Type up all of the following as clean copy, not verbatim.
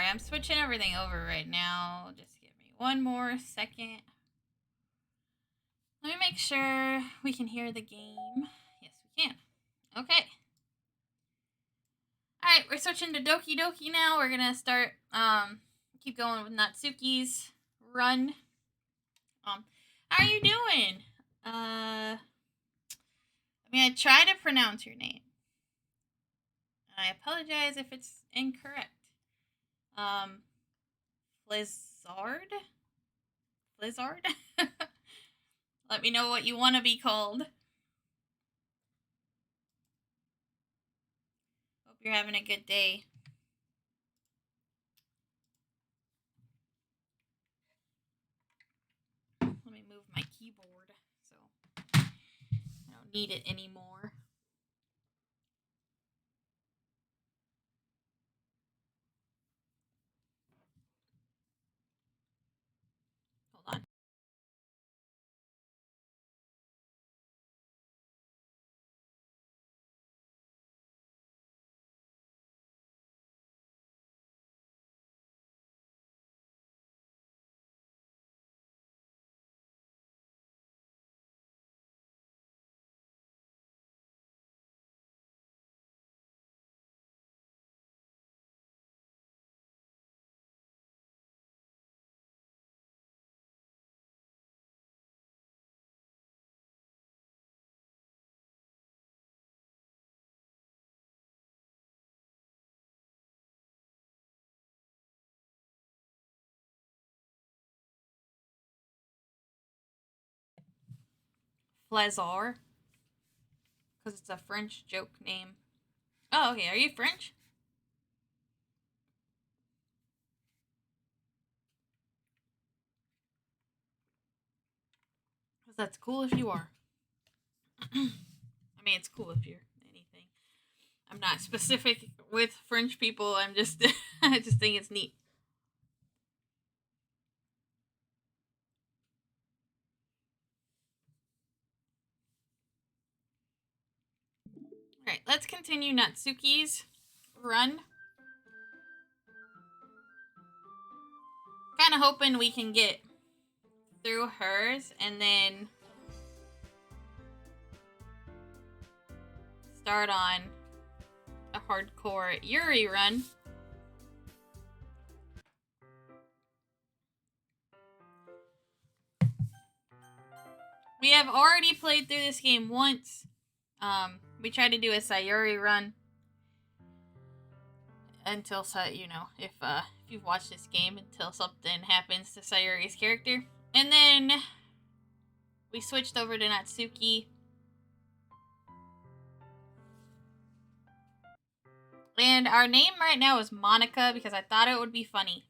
I'm switching everything over right now. Just give me one more second. Let me make sure we can hear the game. Yes, we can. Okay. Alright, we're switching to Doki Doki now. We're gonna start, keep going with Natsuki's run. How are you doing? I try to pronounce your name. I apologize if it's incorrect. Blizzard? Blizzard? Let me know what you want to be called. Hope you're having a good day. Let me move my keyboard so I don't need it anymore. Hold on. Flazar. Because it's a French joke name. Oh, okay. Are you French? Because that's cool if you are. I mean, it's cool if you're anything. I'm not specific with French people. I'm just, I just think it's neat. Alright, let's continue Natsuki's run. Kind of hoping we can get through hers and then start on a hardcore Yuri run. We have already played through this game once. We tried to do a Sayuri run until, you know, if you've watched this game, until something happens to Sayuri's character. And then we switched over to Natsuki. And our name right now is Monica because I thought it would be funny.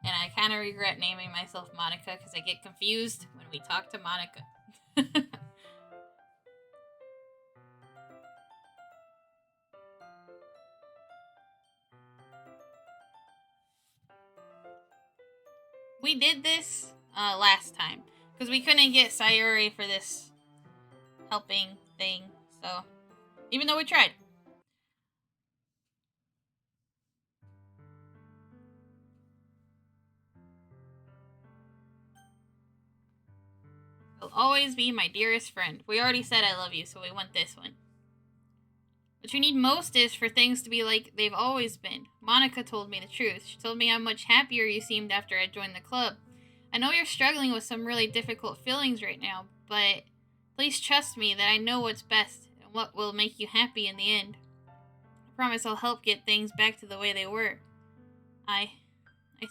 And I kind of regret naming myself Monica because I get confused when we talk to Monica. We did this last time because we couldn't get Sayuri for this helping thing. So, even though we tried. You'll always be my dearest friend. We already said I love you, so we want this one. What you need most is for things to be like they've always been. Monica told me the truth. She told me how much happier you seemed after I joined the club. I know you're struggling with some really difficult feelings right now, but please trust me that I know what's best and what will make you happy in the end. I promise I'll help get things back to the way they were. I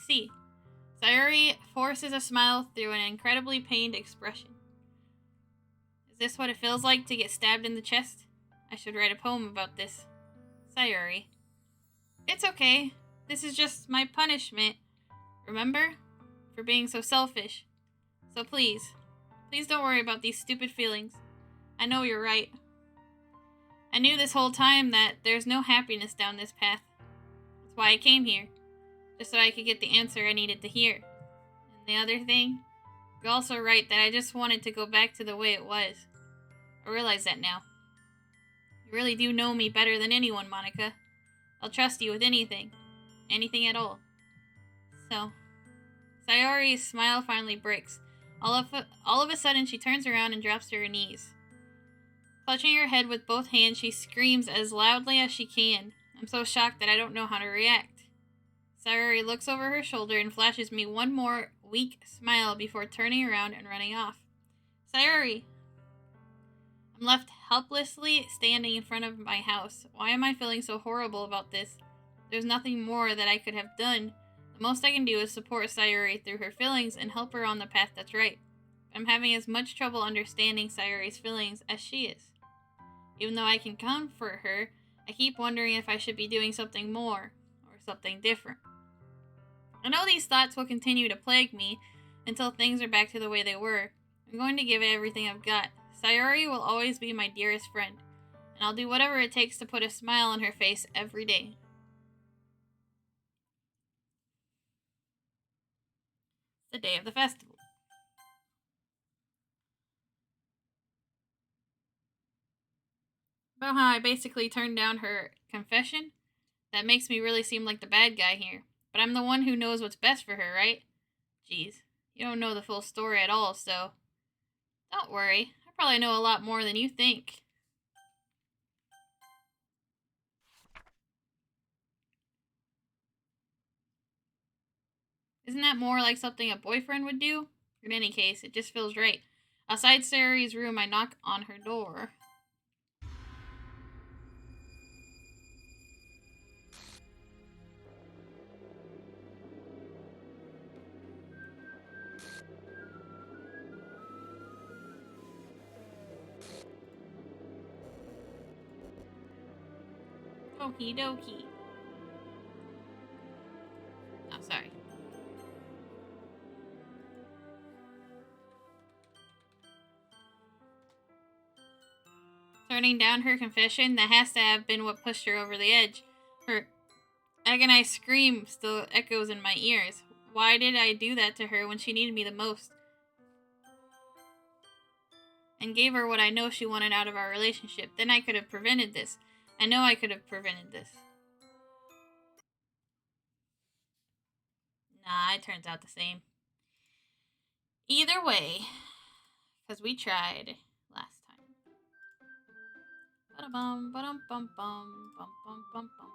see. Sayuri forces a smile through an incredibly pained expression. Is this what it feels like to get stabbed in the chest? I should write a poem about this. Sayuri. It's okay. This is just my punishment. Remember? For being so selfish. So please don't worry about these stupid feelings. I know you're right. I knew this whole time that there's no happiness down this path. That's why I came here. Just so I could get the answer I needed to hear. And the other thing, you're also right that I just wanted to go back to the way it was. I realize that now. You really do know me better than anyone, Monica. I'll trust you with anything. anything at all. So, Sayori's smile finally breaks. All of a sudden, she turns around and drops to her knees. Clutching her head with both hands, she screams as loudly as she can. I'm so shocked that I don't know how to react. Sayori looks over her shoulder and flashes me one more weak smile before turning around and running off. Sayori! I'm left helplessly standing in front of my house. Why am I feeling so horrible about this? There's nothing more that I could have done. The most I can do is support Sayori through her feelings and help her on the path that's right. I'm having as much trouble understanding Sayori's feelings as she is. Even though I can comfort her, I keep wondering if I should be doing something more, or something different. I know these thoughts will continue to plague me until things are back to the way they were. I'm going to give it everything I've got. Sayori will always be my dearest friend, and I'll do whatever it takes to put a smile on her face every day. The day of the festival. About how I basically turned down her confession? That makes me really seem like the bad guy here. But I'm the one who knows what's best for her, right? Jeez, you don't know the full story at all, so... Don't worry, I probably know a lot more than you think. Isn't that more like something a boyfriend would do? In any case, it just feels right. Outside Sayori's room, I knock on her door. Doki Doki. Oh, sorry. Turning down her confession, that has to have been what pushed her over the edge. Her agonized scream still echoes in my ears. Why did I do that to her when she needed me the most? And gave her what I know she wanted out of our relationship. Then I could have prevented this. I know I could have prevented this. Nah, it turns out the same. Either way, because we tried last time. Ba-da-bum, ba-dum-bum-bum, bum-bum-bum-bum-bum.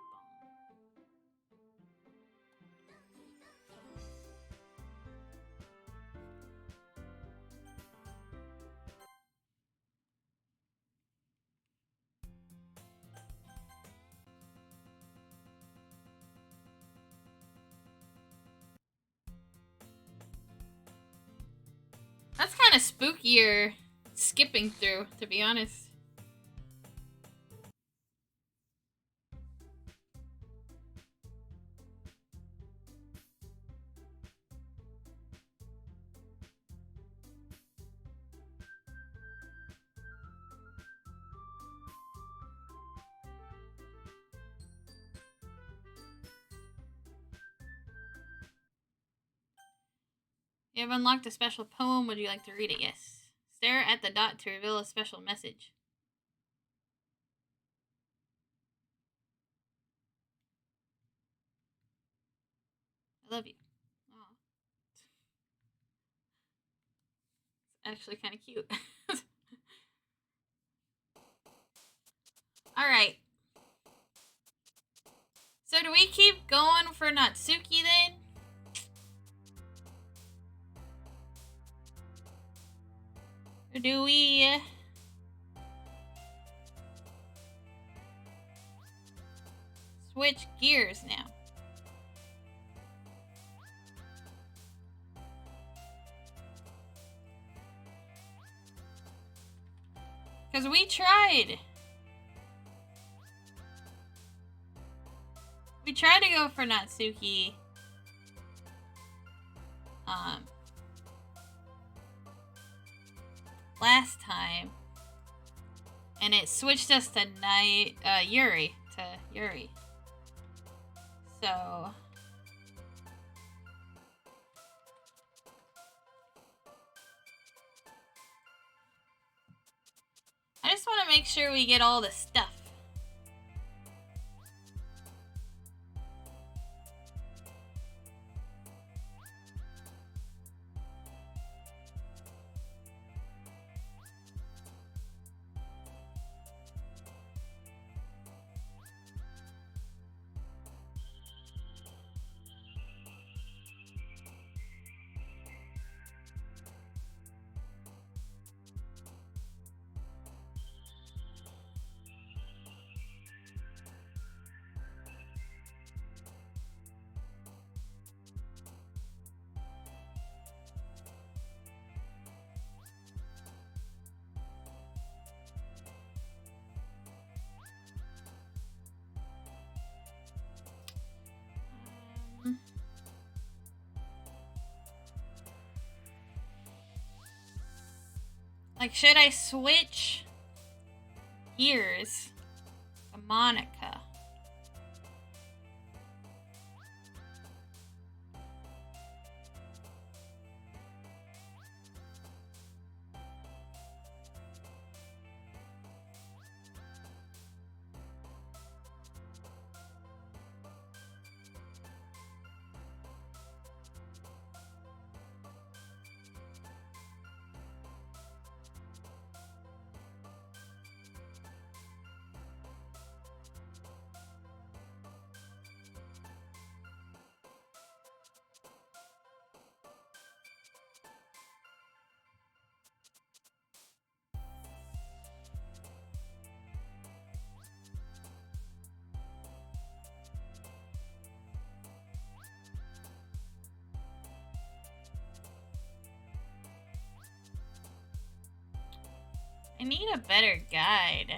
That's kind of spookier skipping through, to be honest. You have unlocked a special poem. Would you like to read it? Yes. Stare at the dot to reveal a special message. I love you. Aww. It's actually kind of cute. Alright. So do we keep going for Natsuki then? Or do we... switch gears now? Because we tried. We tried to go for Natsuki. Last time. And it switched us to Yuri. To Yuri. So... I just want to make sure we get all the stuff. Like, should I switch gears to Monica? I need a better guide.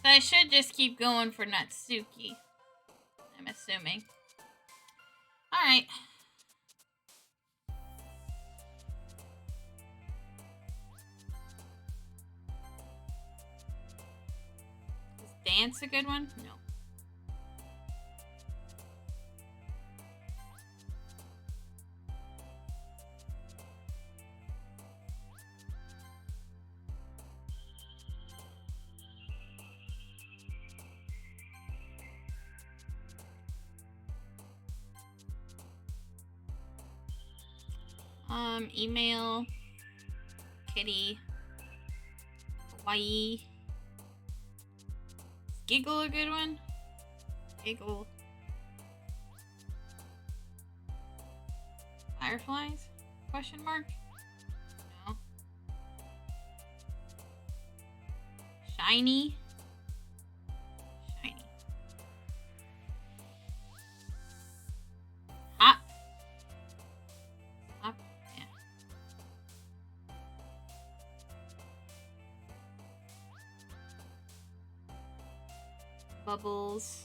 So I should just keep going for Natsuki, I'm assuming. Alright. Is dance a good one? No. Email, kitty, Hawaii. Is giggle a good one? Giggle. Fireflies? Question mark? No. Shiny? Shiny. Hot? Hot? Yeah. Bubbles.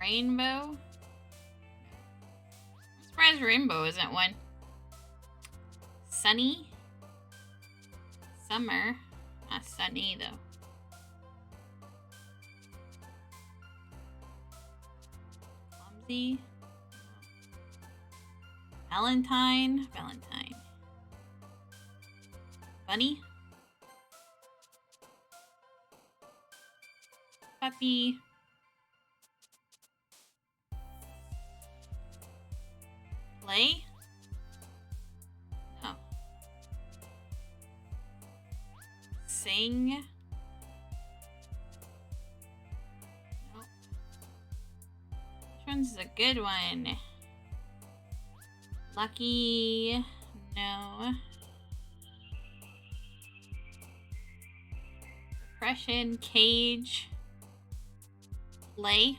Rainbow? I'm surprised Rainbow isn't one. Sunny? Summer? Not sunny though. Clumsy? Valentine? Valentine. Bunny? Puppy? Play? No. Sing? Nope. Which one's a good one? Lucky? No. Depression? Cage? Play?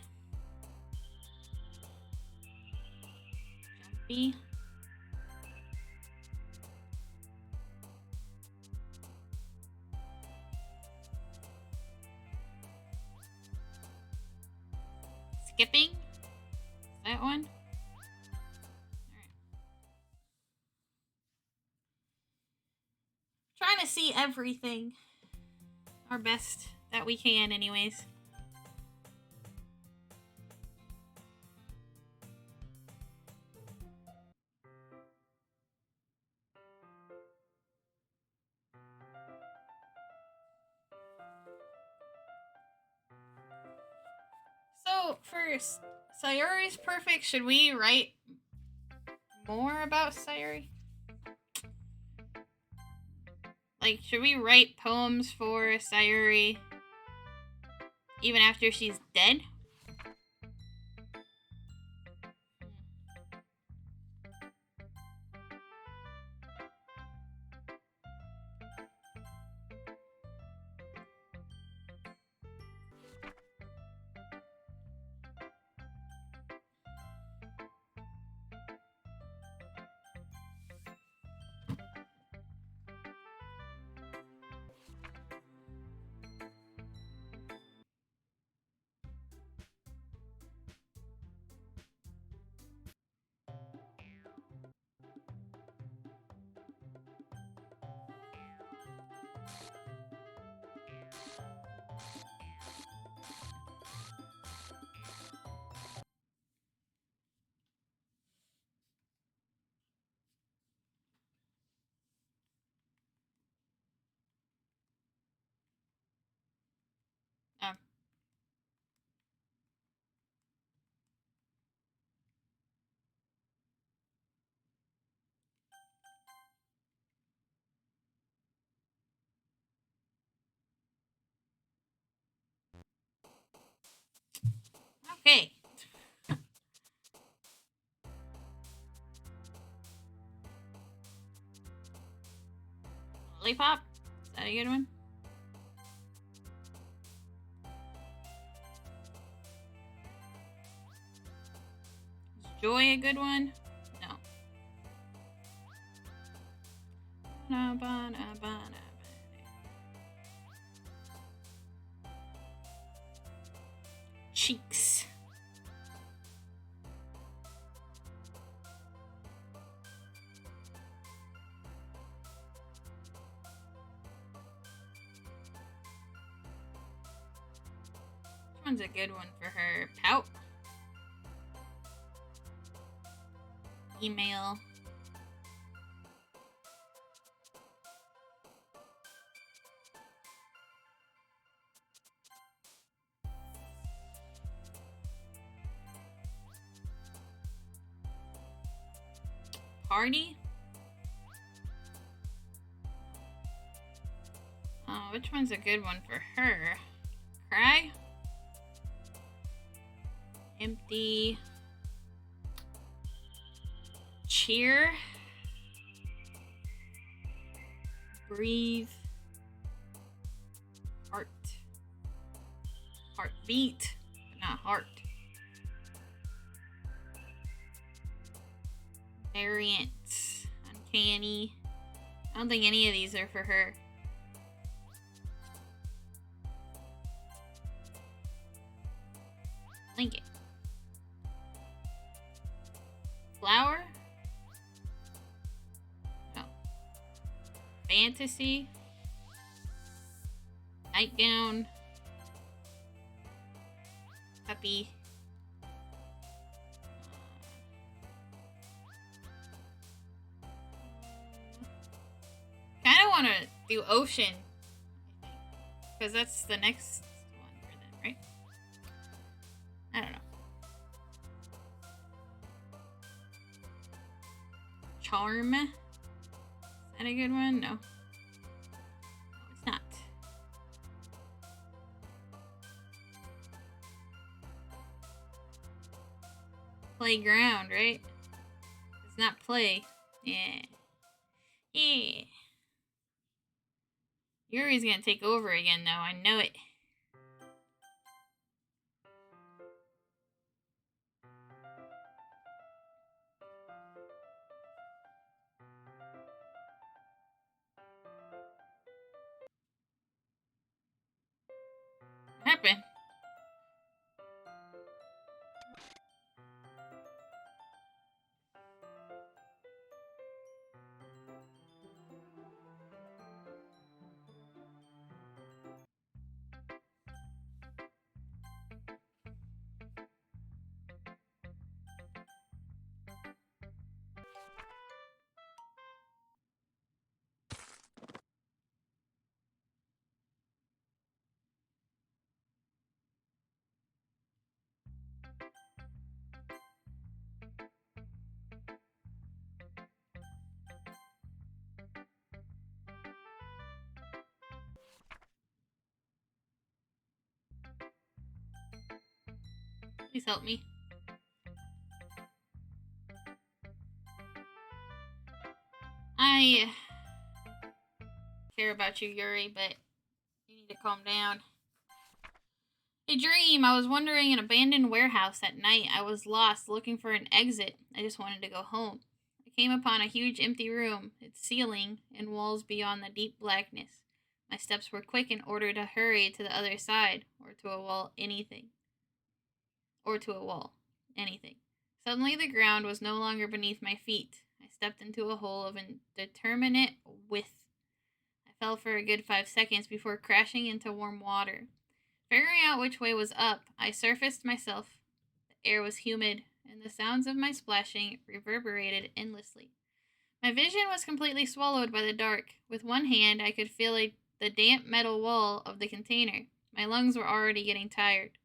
Jumpy? Skipping? Is that one? Alright. Trying to see everything. Our best that we can, anyways. So, first, Sayuri's perfect. Should we write more about Sayuri? Like, should we write poems for Sayuri even after she's dead? Um, okay. Lollipop? Is that a good one? Is Joy a good one? No. Cheeks. Which one's a good one for her? Pout? Email. Party? Oh, which one's a good one for her? Cry? Empty. Cheer? Breathe. Heart. Heartbeat, but not heart. Variant. Uncanny. I don't think any of these are for her. Blanket. Flower? No. Fantasy? Nightgown? Puppy? Kind of want to do ocean, because that's the next one for them, right? I don't know. Charm? Is that a good one? No. No, it's not. Playground, right? It's not play. Yeah. Yeah. Yuri's gonna take over again, though. I know it. What happened? Please help me. I care about you, Yuri, but you need to calm down. A dream. I was wandering an abandoned warehouse at night. I was lost, looking for an exit. I just wanted to go home. I came upon a huge empty room, its ceiling and walls beyond the deep blackness. My steps were quick in order to hurry to the other side, or to a wall, anything. Or to a wall, anything. Suddenly the ground was no longer beneath my feet. I stepped into a hole of indeterminate width. I fell for a good 5 seconds before crashing into warm water. Figuring out which way was up, I surfaced myself. The air was humid, and the sounds of my splashing reverberated endlessly. My vision was completely swallowed by the dark. With one hand, I could feel the damp metal wall of the container. My lungs were already getting tired.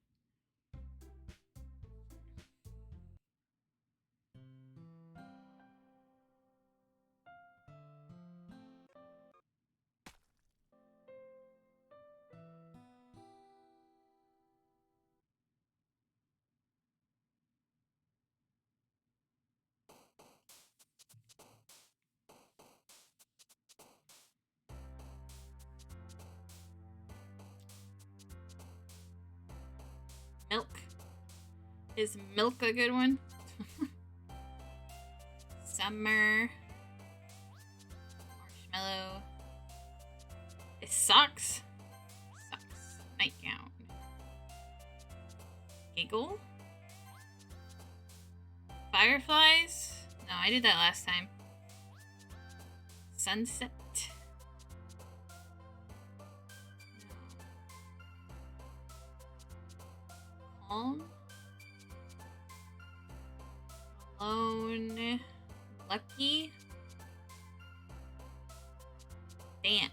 Milk. Is milk a good one? Summer. Marshmallow. It sucks. Sucks. Nightgown. Giggle. Fireflies? No, I did that last time. Sunset. Calm. Alone. Lucky. Dance.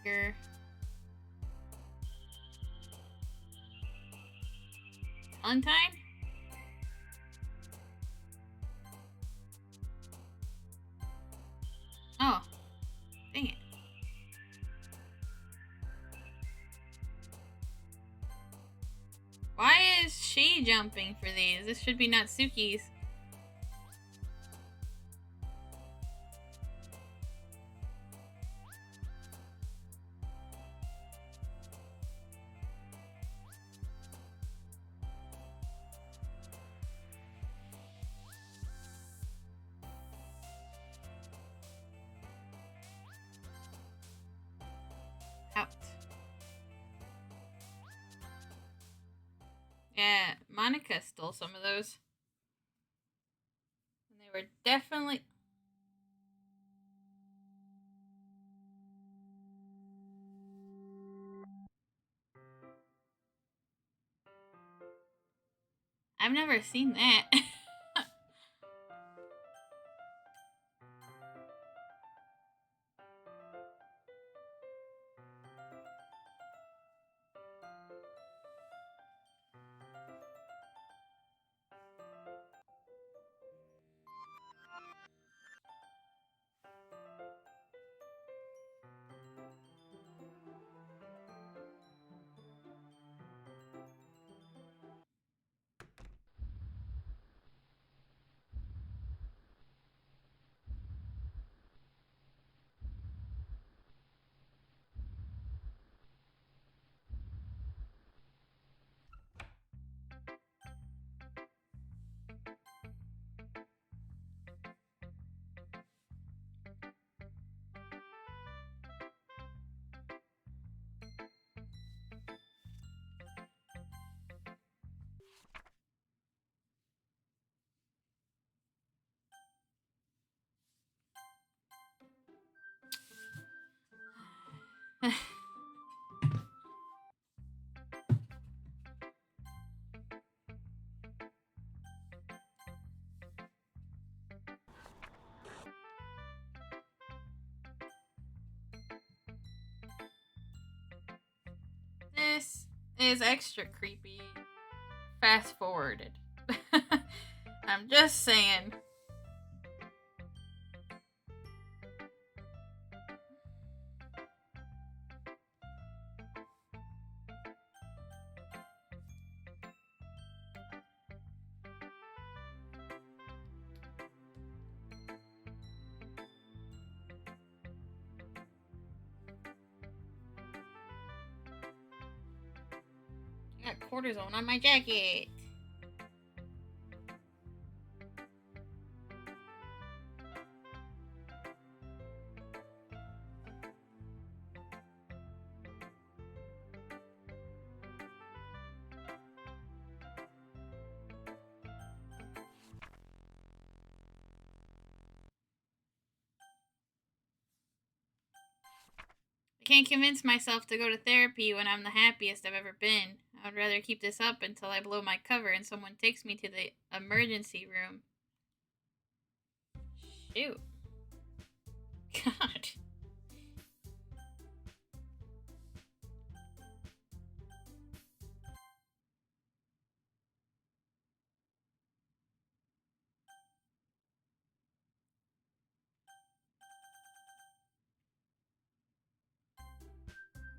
Anger. Valentine? Oh, dang it. Why is she jumping for these? This should be Natsuki's. Out. Yeah, Monica stole some of those. And they were definitely... I've never seen that. is extra creepy. Fast forwarded. I'm just saying. I got cortisone on my jacket. I can't convince myself to go to therapy when I'm the happiest I've ever been. I would rather keep this up until I blow my cover and someone takes me to the emergency room. Shoot. God.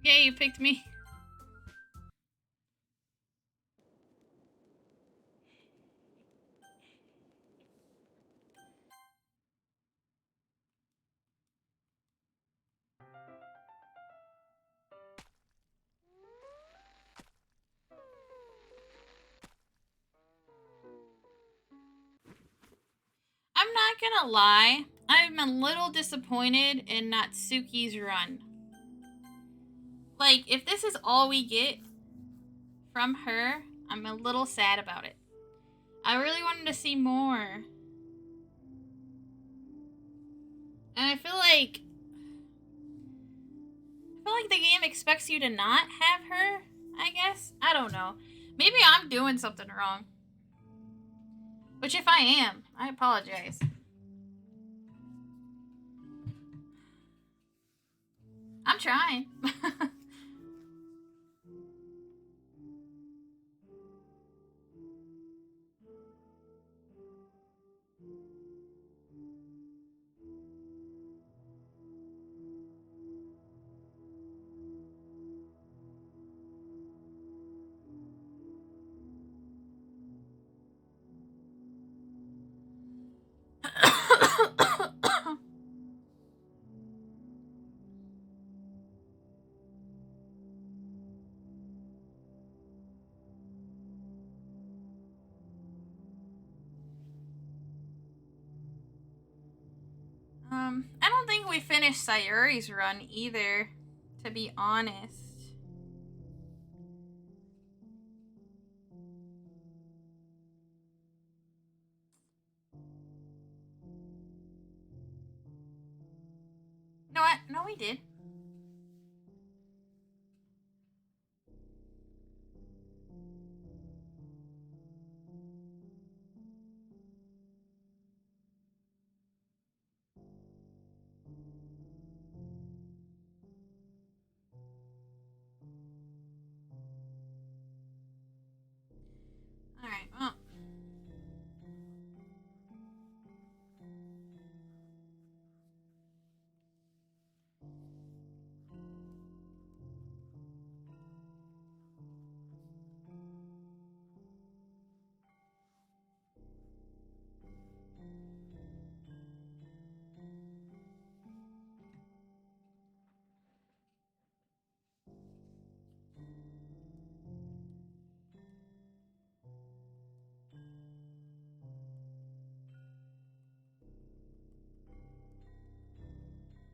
Yeah, you picked me. I'm not gonna lie, I'm a little disappointed in Natsuki's run. Like, if this is all we get from her, I'm a little sad about it. I really wanted to see more. And I feel like the game expects you to not have her, I guess. I don't know. Maybe I'm doing something wrong. Which if I am, I apologize. I'm trying. I don't think we finished Sayuri's run either, to be honest. No, no, we did. Alright, well.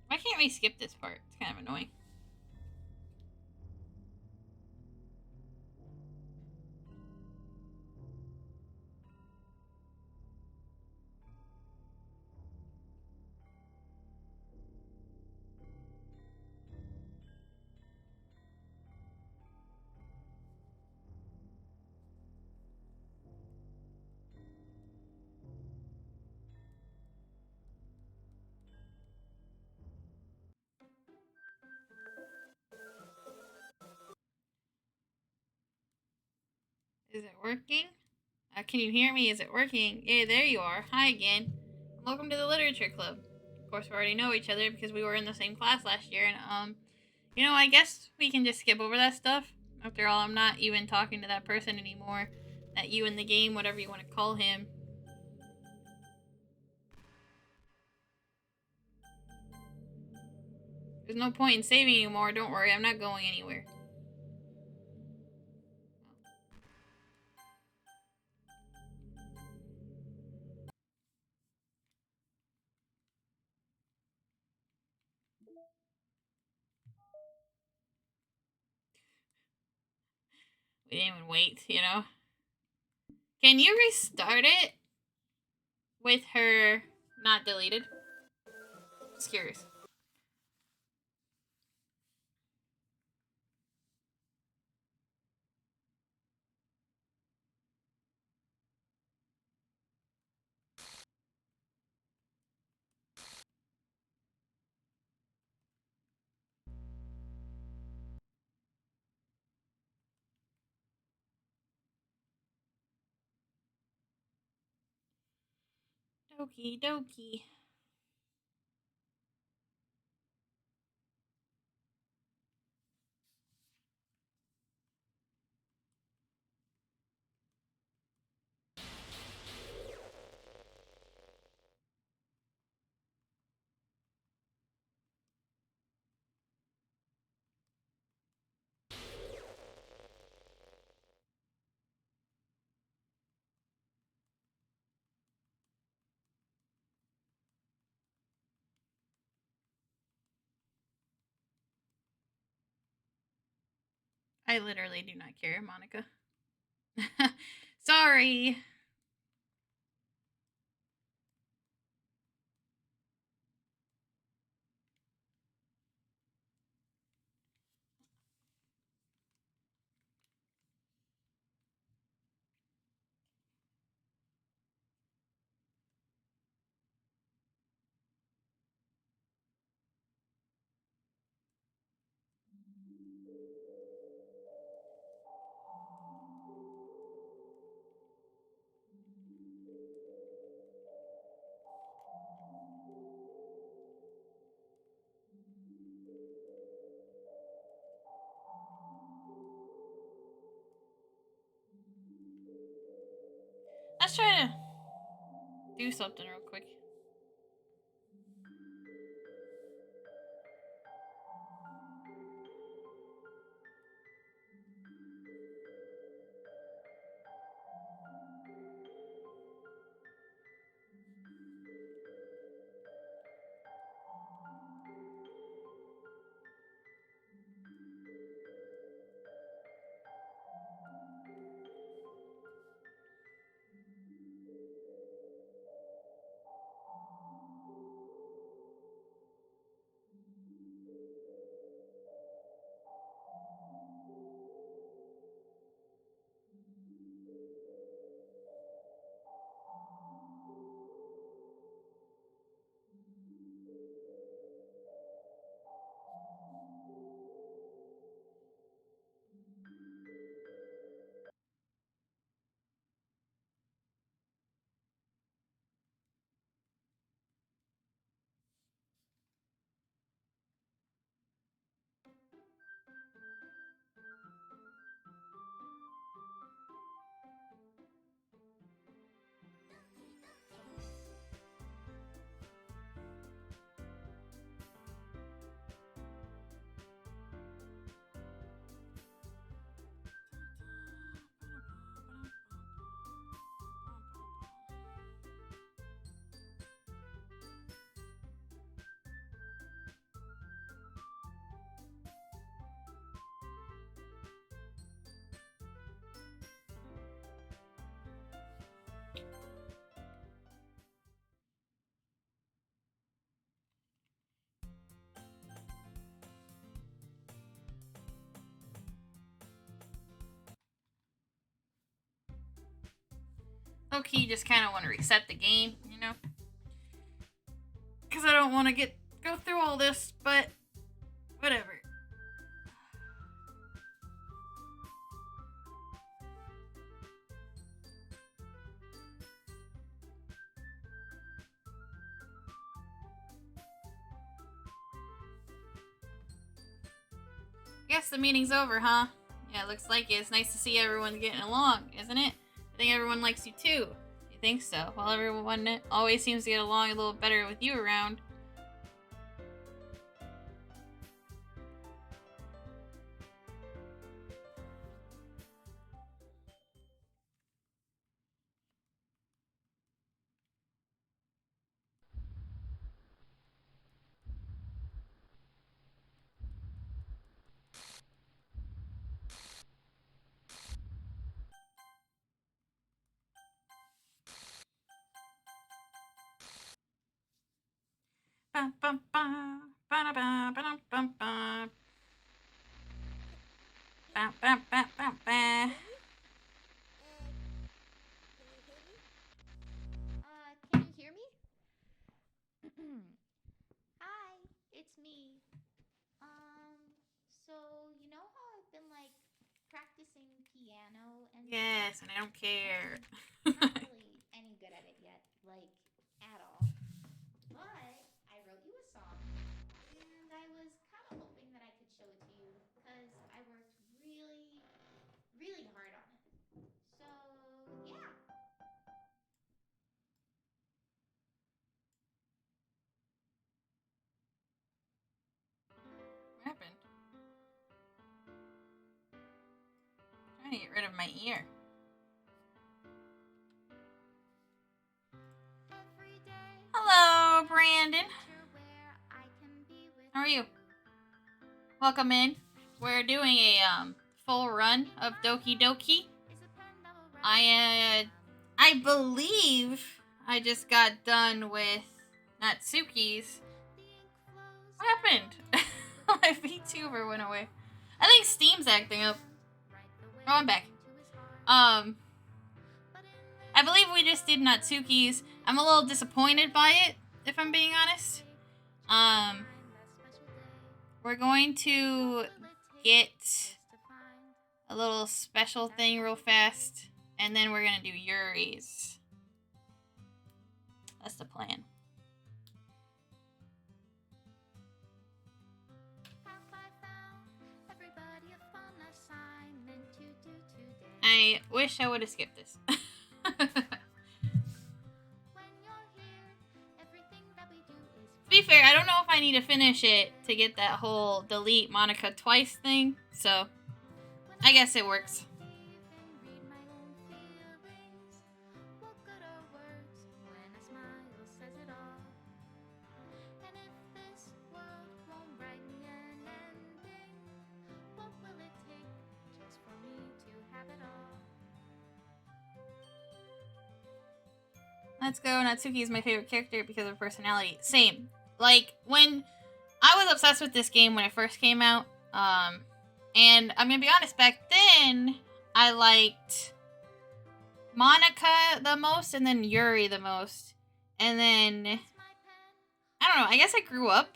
Why can't we skip this part? It's kind of annoying. Is it working? Can you hear me? Is it working? Yeah, there you are. Hi again. Welcome to the Literature Club. Of course, we already know each other because we were in the same class last year, and, I guess we can just skip over that stuff. After all, I'm not even talking to that person anymore. That you in the game, whatever you want to call him. There's no point in saving anymore. Don't worry, I'm not going anywhere. We didn't even wait, Can you restart it with her not deleted? Just curious. Doki Doki. I literally do not care, Monica. Sorry. Let's try to do something real quick. Low-key just kind of want to reset the game, Because I don't want to go through all this, but whatever. Guess the meeting's over, huh? Yeah, looks like it. It's nice to see everyone getting along, isn't it? I think everyone likes you too. You think so? Well, everyone always seems to get along a little better with you around. Bum, bum, bum. Ba-da-ba, ba-dum, bum, bum. Ba, ba, ba, ba, ba. Can you hear me? Hi, it's me. So you know how I've been like practicing piano and stuff? Yes, and I don't care. I'm not really any good at it yet, like at all. But I wrote you a song, and I was kind of hoping that I could show it to you because I worked really, really hard on it. So, yeah. What happened? I'm trying to get rid of my ear. Hello, Brandon. How are you? Welcome in. We're doing a full run of Doki Doki. I believe I just got done with Natsuki's. What happened? My VTuber went away. I think Steam's acting up. Oh, I'm back. I believe we just did Natsuki's. I'm a little disappointed by it, if I'm being honest. We're going to get a little special thing real fast, and then we're gonna do Yuri's. That's the plan. I wish I would have skipped this. To be fair, I don't know if I need to finish it to get that whole delete Monica twice thing, so I guess it works. Let's go. Natsuki is my favorite character because of her personality. Same. Like, when I was obsessed with this game when it first came out, and I'm gonna be honest, back then, I liked Monica the most, and then Yuri the most. And then, I don't know, I guess I grew up.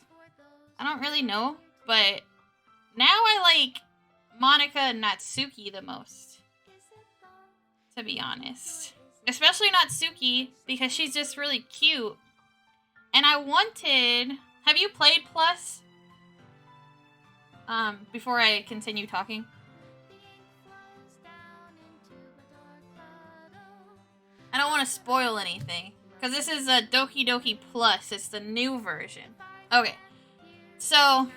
I don't really know, but now I like Monica and Natsuki the most, to be honest. Especially Natsuki, because she's just really cute. And I wanted... Have you played Plus? Before I continue talking. I don't want to spoil anything. Because this is a Doki Doki Plus. It's the new version. Okay. So...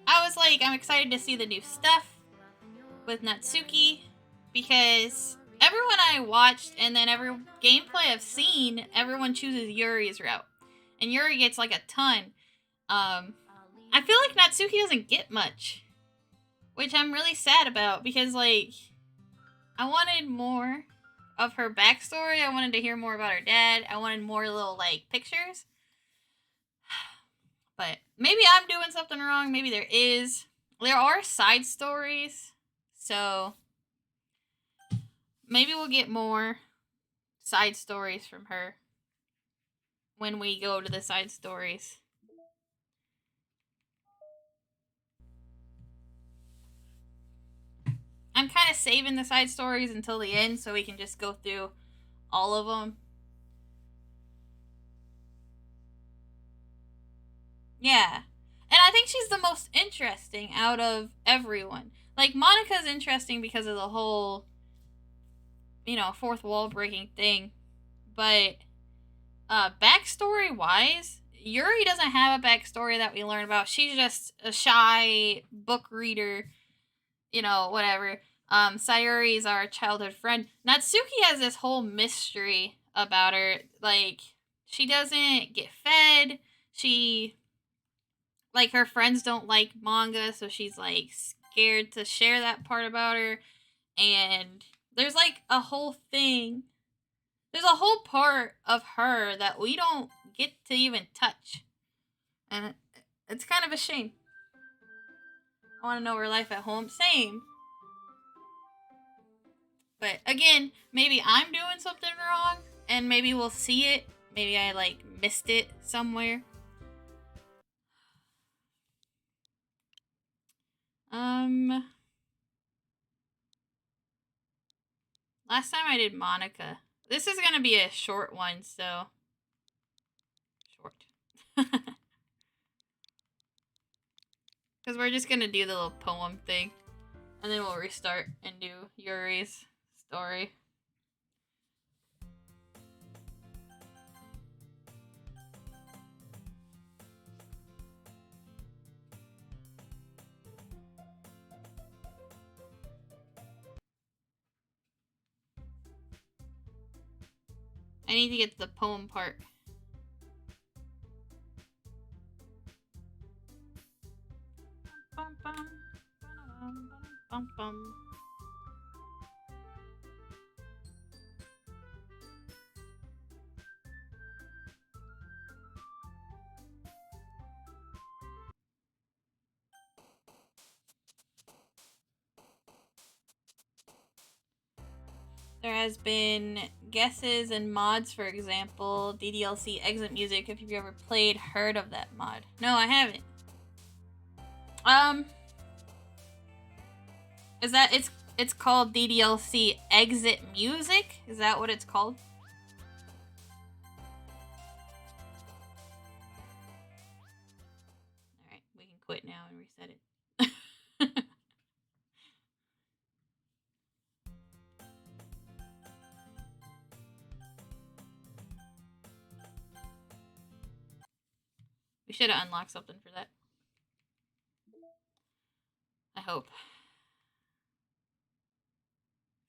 I was like, I'm excited to see the new stuff with Natsuki. Because... everyone I watched and then every gameplay I've seen, everyone chooses Yuri's route. And Yuri gets like a ton. I feel like Natsuki doesn't get much. Which I'm really sad about because, like, I wanted more of her backstory. I wanted to hear more about her dad. I wanted more little, like, pictures. But maybe I'm doing something wrong. Maybe there is. There are side stories. So... maybe we'll get more side stories from her when we go to the side stories. I'm kind of saving the side stories until the end so we can just go through all of them. Yeah. And I think she's the most interesting out of everyone. Like, Monica's interesting because of the whole, you know, fourth wall breaking thing. But, backstory wise, Yuri doesn't have a backstory that we learn about. She's just a shy book reader, you know, whatever. Sayuri's our childhood friend. Natsuki has this whole mystery about her. Like, she doesn't get fed. She, like, her friends don't like manga, so she's, like, scared to share that part about her. And there's, like, a whole thing. There's a whole part of her that we don't get to even touch. And it's kind of a shame. I want to know her life at home. Same. But again, maybe I'm doing something wrong, and maybe we'll see it. Maybe I, like, missed it somewhere. Last time I did Monica. This is gonna be a short one, so short. Because we're just gonna do the little poem thing, and then we'll restart and do Yuri's story. I need to get to the poem part. Bum, bum, bum, bum, bum. There has been guesses and mods, for example, DDLC exit music, if you've ever heard of that mod. No, I haven't. Is that, it's called DDLC exit music? Is that what it's called? Alright, we can quit now and reset it. We should have unlocked something for that. I hope.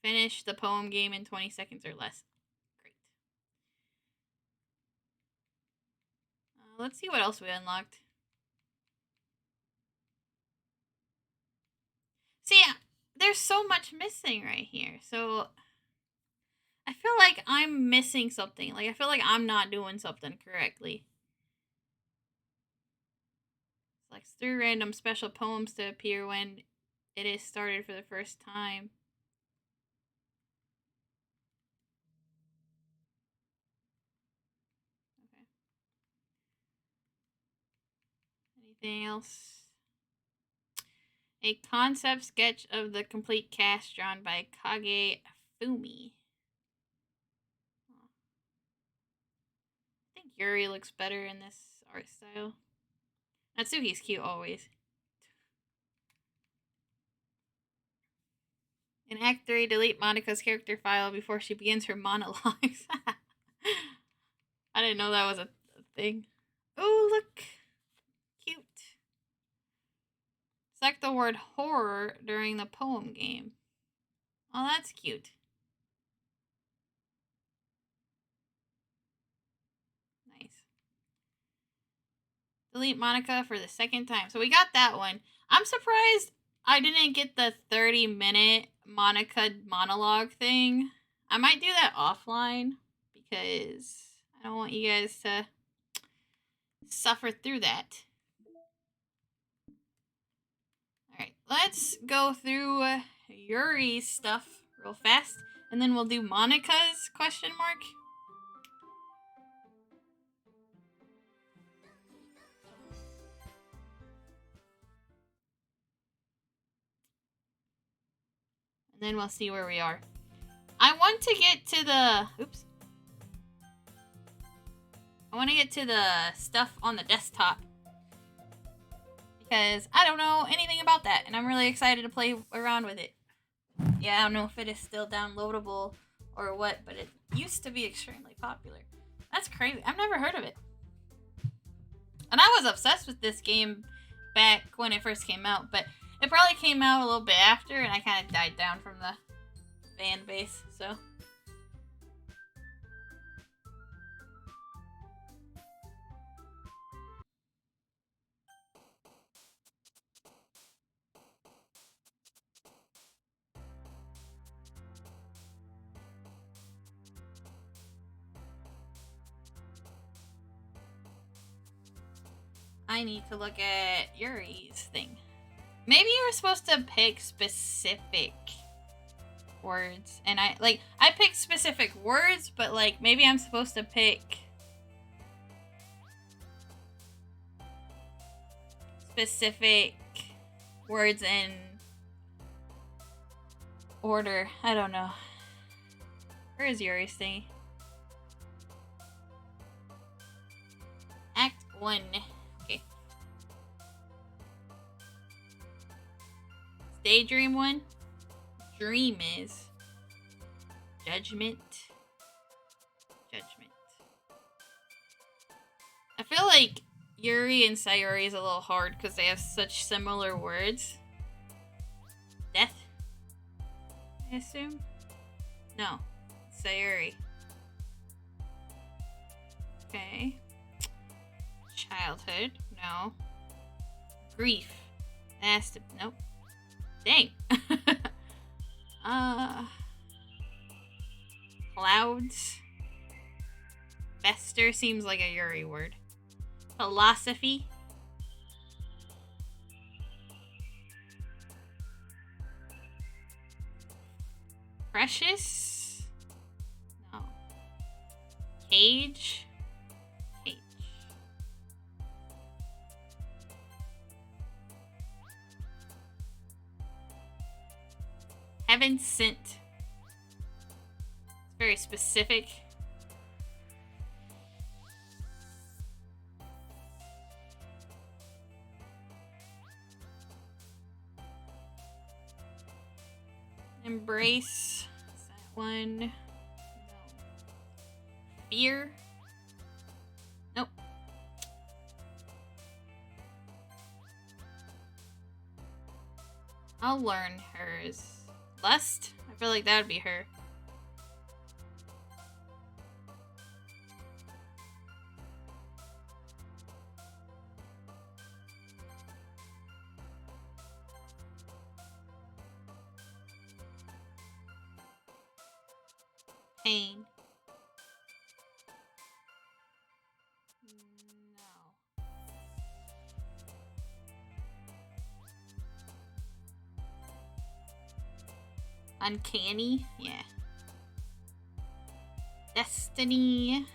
Finish the poem game in 20 seconds or less. Great. Let's see what else we unlocked. See, there's so much missing right here. So I feel like I'm missing something. Like, I feel like I'm not doing something correctly. Selects 3 random special poems to appear when it is started for the first time. Okay. Anything else? A concept sketch of the complete cast drawn by Kage Fumi. I think Yuri looks better in this art style. Natsuki's cute always. In Act 3, delete Monika's character file before she begins her monologues. I didn't know that was a thing. Oh, look. Cute. Select the word horror during the poem game. Oh, that's cute. Nice. Delete Monica for the second time. So we got that one. I'm surprised I didn't get the 30-minute Monica monologue thing. I might do that offline because I don't want you guys to suffer through that. Alright, let's go through Yuri's stuff real fast, and then we'll do Monica's question mark. And then we'll see where we are. I want to get to the... Oops. I want to get to the stuff on the desktop. because I don't know anything about that, and I'm really excited to play around with it. Yeah, I don't know if it is still downloadable or what, but it used to be extremely popular. That's crazy. I've never heard of it. And I was obsessed with this game back when it first came out, but it probably came out a little bit after, and I kind of died down from the fan base, so... I need to look at Yuri's thing. Maybe you were supposed to pick specific words, and I picked specific words, but like maybe I'm supposed to pick specific words in order. I don't know. Where is Yuri's thing? Act 1. Okay. Daydream 1. Dream is judgment. Judgment. I feel like Yuri and Sayori is a little hard because they have such similar words. Death, I assume? No. Sayori. Okay. Childhood. No. Grief. Has to... Nope. Dang. Clouds. Fester seems like a Yuri word. Philosophy. Precious. No. Cage. Cage. Heaven sent. It's very specific. Embrace. Is that one? No. Fear. Nope. I'll learn hers. Lust? I feel like that would be her. Pain. No. Uncanny? Yeah. Destiny.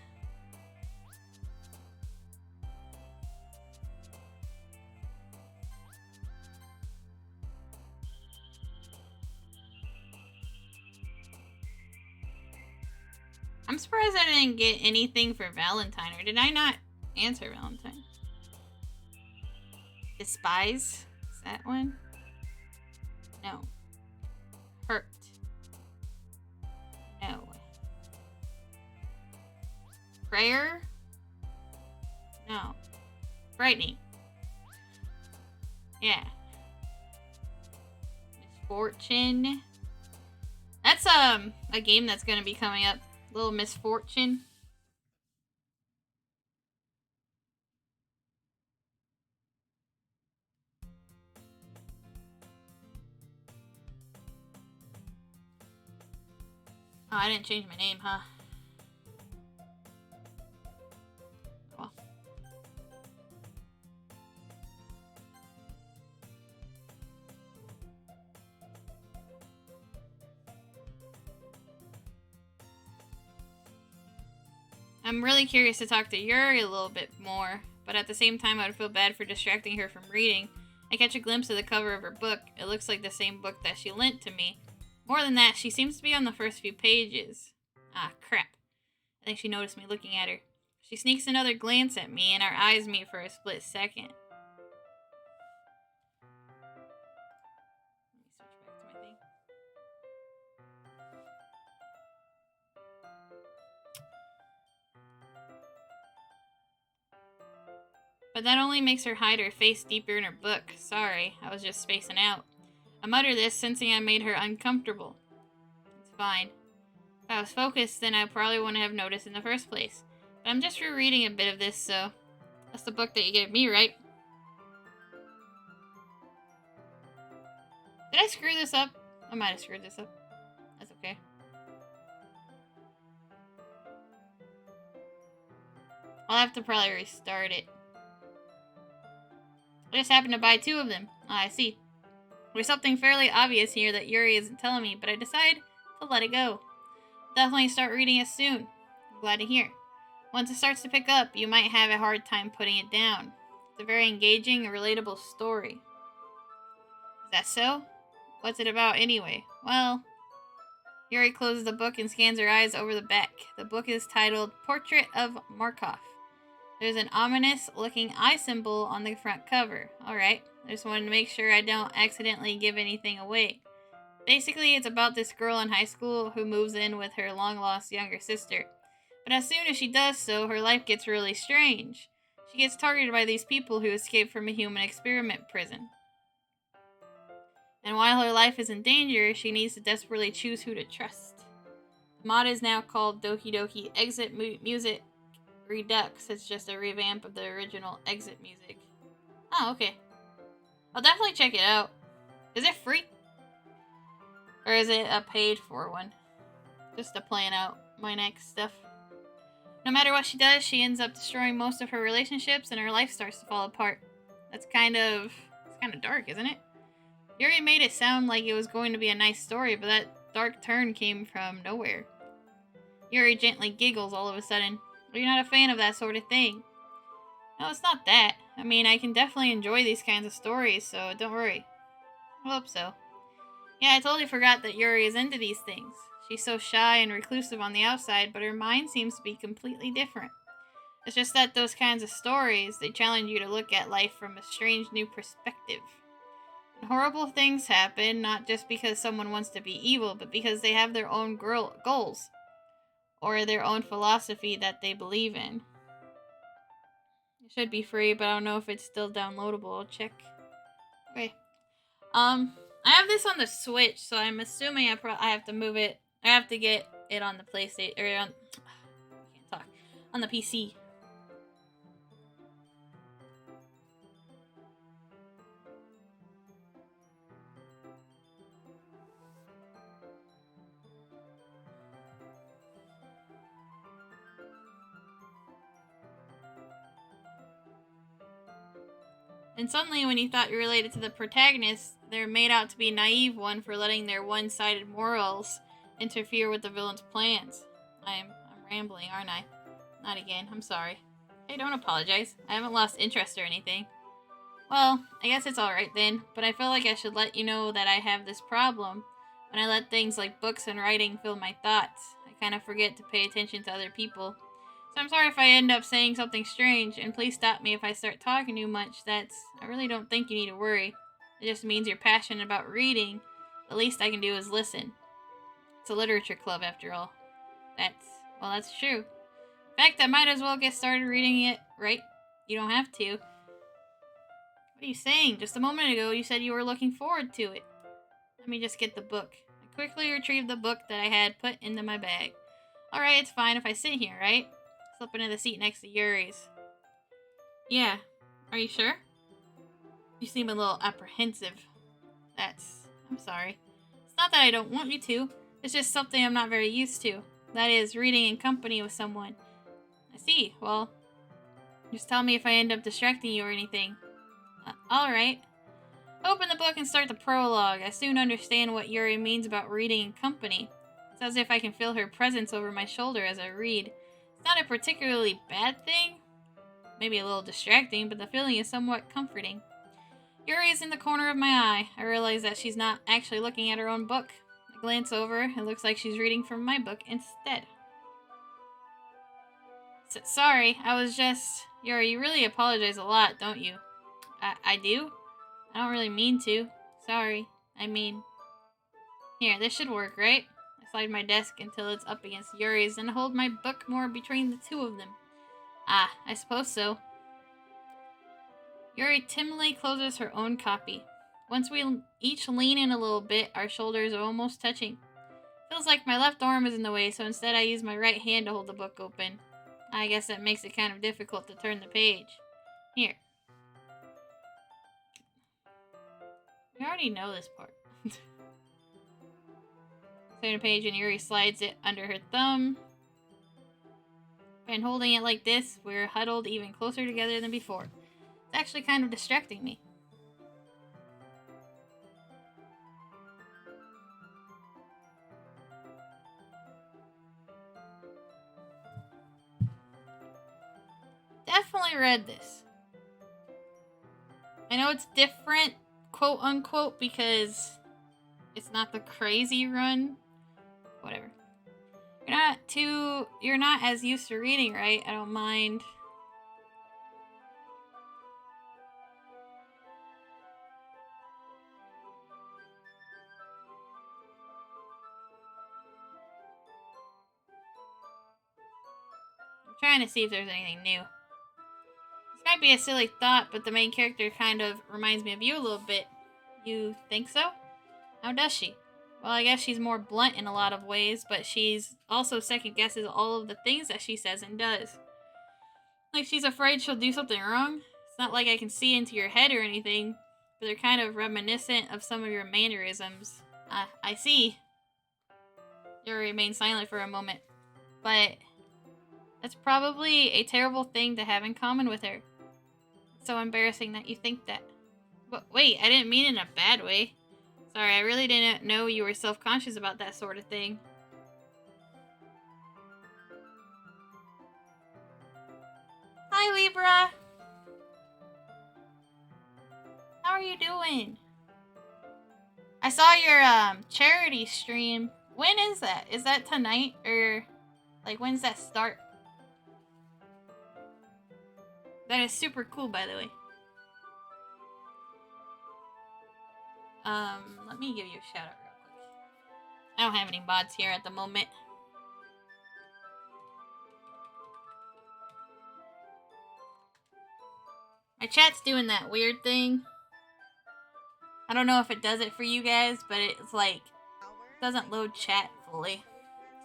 I'm surprised I didn't get anything for Valentine, or did I not answer Valentine? Despise? Is that one? No. Hurt. No. Prayer? No. Frightening. Yeah. Misfortune. That's a game that's gonna be coming up. Little Misfortune. Oh, I didn't change my name, huh? Well. I'm really curious to talk to Yuri a little bit more, but at the same time I would feel bad for distracting her from reading. I catch a glimpse of the cover of her book. It looks like the same book that she lent to me. More than that, she seems to be on the first few pages. Ah, crap. I think she noticed me looking at her. She sneaks another glance at me, and our eyes meet for a split second. but that only makes her hide her face deeper in her book. Sorry, I was just spacing out. I mutter this, sensing I made her uncomfortable. It's fine. If I was focused, then I probably wouldn't have noticed in the first place. But I'm just rereading a bit of this, so... That's the book that you gave me, right? Did I screw this up? I might have screwed this up. That's okay. I'll have to probably restart it. I just happened to buy 2 of them. Ah, I see. There's something fairly obvious here that Yuri isn't telling me, but I decide to let it go. Definitely start reading it soon. I'm glad to hear. Once it starts to pick up, you might have a hard time putting it down. It's a very engaging and relatable story. Is that so? What's it about anyway? Well, Yuri closes the book and scans her eyes over the back. The book is titled Portrait of Markov. There's an ominous-looking eye symbol on the front cover. Alright, I just wanted to make sure I don't accidentally give anything away. Basically, it's about this girl in high school who moves in with her long-lost younger sister. But as soon as she does so, her life gets really strange. She gets targeted by these people who escaped from a human experiment prison. And while her life is in danger, she needs to desperately choose who to trust. The mod is now called Doki Doki Exit Music Redux. It's just a revamp of the original Exit music. Oh, okay. I'll definitely check it out. Is it free? Or is it a paid for one? Just to plan out my next stuff. No matter what she does, she ends up destroying most of her relationships and her life starts to fall apart. It's kind of dark, isn't it? Yuri made it sound like it was going to be a nice story, but that dark turn came from nowhere. Yuri gently giggles all of a sudden. You're not a fan of that sort of thing. No, it's not that. I mean, I can definitely enjoy these kinds of stories, so don't worry. I hope so. Yeah, I totally forgot that Yuri is into these things. She's so shy and reclusive on the outside, but her mind seems to be completely different. It's just that those kinds of stories, they challenge you to look at life from a strange new perspective. And horrible things happen, not just because someone wants to be evil, but because they have their own goals. Or their own philosophy that they believe in. It should be free, but I don't know if it's still downloadable. I'll check. Okay. I have this on the Switch, so I'm assuming I have to move it. I have to get it on the PlayStation, or on... I can't talk. On the PC. And suddenly, when you thought you related to the protagonist, they're made out to be a naive one for letting their one-sided morals interfere with the villain's plans. I'm rambling, aren't I? Not again. I'm sorry. Hey, don't apologize. I haven't lost interest or anything. Well, I guess it's alright then, but I feel like I should let you know that I have this problem. When I let things like books and writing fill my thoughts, I kind of forget to pay attention to other people. So I'm sorry if I end up saying something strange, and please stop me if I start talking too much. I really don't think you need to worry. It just means you're passionate about reading. The least I can do is listen. It's a literature club, after all. That's true. In fact, I might as well get started reading it, right? You don't have to. What are you saying? Just a moment ago, you said you were looking forward to it. Let me just get the book. I quickly retrieved the book that I had put into my bag. Alright, it's fine if I sit here, right? Slip into the seat next to Yuri's. Yeah. Are you sure? You seem a little apprehensive. I'm sorry. It's not that I don't want you to. It's just something I'm not very used to. That is, reading in company with someone. I see. Well, just tell me if I end up distracting you or anything. Alright. Open the book and start the prologue. I soon understand what Yuri means about reading in company. It's as if I can feel her presence over my shoulder as I read. It's not a particularly bad thing. Maybe a little distracting, but the feeling is somewhat comforting. Yuri is in the corner of my eye. I realize that she's not actually looking at her own book. I glance over. It looks like she's reading from my book instead. Sorry, I was just... Yuri, you really apologize a lot, don't you? I do? I don't really mean to. Sorry. I mean... Here, this should work, right? I slide my desk until it's up against Yuri's and hold my book more between the two of them. Ah, I suppose so. Yuri timidly closes her own copy. Once we each lean in a little bit, our shoulders are almost touching. Feels like my left arm is in the way, so instead I use my right hand to hold the book open. I guess that makes it kind of difficult to turn the page. Here. We already know this part. Turn the page and Yuri slides it under her thumb. And holding it like this, we're huddled even closer together than before. It's actually kind of distracting me. Definitely read this. I know it's different, quote unquote, because it's not the crazy run. Whatever. You're not as used to reading, right? I don't mind. I'm trying to see if there's anything new. This might be a silly thought, but the main character kind of reminds me of you a little bit. You think so? How does she? Well, I guess she's more blunt in a lot of ways, but she's also second guesses all of the things that she says and does. Like she's afraid she'll do something wrong. It's not like I can see into your head or anything, but they're kind of reminiscent of some of your mannerisms. I see. Yuri remained silent for a moment, but that's probably a terrible thing to have in common with her. It's so embarrassing that you think that. But wait, I didn't mean it in a bad way. Sorry, I really didn't know you were self-conscious about that sort of thing. Hi, Libra! How are you doing? I saw your charity stream. When is that? Is that tonight? Or, like, when's that start? That is super cool, by the way. Let me give you a shout out real quick. I don't have any mods here at the moment. My chat's doing that weird thing. I don't know if it does it for you guys, but it's like, it doesn't load chat fully.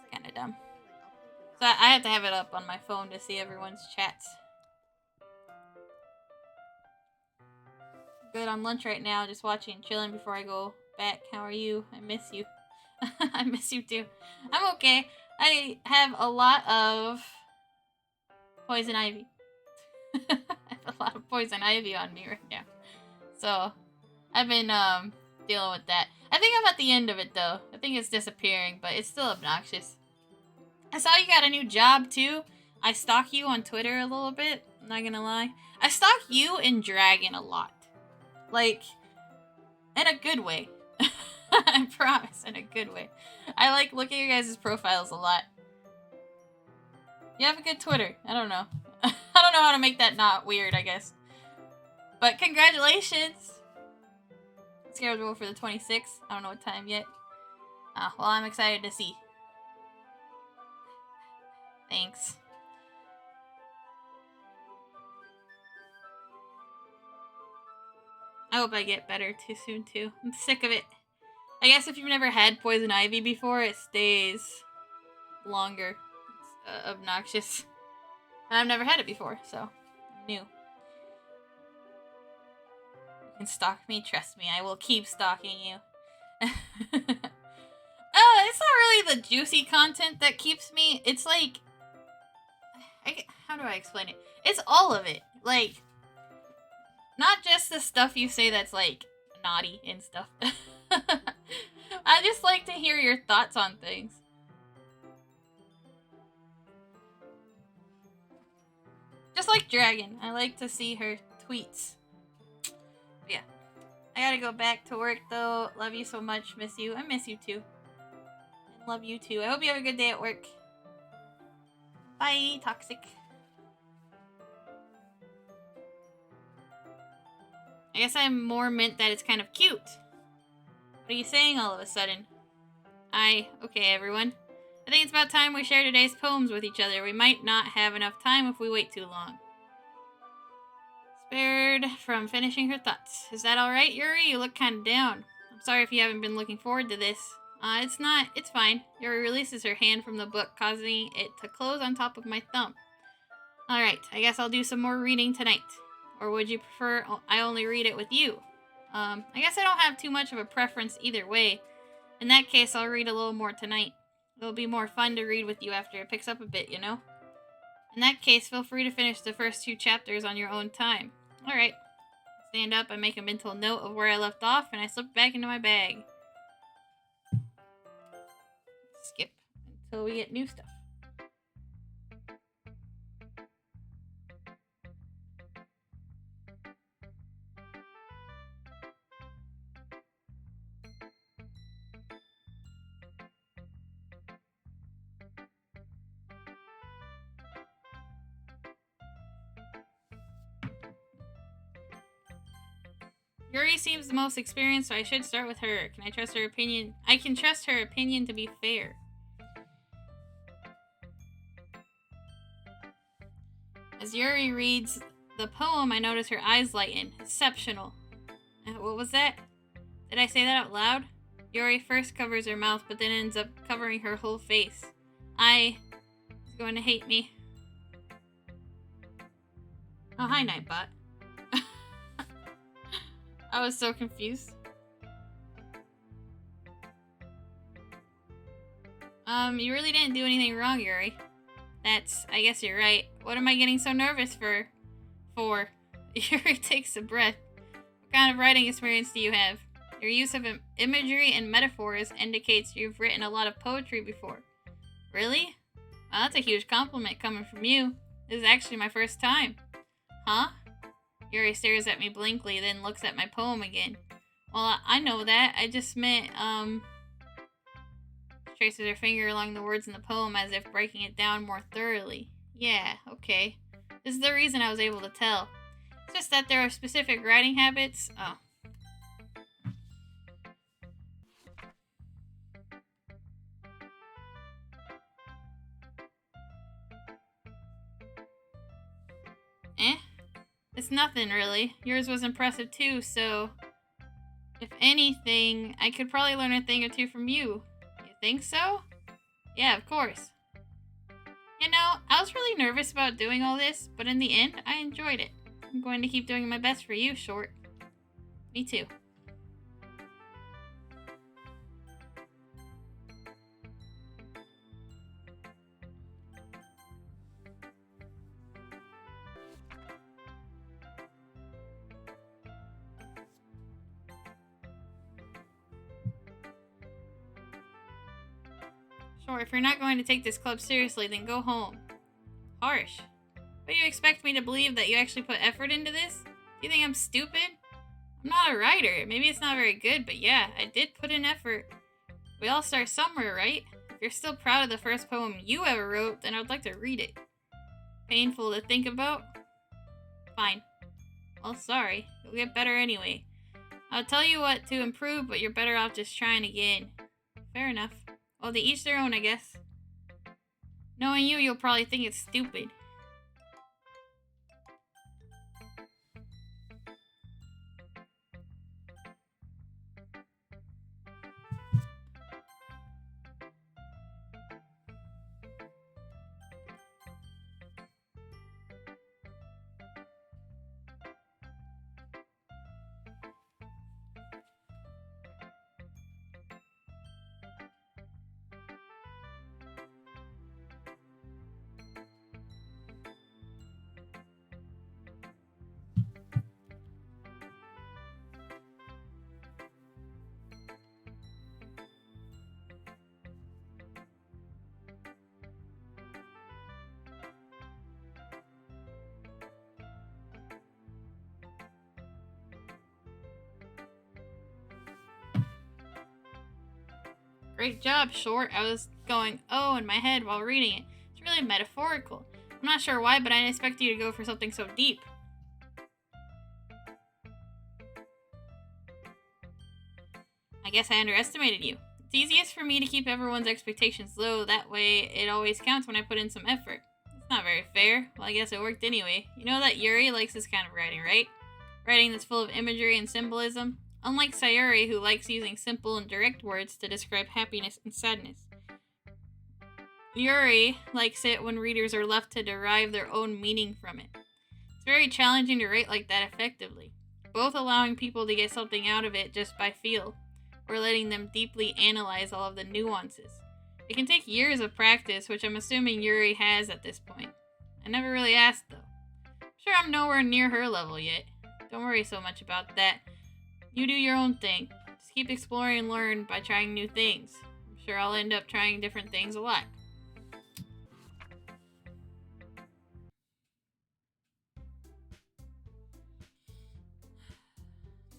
It's kind of dumb. So I have to have it up on my phone to see everyone's chats. Good, on lunch right now, just watching, chilling before I go back. How are you? I miss you. I miss you too. I'm okay. I have a lot of poison ivy. I have a lot of poison ivy on me right now. So, I've been dealing with that. I think I'm at the end of it though. I think it's disappearing, but it's still obnoxious. I saw you got a new job too. I stalk you on Twitter a little bit. I'm not gonna lie. I stalk you and Dragon a lot. Like, in a good way. I promise, in a good way. I like looking at your guys' profiles a lot. You have a good Twitter. I don't know. I don't know how to make that not weird, I guess. But congratulations! Scheduled for the 26th. I don't know what time yet. Well, I'm excited to see. Thanks. I hope I get better too soon, too. I'm sick of it. I guess if you've never had poison ivy before, it stays longer. It's obnoxious. And I've never had it before, so I'm new. You can stalk me, trust me. I will keep stalking you. It's not really the juicy content that keeps me. It's like... how do I explain it? It's all of it. Like... Not just the stuff you say that's, like, naughty and stuff. I just like to hear your thoughts on things. Just like Dragon. I like to see her tweets. But yeah. I gotta go back to work, though. Love you so much. Miss you. I miss you, too. And love you, too. I hope you have a good day at work. Bye, Toxic. I guess I'm more meant that it's kind of cute. What are you saying all of a sudden? Okay, everyone. I think it's about time we share today's poems with each other. We might not have enough time if we wait too long. Spared from finishing her thoughts. Is that alright, Yuri? You look kinda down. I'm sorry if you haven't been looking forward to this. It's not. It's fine. Yuri releases her hand from the book, causing it to close on top of my thumb. Alright, I guess I'll do some more reading tonight. Or would you prefer I only read it with you? I guess I don't have too much of a preference either way. In that case, I'll read a little more tonight. It'll be more fun to read with you after it picks up a bit, you know? In that case, feel free to finish the first 2 chapters on your own time. Alright. Stand up, I make a mental note of where I left off, and I slip back into my bag. Skip until we get new stuff. Yuri seems the most experienced, so I should start with her. Can I trust her opinion? I can trust her opinion to be fair. As Yuri reads the poem, I notice her eyes lighten. Exceptional. What was that? Did I say that out loud? Yuri first covers her mouth, but then ends up covering her whole face. He's going to hate me. Oh, hi, Nightbot. I was so confused. You really didn't do anything wrong, Yuri. I guess you're right. What am I getting so nervous for? Yuri takes a breath. What kind of writing experience do you have? Your use of imagery and metaphors indicates you've written a lot of poetry before. Really? Well, that's a huge compliment coming from you. This is actually my first time. Huh? Yuri stares at me blankly, then looks at my poem again. Well, I know that. I just meant, traces her finger along the words in the poem as if breaking it down more thoroughly. Yeah, okay. This is the reason I was able to tell. It's just that there are specific writing habits. Oh. It's nothing, really. Yours was impressive, too, so... If anything, I could probably learn a thing or two from you. You think so? Yeah, of course. You know, I was really nervous about doing all this, but in the end, I enjoyed it. I'm going to keep doing my best for you, Short. Me too. Sure, if you're not going to take this club seriously, then go home. Harsh. But you expect me to believe that you actually put effort into this? Do you think I'm stupid? I'm not a writer. Maybe it's not very good, but yeah, I did put in effort. We all start somewhere, right? If you're still proud of the first poem you ever wrote, then I'd like to read it. Painful to think about? Fine. Well, sorry. You'll get better anyway. I'll tell you what to improve, but you're better off just trying again. Fair enough. Well, to each their own, I guess. Knowing you, you'll probably think it's stupid. Great job, Short. I was going, oh, in my head while reading it. It's really metaphorical. I'm not sure why, but I didn't expect you to go for something so deep. I guess I underestimated you. It's easiest for me to keep everyone's expectations low, that way it always counts when I put in some effort. It's It's not very fair. Well, I guess it worked anyway. You know that Yuri likes this kind of writing, right? Writing that's full of imagery and symbolism. Unlike Sayuri, who likes using simple and direct words to describe happiness and sadness. Yuri likes it when readers are left to derive their own meaning from it. It's very challenging to write like that effectively, both allowing people to get something out of it just by feel, or letting them deeply analyze all of the nuances. It can take years of practice, which I'm assuming Yuri has at this point. I never really asked, though. I'm sure I'm nowhere near her level yet. Don't worry so much about that. You do your own thing. Just keep exploring and learn by trying new things. I'm sure I'll end up trying different things a lot.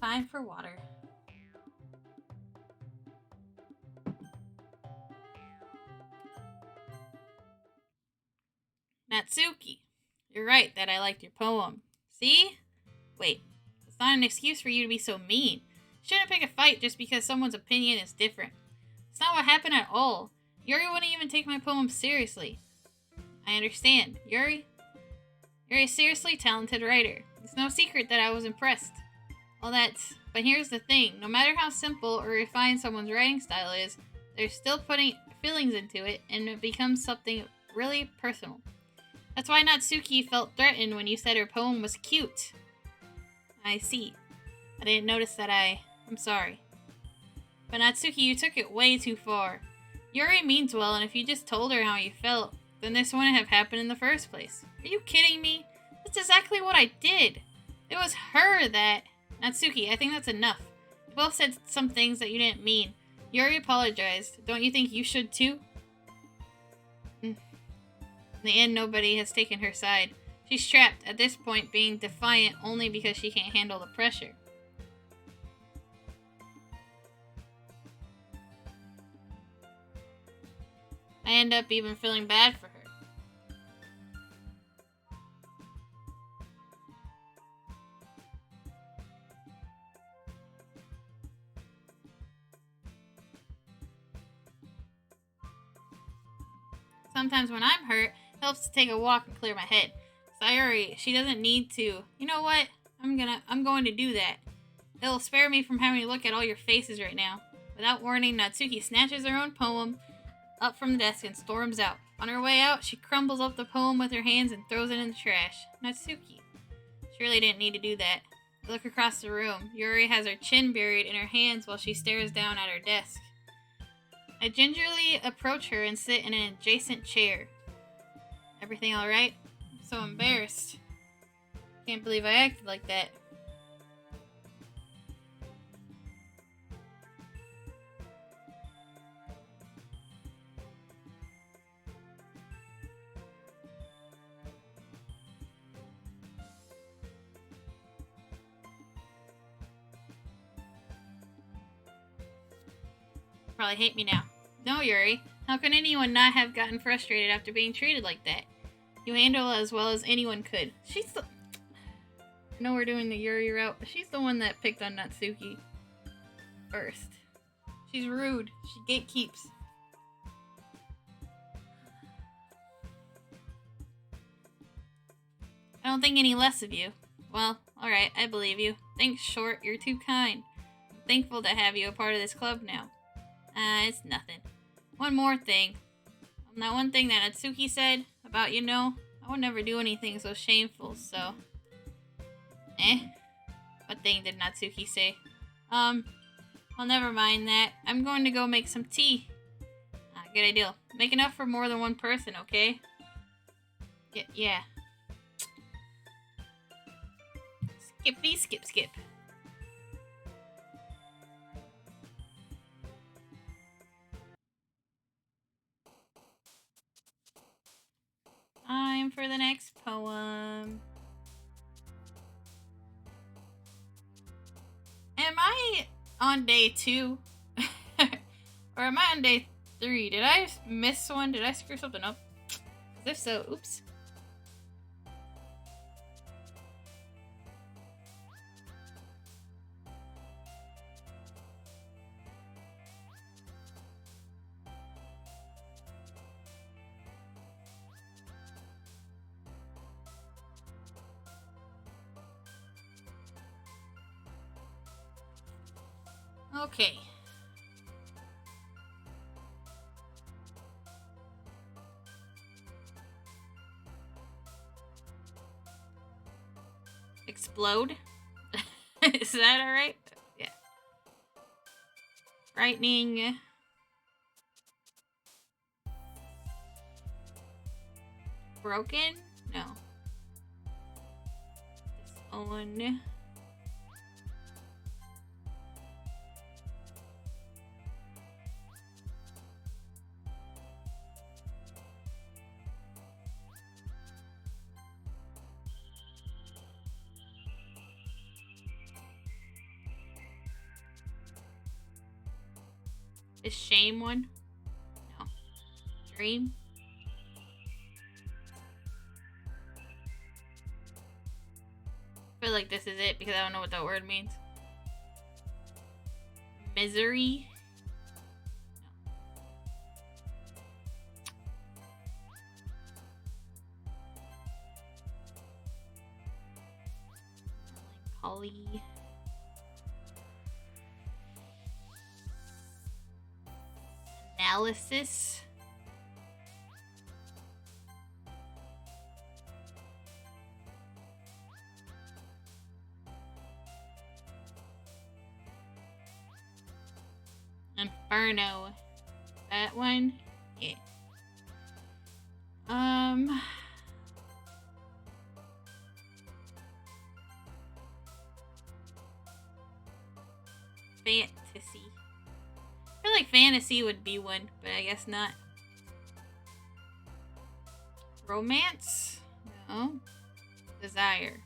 Time for water. Natsuki, you're right that I liked your poem. See? Wait, it's not an excuse for you to be so mean. You shouldn't pick a fight just because someone's opinion is different. It's not what happened at all. Yuri wouldn't even take my poem seriously. I understand. Yuri? You're a seriously talented writer. It's no secret that I was impressed. Well, but here's the thing. No matter how simple or refined someone's writing style is, they're still putting feelings into it, and it becomes something really personal. That's why Natsuki felt threatened when you said her poem was cute. I see. I didn't notice that I'm sorry. But Natsuki, you took it way too far. Yuri means well, and if you just told her how you felt, then this wouldn't have happened in the first place. Are you kidding me? That's exactly what I did. It was her that... Natsuki, I think that's enough. You both said some things that you didn't mean. Yuri apologized. Don't you think you should too? In the end, nobody has taken her side. She's trapped, at this point, being defiant only because she can't handle the pressure. I end up even feeling bad for her. Sometimes when I'm hurt, it helps to take a walk and clear my head. Sayuri, she doesn't need to. You know what? I'm going to do that. It'll spare me from having to look at all your faces right now. Without warning, Natsuki snatches her own poem up from the desk and storms out. On her way out, she crumbles up the poem with her hands and throws it in the trash. Natsuki. She really didn't need to do that. I look across the room. Yuri has her chin buried in her hands while she stares down at her desk. I gingerly approach her and sit in an adjacent chair. Everything alright? I'm so embarrassed. Can't believe I acted like that. Probably hate me now. No, Yuri. How can anyone not have gotten frustrated after being treated like that? You handle it as well as anyone could. She's the... I know we're doing the Yuri route, but she's the one that picked on Natsuki first. She's rude. She gatekeeps. I don't think any less of you. Well, alright, I believe you. Thanks, Short. You're too kind. I'm thankful to have you a part of this club now. It's nothing. One more thing. That one thing that Natsuki said about, I would never do anything so shameful, so... What thing did Natsuki say? Well, never mind that. I'm going to go make some tea. Good idea. Make enough for more than one person, okay? Yeah. Skippity skip. Time for the next poem. Am I on day 2? Or am I on day 3? Did I miss one? Did I screw something up? If so, oops. Okay. Explode? Is that alright? Yeah. Frightening. Broken? No. Disown. Is shame one? No. Dream? I feel like this is it because I don't know what that word means. Misery? No. Melancholy. Analysis. Inferno. That one? Yeah. Fantasy. I feel like fantasy would be one, but I guess not. Romance? No. Desire.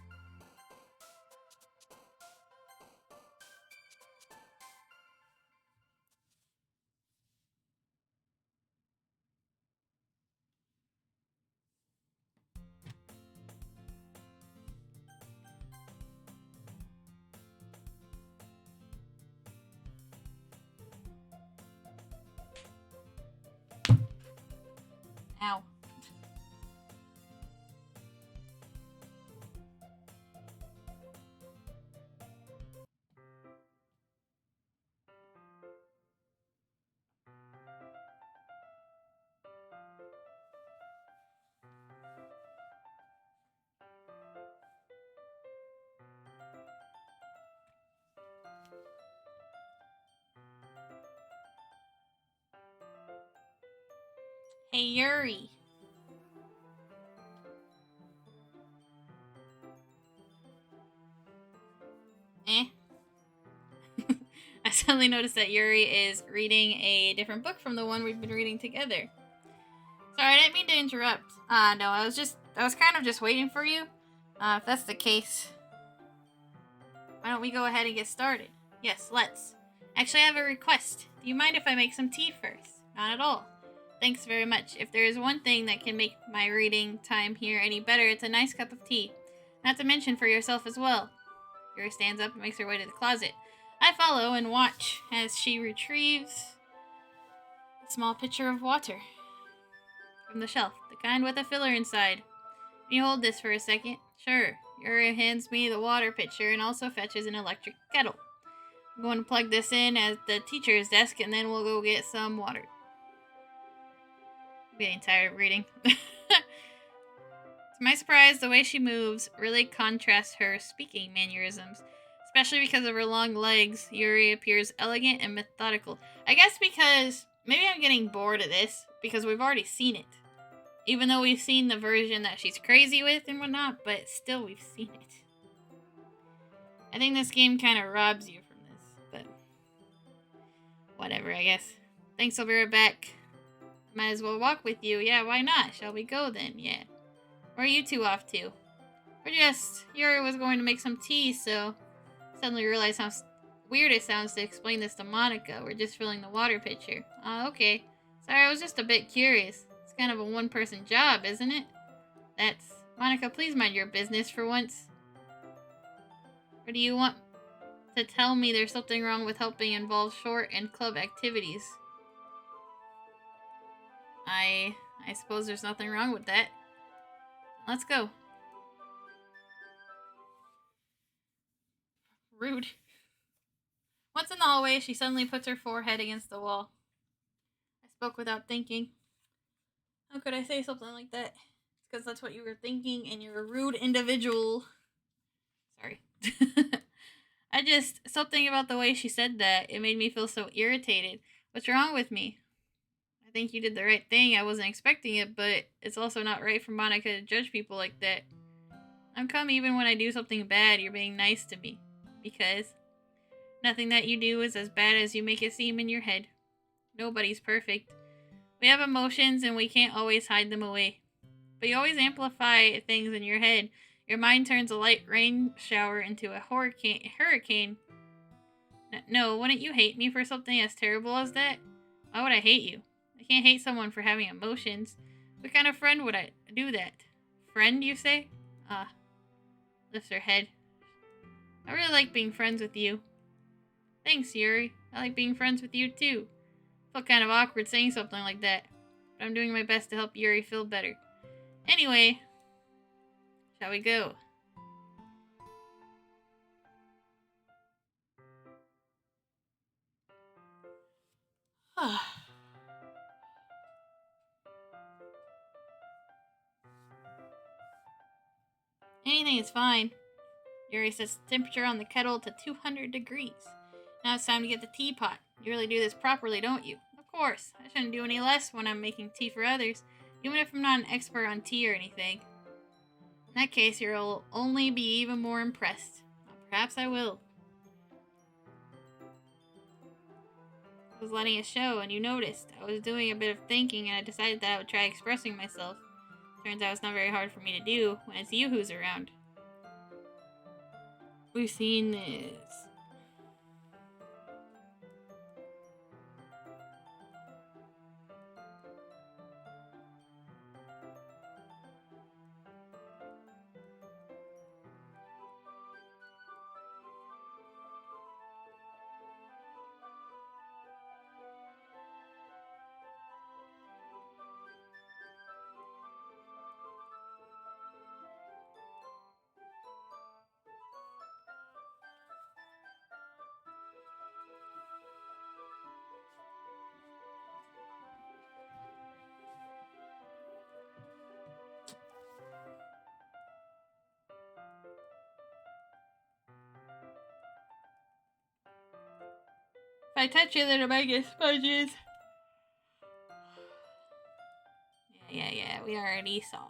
Ow. Hey, Yuri. Eh? I suddenly noticed that Yuri is reading a different book from the one we've been reading together. Sorry, I didn't mean to interrupt. No, I was kind of just waiting for you. If that's the case, why don't we go ahead and get started? Yes, let's. Actually, I have a request. Do you mind if I make some tea first? Not at all. Thanks very much. If there is one thing that can make my reading time here any better, it's a nice cup of tea. Not to mention for yourself as well. Yuri stands up and makes her way to the closet. I follow and watch as she retrieves a small pitcher of water from the shelf, the kind with a filler inside. Can you hold this for a second? Sure. Yuri hands me the water pitcher and also fetches an electric kettle. I'm going to plug this in at the teacher's desk and then we'll go get some water. I'm getting tired of reading. To my surprise, the way she moves really contrasts her speaking mannerisms. Especially because of her long legs, Yuri appears elegant and methodical. I guess because maybe I'm getting bored of this because we've already seen it. Even though we've seen the version that she's crazy with and whatnot, but still we've seen it. I think this game kind of robs you from this, but whatever, I guess. Thanks, I'll be right back. Might as well walk with you. Yeah, why not? Shall we go then? Yeah. Where are you two off to? Yuri was going to make some tea, so suddenly realized how weird it sounds to explain this to Monica. We're just filling the water pitcher. Okay. Sorry, I was just a bit curious. It's kind of a one-person job, isn't it? Monica, please mind your business for once. Or do you want to tell me there's something wrong with helping involve short and club activities? I suppose there's nothing wrong with that. Let's go. Rude. Once in the hallway, she suddenly puts her forehead against the wall. I spoke without thinking. How could I say something like that? It's because that's what you were thinking, and you're a rude individual. Sorry. Something about the way she said that, it made me feel so irritated. What's wrong with me? I think you did the right thing. I wasn't expecting it, but it's also not right for Monica to judge people like that. How come even when I do something bad, you're being nice to me? Because nothing that you do is as bad as you make it seem in your head. Nobody's perfect. We have emotions and we can't always hide them away. But you always amplify things in your head. Your mind turns a light rain shower into a hurricane. No, wouldn't you hate me for something as terrible as that? Why would I hate you? I can't hate someone for having emotions. What kind of friend would I do that? Friend, you say? Lifts her head. I really like being friends with you. Thanks, Yuri. I like being friends with you, too. Felt kind of awkward saying something like that, but I'm doing my best to help Yuri feel better. Anyway, shall we go? Anything is fine. Yuri sets the temperature on the kettle to 200 degrees. Now it's time to get the teapot. You really do this properly, don't you? Of course. I shouldn't do any less when I'm making tea for others, even if I'm not an expert on tea or anything. In that case, you'll only be even more impressed. Well, perhaps I will. I was letting it show, and you noticed. I was doing a bit of thinking, and I decided that I would try expressing myself. Turns out it's not very hard for me to do when it's you who's around. We've seen this. If I touch it, then it might get sponges. Yeah, we already saw.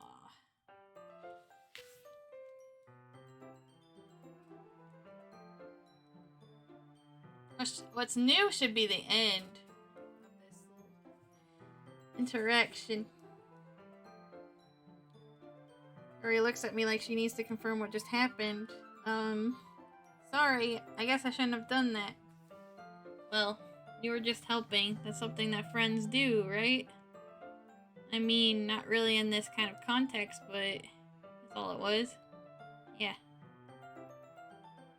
What's new should be the end of this interaction. Yuri looks at me like she needs to confirm what just happened. Sorry, I guess I shouldn't have done that. Well, you were just helping. That's something that friends do, right? I mean, not really in this kind of context, but that's all it was. Yeah.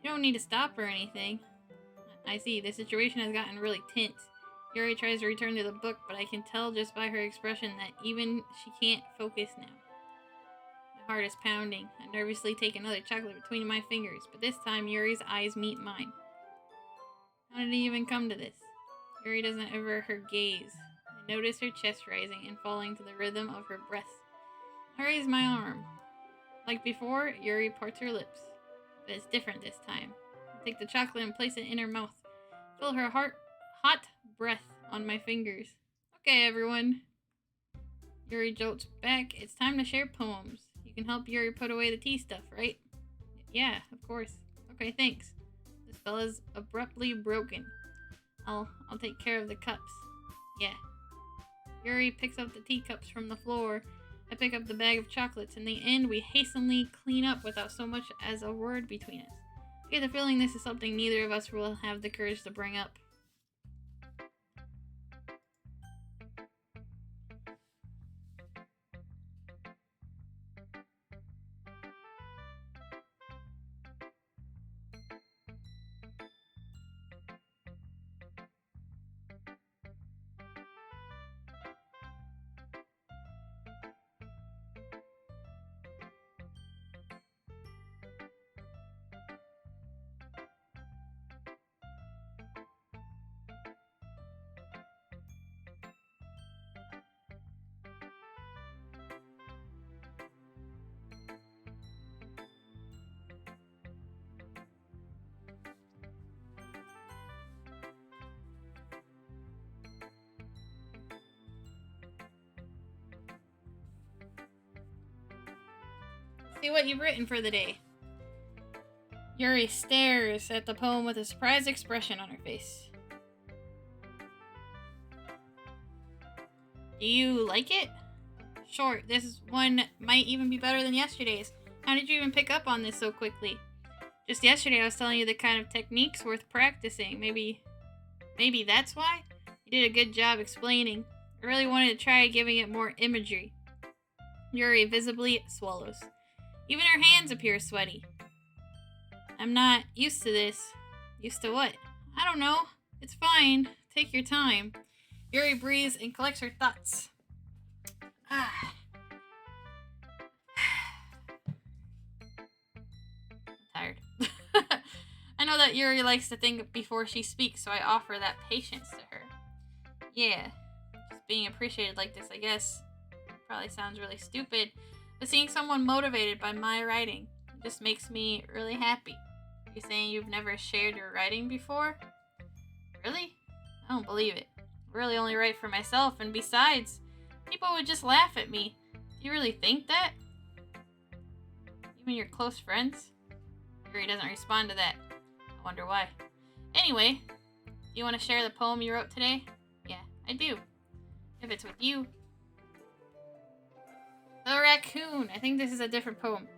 You don't need to stop or anything. I see, the situation has gotten really tense. Yuri tries to return to the book, but I can tell just by her expression that even she can't focus now. My heart is pounding. I nervously take another chocolate between my fingers, but this time Yuri's eyes meet mine. How did it even come to this? Yuri doesn't avert her gaze. I notice her chest rising and falling to the rhythm of her breath. I raise my arm. Like before, Yuri parts her lips. But it's different this time. I take the chocolate and place it in her mouth. Feel her hot breath on my fingers. Okay, everyone. Yuri jolts back. It's time to share poems. You can help Yuri put away the tea stuff, right? Yeah, of course. Okay, thanks. The spell is abruptly broken. I'll take care of the cups. Yeah. Yuri picks up the teacups from the floor. I pick up the bag of chocolates. In the end, we hastily clean up without so much as a word between us. I get the feeling this is something neither of us will have the courage to bring up. See what you've written for the day. Yuri stares at the poem with a surprised expression on her face. Do you like it? Sure, this one might even be better than yesterday's. How did you even pick up on this so quickly? Just yesterday I was telling you the kind of techniques worth practicing. Maybe that's why? You did a good job explaining. I really wanted to try giving it more imagery. Yuri visibly swallows. Even her hands appear sweaty. I'm not used to this. Used to what? I don't know. It's fine. Take your time. Yuri breathes and collects her thoughts. I'm tired. I know that Yuri likes to think before she speaks, so I offer that patience to her. Yeah, just being appreciated like this, I guess. Probably sounds really stupid, but seeing someone motivated by my writing just makes me really happy. You saying you've never shared your writing before? Really? I don't believe it. I really only write for myself, and besides, people would just laugh at me. Do you really think that? Even your close friends? Yuri doesn't respond to that. I wonder why. Anyway, do you want to share the poem you wrote today? Yeah, I do. If it's with you. The raccoon. I think this is a different poem.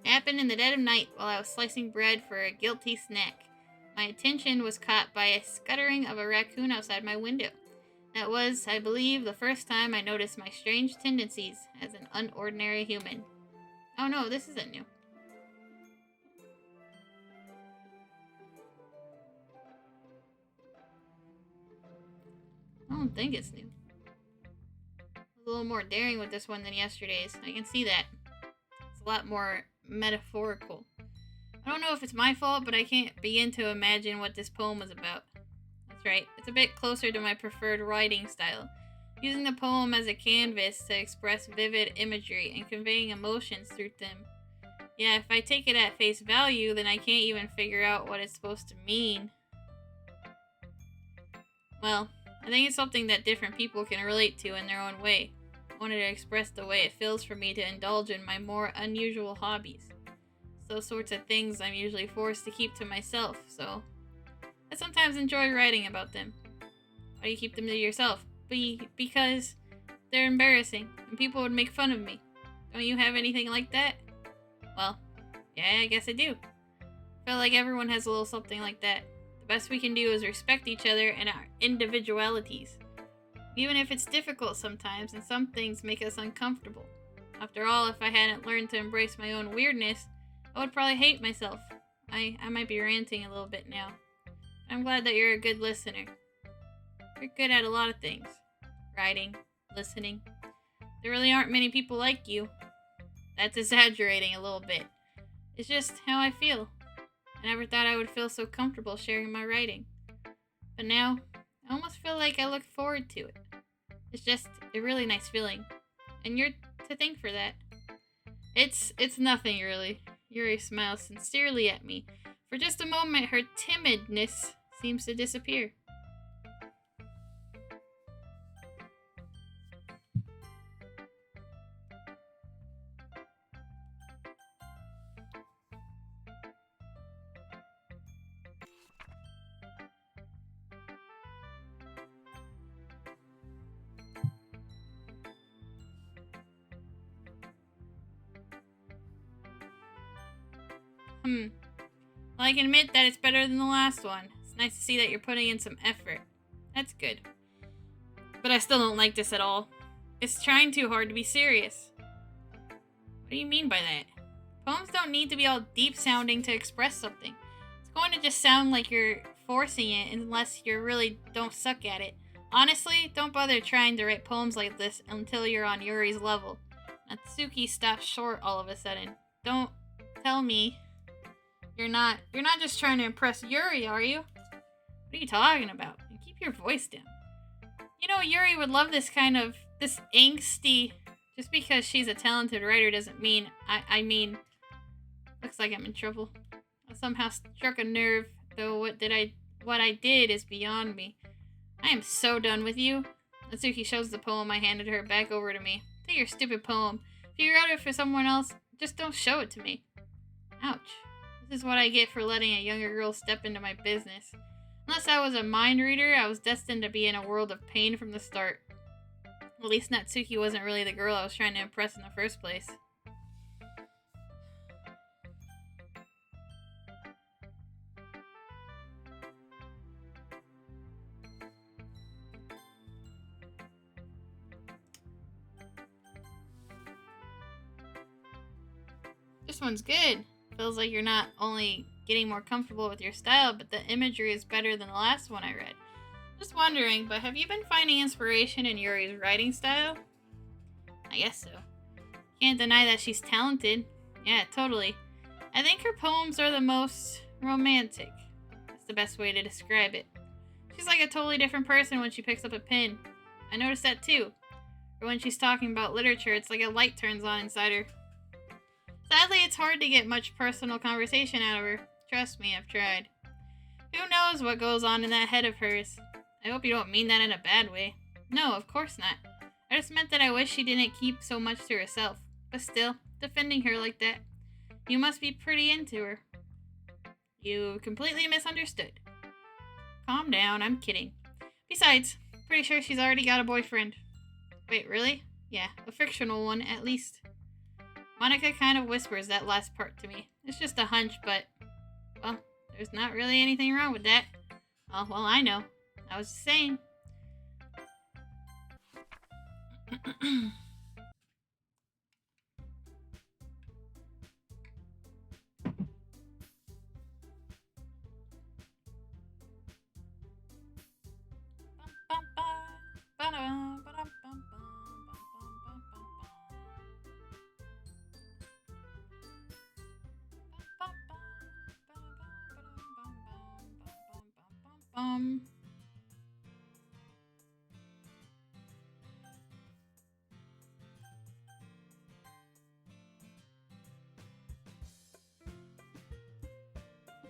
Happened in the dead of night while I was slicing bread for a guilty snack. My attention was caught by a scuttering of a raccoon outside my window. That was, I believe, the first time I noticed my strange tendencies as an unordinary human. Oh no, this isn't new. I don't think it's new. A little more daring with this one than yesterday's. I can see that. It's a lot more metaphorical. I don't know if it's my fault, but I can't begin to imagine what this poem was about. That's right, it's a bit closer to my preferred writing style, using the poem as a canvas to express vivid imagery and conveying emotions through them. Yeah, if I take it at face value, then I can't even figure out what it's supposed to mean. Well, I think it's something that different people can relate to in their own way. I wanted to express the way it feels for me to indulge in my more unusual hobbies. Those sorts of things I'm usually forced to keep to myself, so I sometimes enjoy writing about them. Why do you keep them to yourself? Because they're embarrassing, and people would make fun of me. Don't you have anything like that? Well, yeah, I guess I do. I feel like everyone has a little something like that. The best we can do is respect each other and our individualities. Even if it's difficult sometimes, and some things make us uncomfortable. After all, if I hadn't learned to embrace my own weirdness, I would probably hate myself. I might be ranting a little bit now. I'm glad that you're a good listener. You're good at a lot of things. Writing, listening. There really aren't many people like you. That's exaggerating a little bit. It's just how I feel. I never thought I would feel so comfortable sharing my writing. But now, I almost feel like I look forward to it. It's just a really nice feeling. And you're to thank for that. It's nothing really. Yuri smiles sincerely at me. For just a moment, her timidness seems to disappear. Well, I can admit that it's better than the last one. It's nice to see that you're putting in some effort. That's good. But I still don't like this at all. It's trying too hard to be serious. What do you mean by that? Poems don't need to be all deep-sounding to express something. It's going to just sound like you're forcing it unless you really don't suck at it. Honestly, don't bother trying to write poems like this until you're on Yuri's level. Natsuki stops short all of a sudden. Don't tell me you're not just trying to impress Yuri, are you? What are you talking about? Keep your voice down. You know, Yuri would love this angsty. Just because she's a talented writer doesn't mean, I mean, looks like I'm in trouble. I somehow struck a nerve, though what I did is beyond me. I am so done with you. Natsuki shoves the poem I handed her back over to me. Take your stupid poem. If you wrote it for someone else, just don't show it to me. Ouch. This is what I get for letting a younger girl step into my business. Unless I was a mind reader, I was destined to be in a world of pain from the start. At least Natsuki wasn't really the girl I was trying to impress in the first place. This one's good. Feels like you're not only getting more comfortable with your style, but the imagery is better than the last one I read. Just wondering, but have you been finding inspiration in Yuri's writing style? I guess so. Can't deny that she's talented. Yeah, totally. I think her poems are the most romantic. That's the best way to describe it. She's like a totally different person when she picks up a pen. I noticed that too. Or when she's talking about literature, it's like a light turns on inside her. Sadly, it's hard to get much personal conversation out of her. Trust me, I've tried. Who knows what goes on in that head of hers? I hope you don't mean that in a bad way. No, of course not. I just meant that I wish she didn't keep so much to herself. But still, defending her like that. You must be pretty into her. You completely misunderstood. Calm down, I'm kidding. Besides, pretty sure she's already got a boyfriend. Wait, really? Yeah, a fictional one, at least. Monica kind of whispers that last part to me. It's just a hunch, but, well, there's not really anything wrong with that. Oh, well, I know. I was just saying.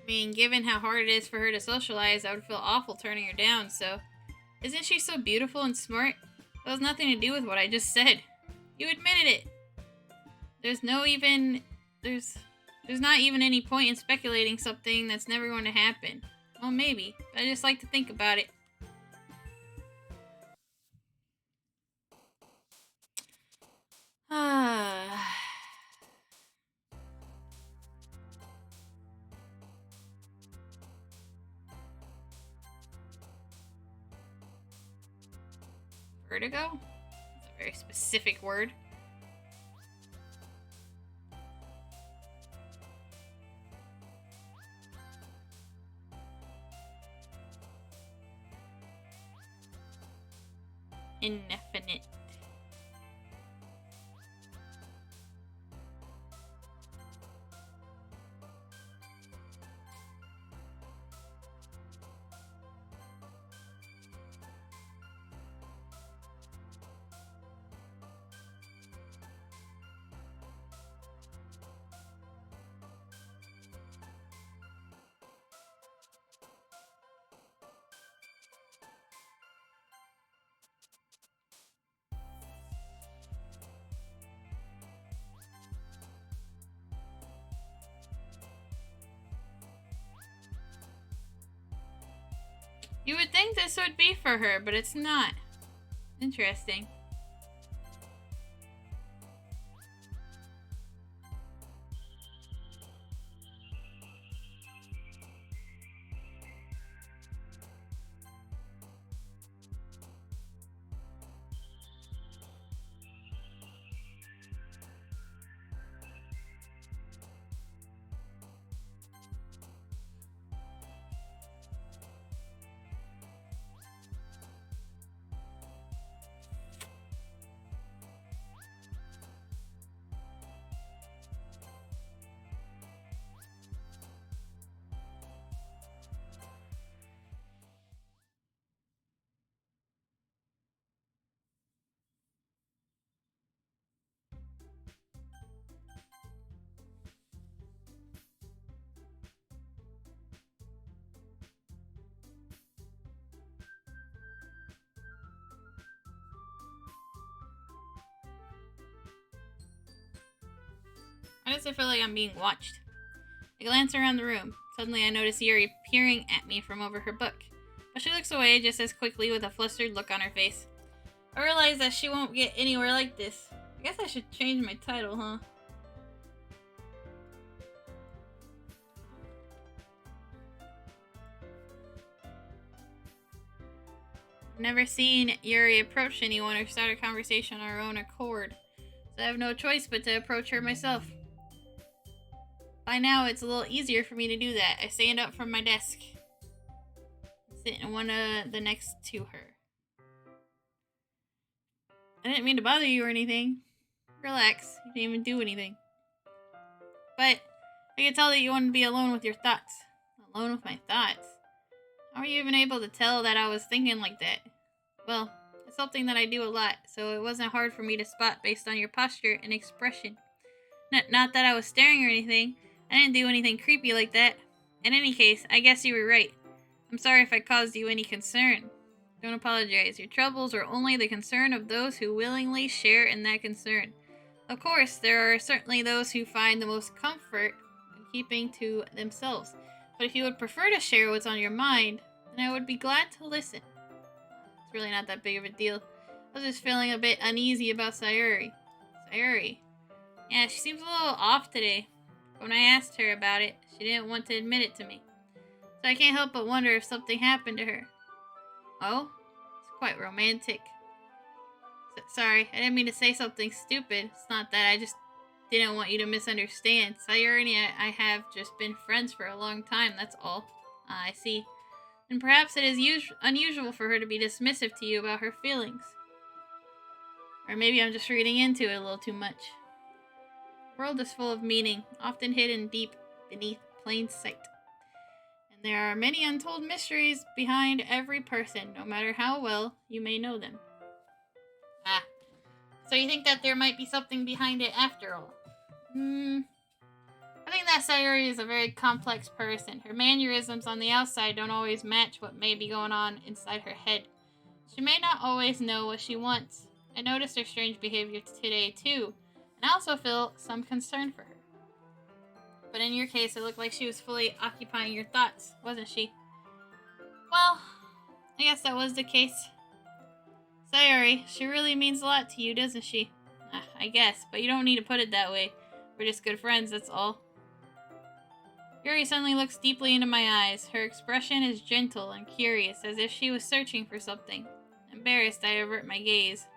I mean, given how hard it is for her to socialize, I would feel awful turning her down, so... Isn't she so beautiful and smart? That has nothing to do with what I just said. You admitted it! There's not even any point in speculating something that's never going to happen. Well, maybe. But I just like to think about it. Vertigo? That's a very specific word. Indefinite. You would think this would be for her, but it's not. Interesting. Why does it feel like I'm being watched? I glance around the room. Suddenly I notice Yuri peering at me from over her book. But she looks away just as quickly with a flustered look on her face. I realize that she won't get anywhere like this. I guess I should change my title, huh? I've never seen Yuri approach anyone or start a conversation on her own accord, so I have no choice but to approach her myself. By now, it's a little easier for me to do that. I stand up from my desk and sit in one of the next to her. I didn't mean to bother you or anything. Relax, you didn't even do anything. But I could tell that you wanted to be alone with your thoughts. Alone with my thoughts? How are you even able to tell that I was thinking like that? Well, it's something that I do a lot, so it wasn't hard for me to spot based on your posture and expression. Not that I was staring or anything. I didn't do anything creepy like that. In any case, I guess you were right. I'm sorry if I caused you any concern. Don't apologize. Your troubles are only the concern of those who willingly share in that concern. Of course, there are certainly those who find the most comfort in keeping to themselves. But if you would prefer to share what's on your mind, then I would be glad to listen. It's really not that big of a deal. I was just feeling a bit uneasy about Sayuri. Sayuri? Yeah, she seems a little off today. When I asked her about it, she didn't want to admit it to me. So I can't help but wonder if something happened to her. Oh? It's quite romantic. Sorry, I didn't mean to say something stupid. It's not that, I just didn't want you to misunderstand. Sayuri and I have just been friends for a long time, that's all. I see. And perhaps it is unusual for her to be dismissive to you about her feelings. Or maybe I'm just reading into it a little too much. The world is full of meaning, often hidden deep beneath plain sight. And there are many untold mysteries behind every person, no matter how well you may know them. Ah, so you think that there might be something behind it after all? I think that Sayuri is a very complex person. Her mannerisms on the outside don't always match what may be going on inside her head. She may not always know what she wants. I noticed her strange behavior today, too, and I also feel some concern for her. But in your case, it looked like she was fully occupying your thoughts, wasn't she? Well, I guess that was the case. Sayuri, she really means a lot to you, doesn't she? I guess, but you don't need to put it that way. We're just good friends, that's all. Yuri suddenly looks deeply into my eyes. Her expression is gentle and curious, as if she was searching for something. Embarrassed, I avert my gaze.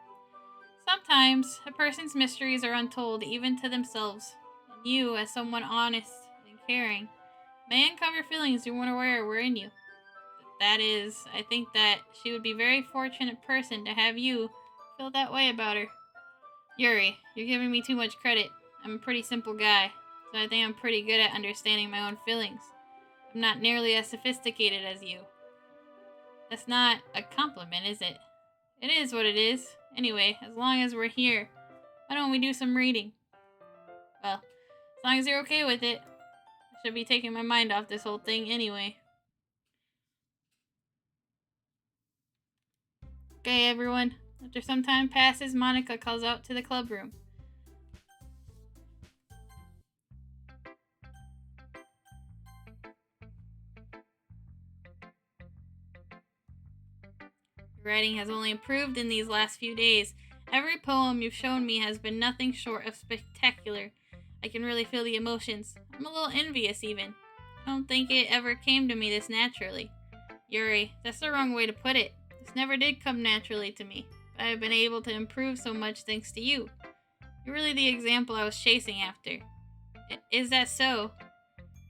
Sometimes, a person's mysteries are untold even to themselves, and you, as someone honest and caring, may uncover feelings you weren't aware were in you. That is, I think that she would be a very fortunate person to have you feel that way about her. Yuri, you're giving me too much credit. I'm a pretty simple guy, so I think I'm pretty good at understanding my own feelings. I'm not nearly as sophisticated as you. That's not a compliment, is it? It is what it is. Anyway, as long as we're here, why don't we do some reading? Well, as long as you're okay with it. I should be taking my mind off this whole thing anyway. Okay, everyone. After some time passes, Monica calls out to the club room. Your writing has only improved in these last few days. Every poem you've shown me has been nothing short of spectacular. I can really feel the emotions. I'm a little envious, even. I don't think it ever came to me this naturally. Yuri, that's the wrong way to put it. This never did come naturally to me. But I've been able to improve so much thanks to you. You're really the example I was chasing after. Is that so?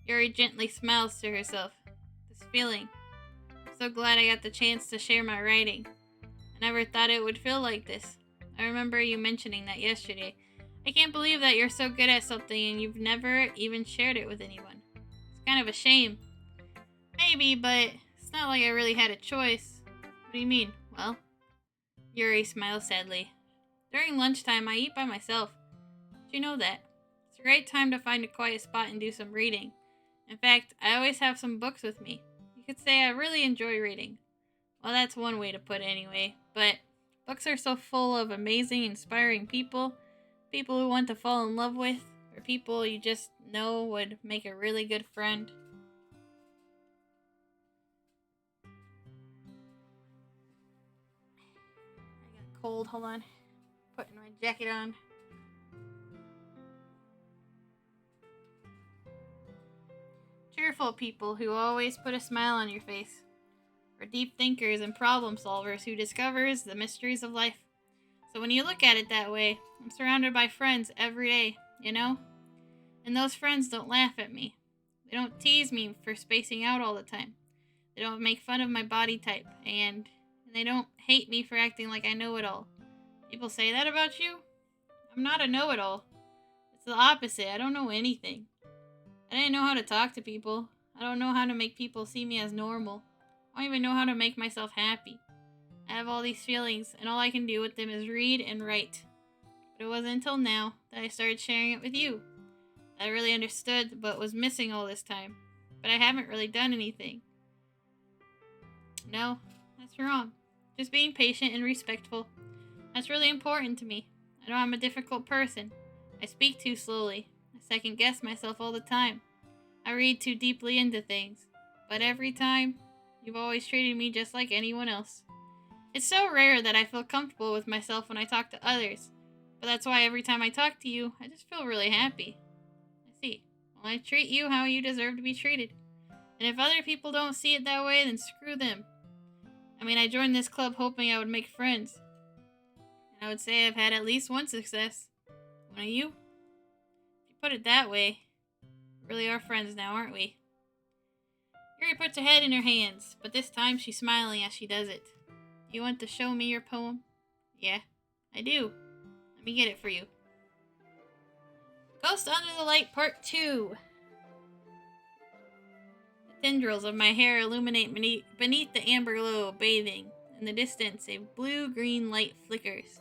Yuri gently smiles to herself. This feeling. I'm so glad I got the chance to share my writing. I never thought it would feel like this. I remember you mentioning that yesterday. I can't believe that you're so good at something and you've never even shared it with anyone. It's kind of a shame. Maybe, but it's not like I really had a choice. What do you mean? Well, Yuri smiles sadly. During lunchtime, I eat by myself. Did you know that? It's a great time to find a quiet spot and do some reading. In fact, I always have some books with me. You could say I really enjoy reading. Well, that's one way to put it anyway, but books are so full of amazing, inspiring people who want to fall in love with. or people you just know would make a really good friend. I got cold, hold on. Putting my jacket on. Cheerful people who always put a smile on your face. Or deep thinkers and problem solvers who discovers the mysteries of life. So when you look at it that way, I'm surrounded by friends every day, you know? And those friends don't laugh at me. They don't tease me for spacing out all the time. They don't make fun of my body type, and they don't hate me for acting like I know it all. People say that about you? I'm not a know-it-all. It's the opposite. I don't know anything. I didn't know how to talk to people. I don't know how to make people see me as normal. I don't even know how to make myself happy. I have all these feelings, and all I can do with them is read and write. But it wasn't until now that I started sharing it with you that I really understood what was missing all this time. But I haven't really done anything. No, that's wrong. Just being patient and respectful. That's really important to me. I know I'm a difficult person. I speak too slowly. I second guess myself all the time. I read too deeply into things. But every time, you've always treated me just like anyone else. It's so rare that I feel comfortable with myself when I talk to others. But that's why every time I talk to you, I just feel really happy. I see. Well, I treat you how you deserve to be treated. And if other people don't see it that way, then screw them. I mean, I joined this club hoping I would make friends. And I would say I've had at least one success. One of you? If you put it that way, we really are friends now, aren't we? Yuri puts her head in her hands, but this time she's smiling as she does it. Do you want to show me your poem? Yeah, I do. Let me get it for you. Ghost Under the Light Part 2. The tendrils of my hair illuminate beneath the amber glow, bathing. In the distance, a blue-green light flickers.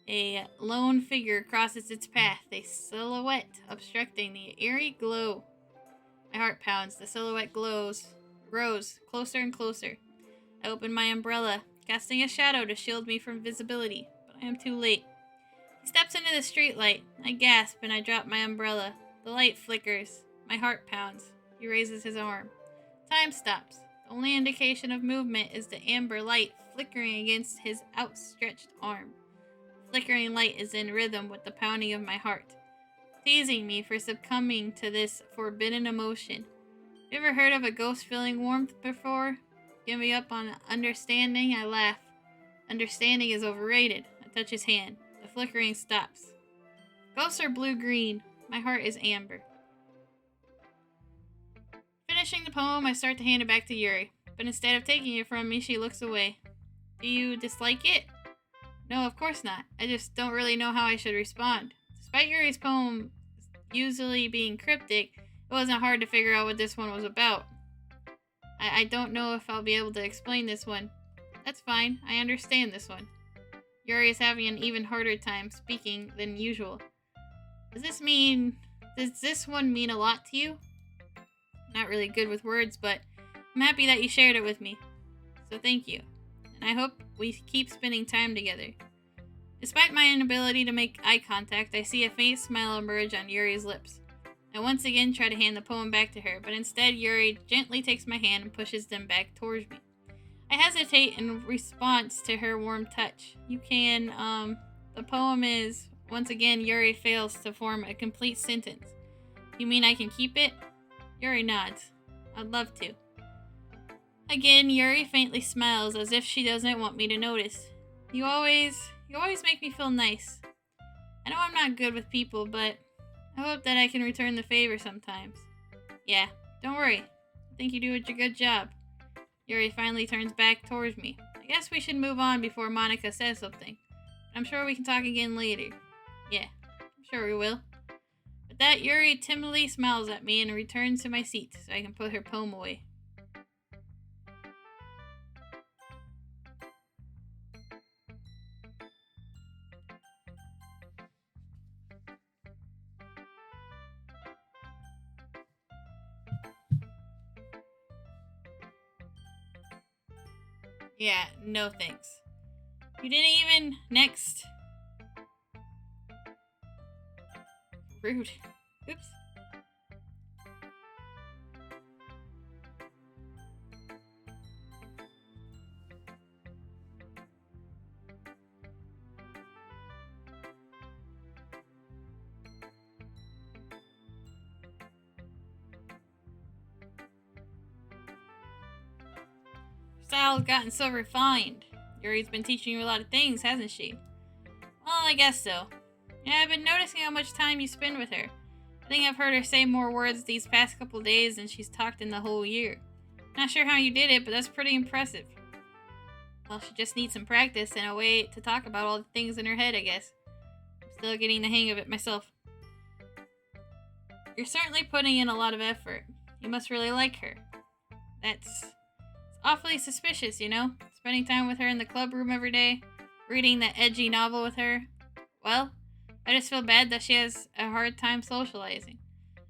A lone figure crosses its path, a silhouette obstructing the eerie glow. My heart pounds. The silhouette grows closer and closer. I open my umbrella, casting a shadow to shield me from visibility, but I am too late. He steps into the streetlight. I gasp and I drop my umbrella. The light flickers. My heart pounds. He raises his arm. Time stops. The only indication of movement is the amber light flickering against his outstretched arm. The flickering light is in rhythm with the pounding of my heart, teasing me for succumbing to this forbidden emotion. You ever heard of a ghost feeling warmth before? Give me up on understanding, I laugh. Understanding is overrated. I touch his hand. The flickering stops. Ghosts are blue-green. My heart is amber. Finishing the poem, I start to hand it back to Yuri, but instead of taking it from me, she looks away. Do you dislike it? No, of course not. I just don't really know how I should respond. Despite Yuri's poem usually being cryptic, it wasn't hard to figure out what this one was about. I don't know if I'll be able to explain this one. That's fine. I understand this one. Yuri is having an even harder time speaking than usual. Does this one mean a lot to you? Not really good with words, but I'm happy that you shared it with me. So thank you. And I hope we keep spending time together. Despite my inability to make eye contact, I see a faint smile emerge on Yuri's lips. I once again try to hand the poem back to her, but instead Yuri gently takes my hand and pushes them back towards me. I hesitate in response to her warm touch. The poem is, once again, Yuri fails to form a complete sentence. You mean I can keep it? Yuri nods. I'd love to. Again, Yuri faintly smiles as if she doesn't want me to notice. You always make me feel nice. I know I'm not good with people, but I hope that I can return the favor sometimes. Yeah, don't worry. I think you do a good job. Yuri finally turns back towards me. I guess we should move on before Monica says something. I'm sure we can talk again later. Yeah, I'm sure we will. With that, Yuri timidly smiles at me and returns to my seat so I can put her poem away. Yeah, no thanks. You didn't even... Next. Rude. Oops. Style's gotten so refined. Yuri's been teaching you a lot of things, hasn't she? Well, I guess so. Yeah, I've been noticing how much time you spend with her. I think I've heard her say more words these past couple days than she's talked in the whole year. Not sure how you did it, but that's pretty impressive. Well, she just needs some practice and a way to talk about all the things in her head, I guess. I'm still getting the hang of it myself. You're certainly putting in a lot of effort. You must really like her. It's awfully suspicious, you know? Spending time with her in the club room every day, reading that edgy novel with her. Well, I just feel bad that she has a hard time socializing.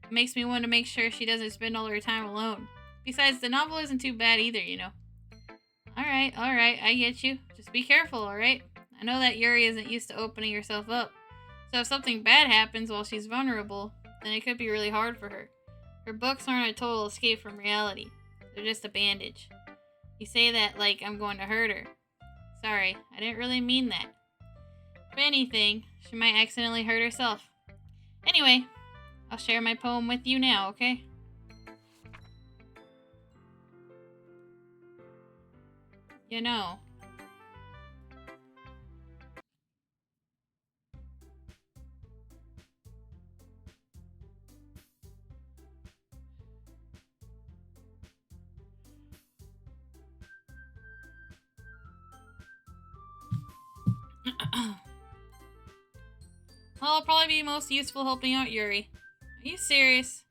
It makes me want to make sure she doesn't spend all her time alone. Besides, the novel isn't too bad either, you know. Alright, I get you. Just be careful, alright? I know that Yuri isn't used to opening herself up. So if something bad happens while she's vulnerable, then it could be really hard for her. Her books aren't a total escape from reality. They're just a bandage. You say that like I'm going to hurt her. Sorry, I didn't really mean that. If anything, she might accidentally hurt herself. Anyway, I'll share my poem with you now, okay? You know. I'll probably be most useful helping out Yuri. Are you serious?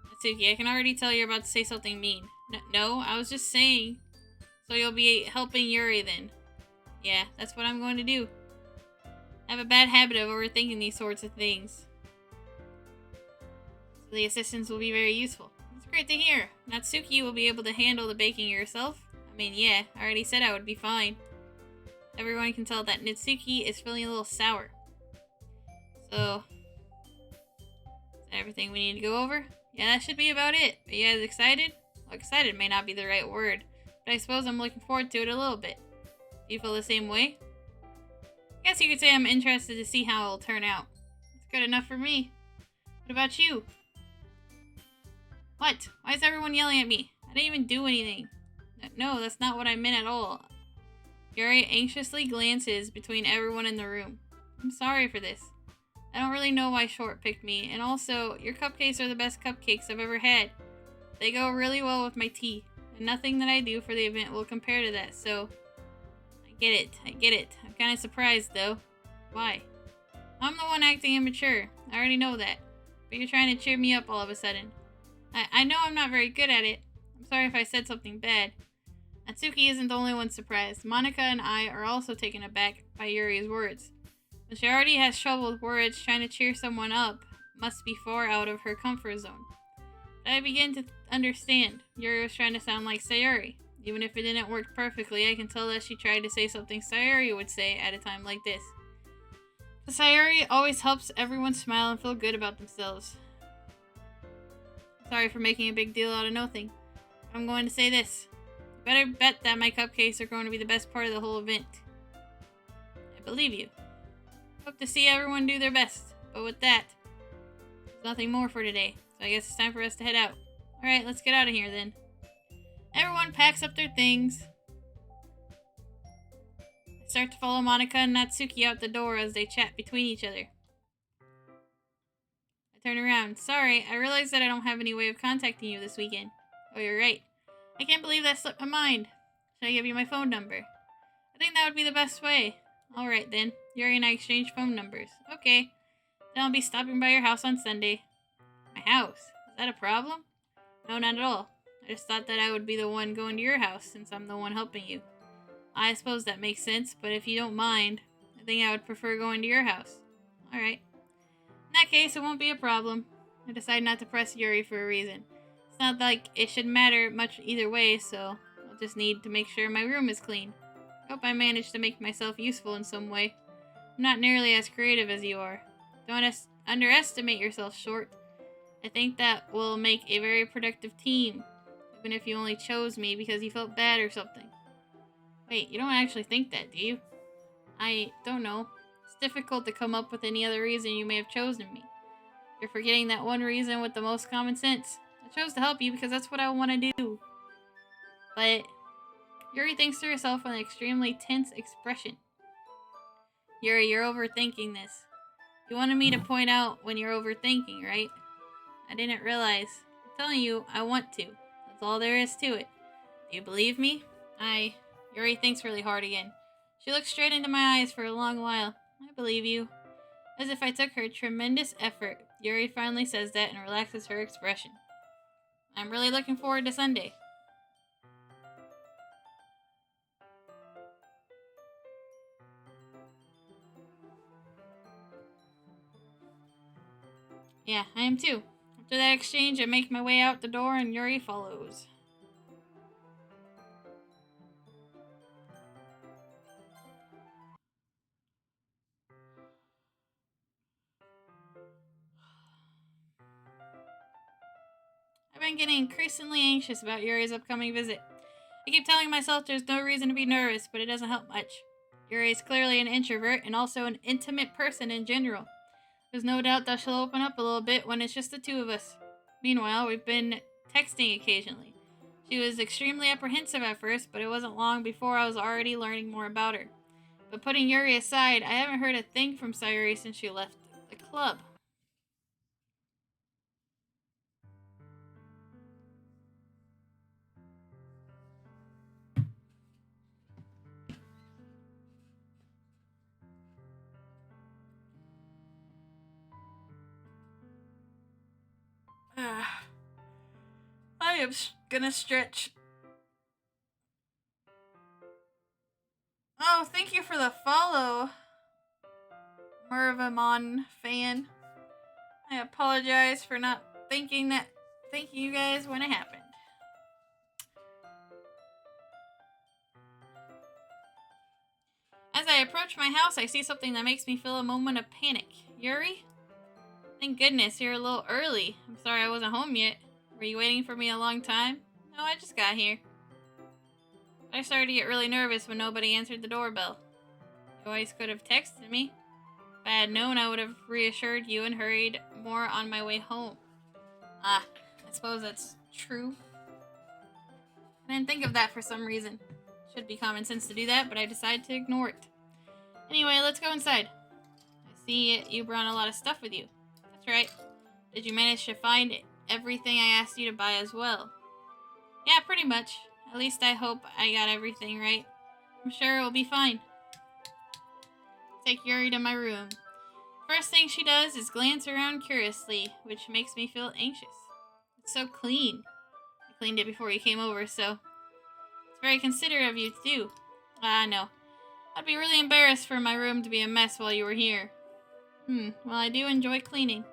Natsuki, I can already tell you're about to say something mean. No, I was just saying. So you'll be helping Yuri then. Yeah, that's what I'm going to do. I have a bad habit of overthinking these sorts of things. So the assistants will be very useful. It's great to hear. Natsuki will be able to handle the baking yourself. I mean, yeah, I already said I would be fine. Everyone can tell that Natsuki is feeling a little sour. So, is that everything we need to go over? Yeah, that should be about it. Are you guys excited? Well, excited may not be the right word, but I suppose I'm looking forward to it a little bit. Do you feel the same way? I guess you could say I'm interested to see how it'll turn out. It's good enough for me. What about you? What? Why is everyone yelling at me? I didn't even do anything. No, that's not what I meant at all. Yuri anxiously glances between everyone in the room. I'm sorry for this. I don't really know why Short picked me, and also, your cupcakes are the best cupcakes I've ever had. They go really well with my tea, and nothing that I do for the event will compare to that, so... I get it. I'm kind of surprised, though. Why? I'm the one acting immature. I already know that. But you're trying to cheer me up all of a sudden. I know I'm not very good at it. I'm sorry if I said something bad. Natsuki isn't the only one surprised. Monica and I are also taken aback by Yuri's words. When she already has trouble with words, trying to cheer someone up must be far out of her comfort zone. But I begin to understand. Yuri was trying to sound like Sayuri. Even if it didn't work perfectly, I can tell that she tried to say something Sayuri would say at a time like this. But Sayuri always helps everyone smile and feel good about themselves. Sorry for making a big deal out of nothing. I'm going to say this. You better bet that my cupcakes are going to be the best part of the whole event. I believe you. Hope to see everyone do their best. But with that, there's nothing more for today. So I guess it's time for us to head out. Alright, let's get out of here then. Everyone packs up their things. I start to follow Monica and Natsuki out the door as they chat between each other. I turn around. Sorry, I realized that I don't have any way of contacting you this weekend. Oh, you're right. I can't believe that slipped my mind. Should I give you my phone number? I think that would be the best way. Alright then. Yuri and I exchange phone numbers. Okay. Then I'll be stopping by your house on Sunday. My house? Is that a problem? No, not at all. I just thought that I would be the one going to your house since I'm the one helping you. I suppose that makes sense, but if you don't mind, I think I would prefer going to your house. Alright. In that case, it won't be a problem. I decide not to press Yuri for a reason. It's not like it should matter much either way, so I'll just need to make sure my room is clean. I hope I manage to make myself useful in some way. I'm not nearly as creative as you are. Don't underestimate yourself, Short. I think that will make a very productive team, even if you only chose me because you felt bad or something. Wait, you don't actually think that, do you? I don't know. It's difficult to come up with any other reason you may have chosen me. You're forgetting that one reason with the most common sense. I chose to help you because that's what I want to do. But Yuri thinks to herself with an extremely tense expression. Yuri, you're overthinking this. You wanted me to point out when you're overthinking, right? I didn't realize. I'm telling you, I want to. That's all there is to it. Do you believe me? Yuri thinks really hard again. She looks straight into my eyes for a long while. I believe you. As if I took her tremendous effort, Yuri finally says that and relaxes her expression. I'm really looking forward to Sunday. Yeah, I am too. After that exchange, I make my way out the door and Yuri follows. I've been getting increasingly anxious about Yuri's upcoming visit. I keep telling myself there's no reason to be nervous, but it doesn't help much. Yuri is clearly an introvert and also an intimate person in general. There's no doubt that she'll open up a little bit when it's just the two of us. Meanwhile, we've been texting occasionally. She was extremely apprehensive at first, but it wasn't long before I was already learning more about her. But putting Yuri aside, I haven't heard a thing from Sayuri since she left the club. I am gonna stretch. Oh, thank you for the follow, Mervamon fan. I apologize for not thanking you guys when it happened. As I approach my house, I see something that makes me feel a moment of panic. Yuri? Thank goodness, you're a little early. I'm sorry I wasn't home yet. Were you waiting for me a long time? No, I just got here. I started to get really nervous when nobody answered the doorbell. You always could have texted me. If I had known, I would have reassured you and hurried more on my way home. I suppose that's true. I didn't think of that for some reason. Should be common sense to do that, but I decided to ignore it. Anyway, let's go inside. I see you brought a lot of stuff with you. That's right. Did you manage to find everything I asked you to buy as well? Yeah, pretty much. At least I hope I got everything right. I'm sure it will be fine. Take Yuri to my room. First thing she does is glance around curiously, which makes me feel anxious. It's so clean. I cleaned it before you came over, so it's very considerate of you to do. No. I'd be really embarrassed for my room to be a mess while you were here. Well, I do enjoy cleaning.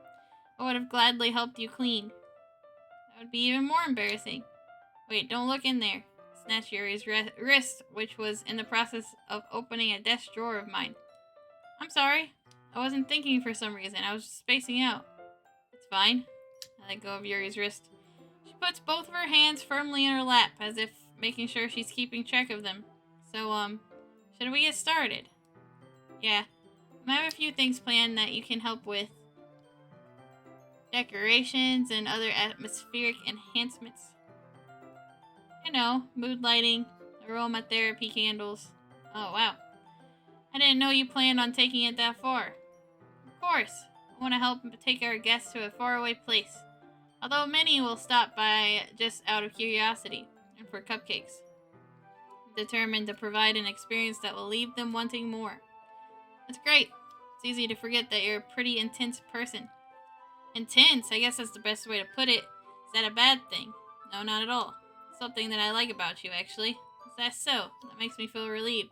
I would have gladly helped you clean. That would be even more embarrassing. Wait, don't look in there. Snatched Yuri's wrist, which was in the process of opening a desk drawer of mine. I'm sorry. I wasn't thinking for some reason. I was just spacing out. It's fine. I let go of Yuri's wrist. She puts both of her hands firmly in her lap, as if making sure she's keeping track of them. So, should we get started? Yeah. I have a few things planned that you can help with. Decorations and other atmospheric enhancements. You know, mood lighting, aromatherapy candles. Oh, wow. I didn't know you planned on taking it that far. Of course. I want to help take our guests to a faraway place. Although many will stop by just out of curiosity and for cupcakes. I'm determined to provide an experience that will leave them wanting more. That's great. It's easy to forget that you're a pretty intense person. Intense? I guess that's the best way to put it. Is that a bad thing? No, not at all. It's something that I like about you, actually. Is that so? That makes me feel relieved.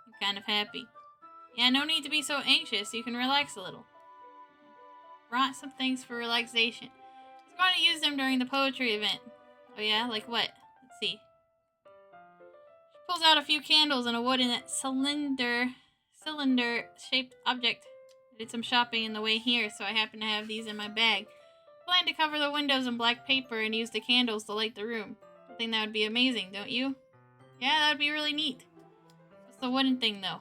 I'm kind of happy. Yeah, no need to be so anxious. You can relax a little. Brought some things for relaxation. I was going to use them during the poetry event. Oh yeah? Like what? Let's see. She pulls out a few candles and a wooden cylinder-shaped object. I did some shopping in the way here, so I happen to have these in my bag. Plan to cover the windows in black paper and use the candles to light the room. I think that would be amazing, don't you? Yeah, that would be really neat. What's the wooden thing, though?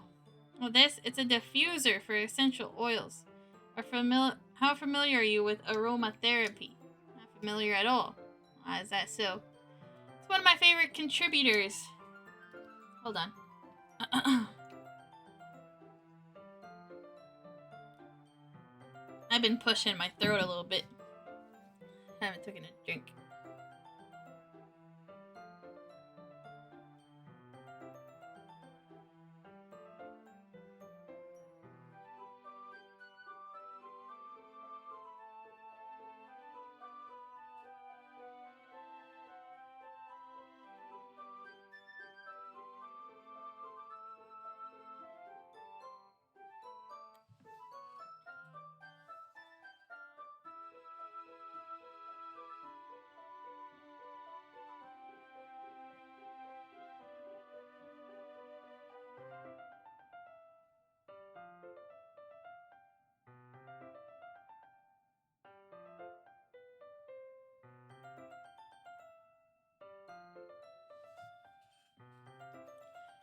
Well, it's a diffuser for essential oils. How familiar are you with aromatherapy? Not familiar at all. Why is that so? It's one of my favorite contributors. Hold on. I've been pushing my throat a little bit. I haven't taken a drink.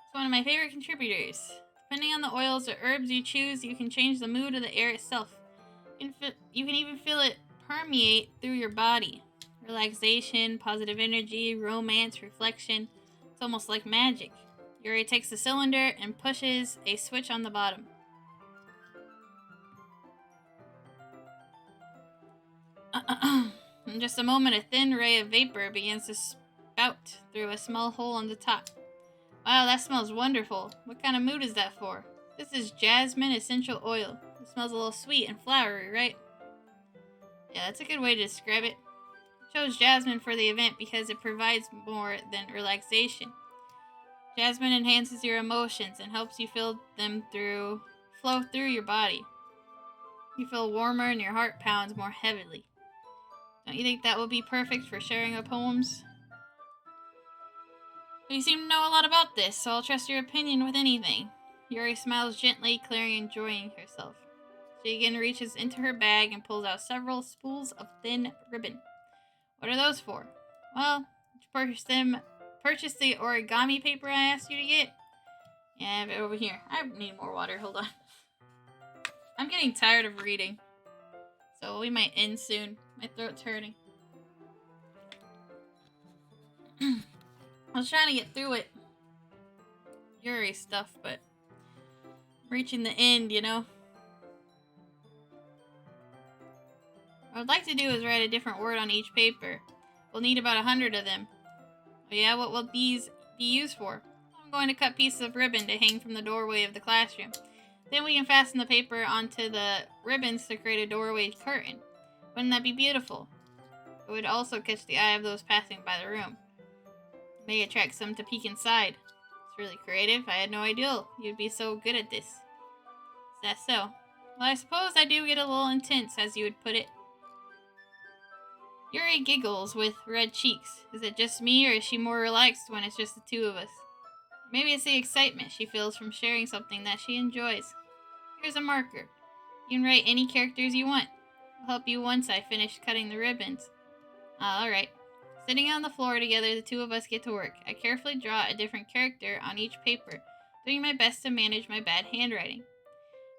It's one of my favorite contributors. Depending on the oils or herbs you choose, you can change the mood of the air itself. You can even feel it permeate through your body. Relaxation, positive energy, romance, reflection. It's almost like magic. Yuri takes the cylinder and pushes a switch on the bottom. In just a moment, a thin ray of vapor begins to spout through a small hole on the top. Wow, that smells wonderful. What kind of mood is that for? This is jasmine essential oil. It smells a little sweet and flowery, right? Yeah, that's a good way to describe it. I chose jasmine for the event because it provides more than relaxation. Jasmine enhances your emotions and helps you feel them flow through your body. You feel warmer and your heart pounds more heavily. Don't you think that would be perfect for sharing our poems? You seem to know a lot about this, so I'll trust your opinion with anything. Yuri smiles gently, clearly enjoying herself. She again reaches into her bag and pulls out several spools of thin ribbon. What are those for? Well, did you purchase the origami paper I asked you to get? Yeah, I have it over here. I need more water, hold on. I'm getting tired of reading, so we might end soon. My throat's hurting. I was trying to get through it. Yuri stuff, but I'm reaching the end, you know? What I'd like to do is write a different word on each paper. We'll need about 100 of them. Oh yeah, what will these be used for? I'm going to cut pieces of ribbon to hang from the doorway of the classroom. Then we can fasten the paper onto the ribbons to create a doorway curtain. Wouldn't that be beautiful? It would also catch the eye of those passing by the room. May attract some to peek inside. It's really creative. I had no idea you'd be so good at this. Is that so? Well, I suppose I do get a little intense, as you would put it. Yuri giggles with red cheeks. Is it just me, or is she more relaxed when it's just the two of us? Maybe it's the excitement she feels from sharing something that she enjoys. Here's a marker. You can write any characters you want. I'll help you once I finish cutting the ribbons. Alright. Sitting on the floor together, the two of us get to work. I carefully draw a different character on each paper, doing my best to manage my bad handwriting.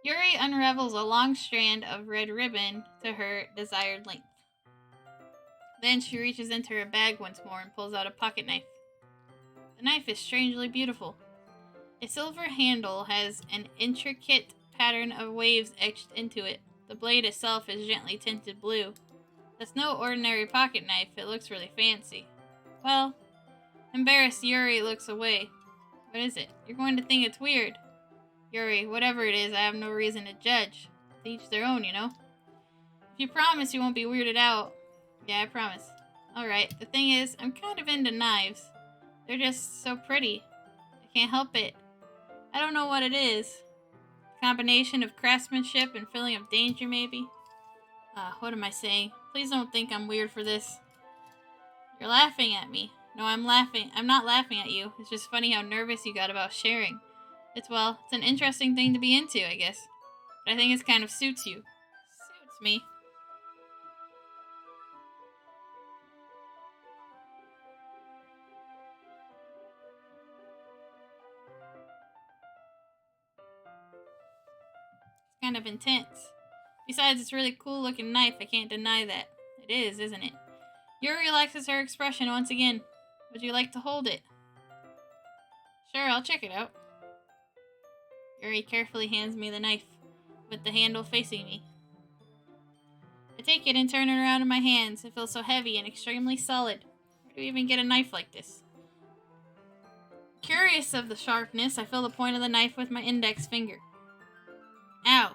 Yuri unravels a long strand of red ribbon to her desired length. Then she reaches into her bag once more and pulls out a pocket knife. The knife is strangely beautiful. A silver handle has an intricate pattern of waves etched into it. The blade itself is gently tinted blue. That's no ordinary pocket knife. It looks really fancy. Well, embarrassed, Yuri looks away. What is it? You're going to think it's weird. Yuri, whatever it is, I have no reason to judge. To each their own, you know? If you promise you won't be weirded out. Yeah, I promise. Alright, the thing is, I'm kind of into knives. They're just so pretty. I can't help it. I don't know what it is. A combination of craftsmanship and feeling of danger, maybe? What am I saying? Please don't think I'm weird for this. You're laughing at me. No, I'm not laughing at you. It's just funny how nervous you got about sharing. It's an interesting thing to be into, I guess. But I think it kind of suits you. Suits me. It's kind of intense. Besides, it's a really cool looking knife. I can't deny that. It is, isn't it? Yuri relaxes her expression once again. Would you like to hold it? Sure, I'll check it out. Yuri carefully hands me the knife, with the handle facing me. I take it and turn it around in my hands. It feels so heavy and extremely solid. Where do you even get a knife like this? Curious of the sharpness, I feel the point of the knife with my index finger. Ow.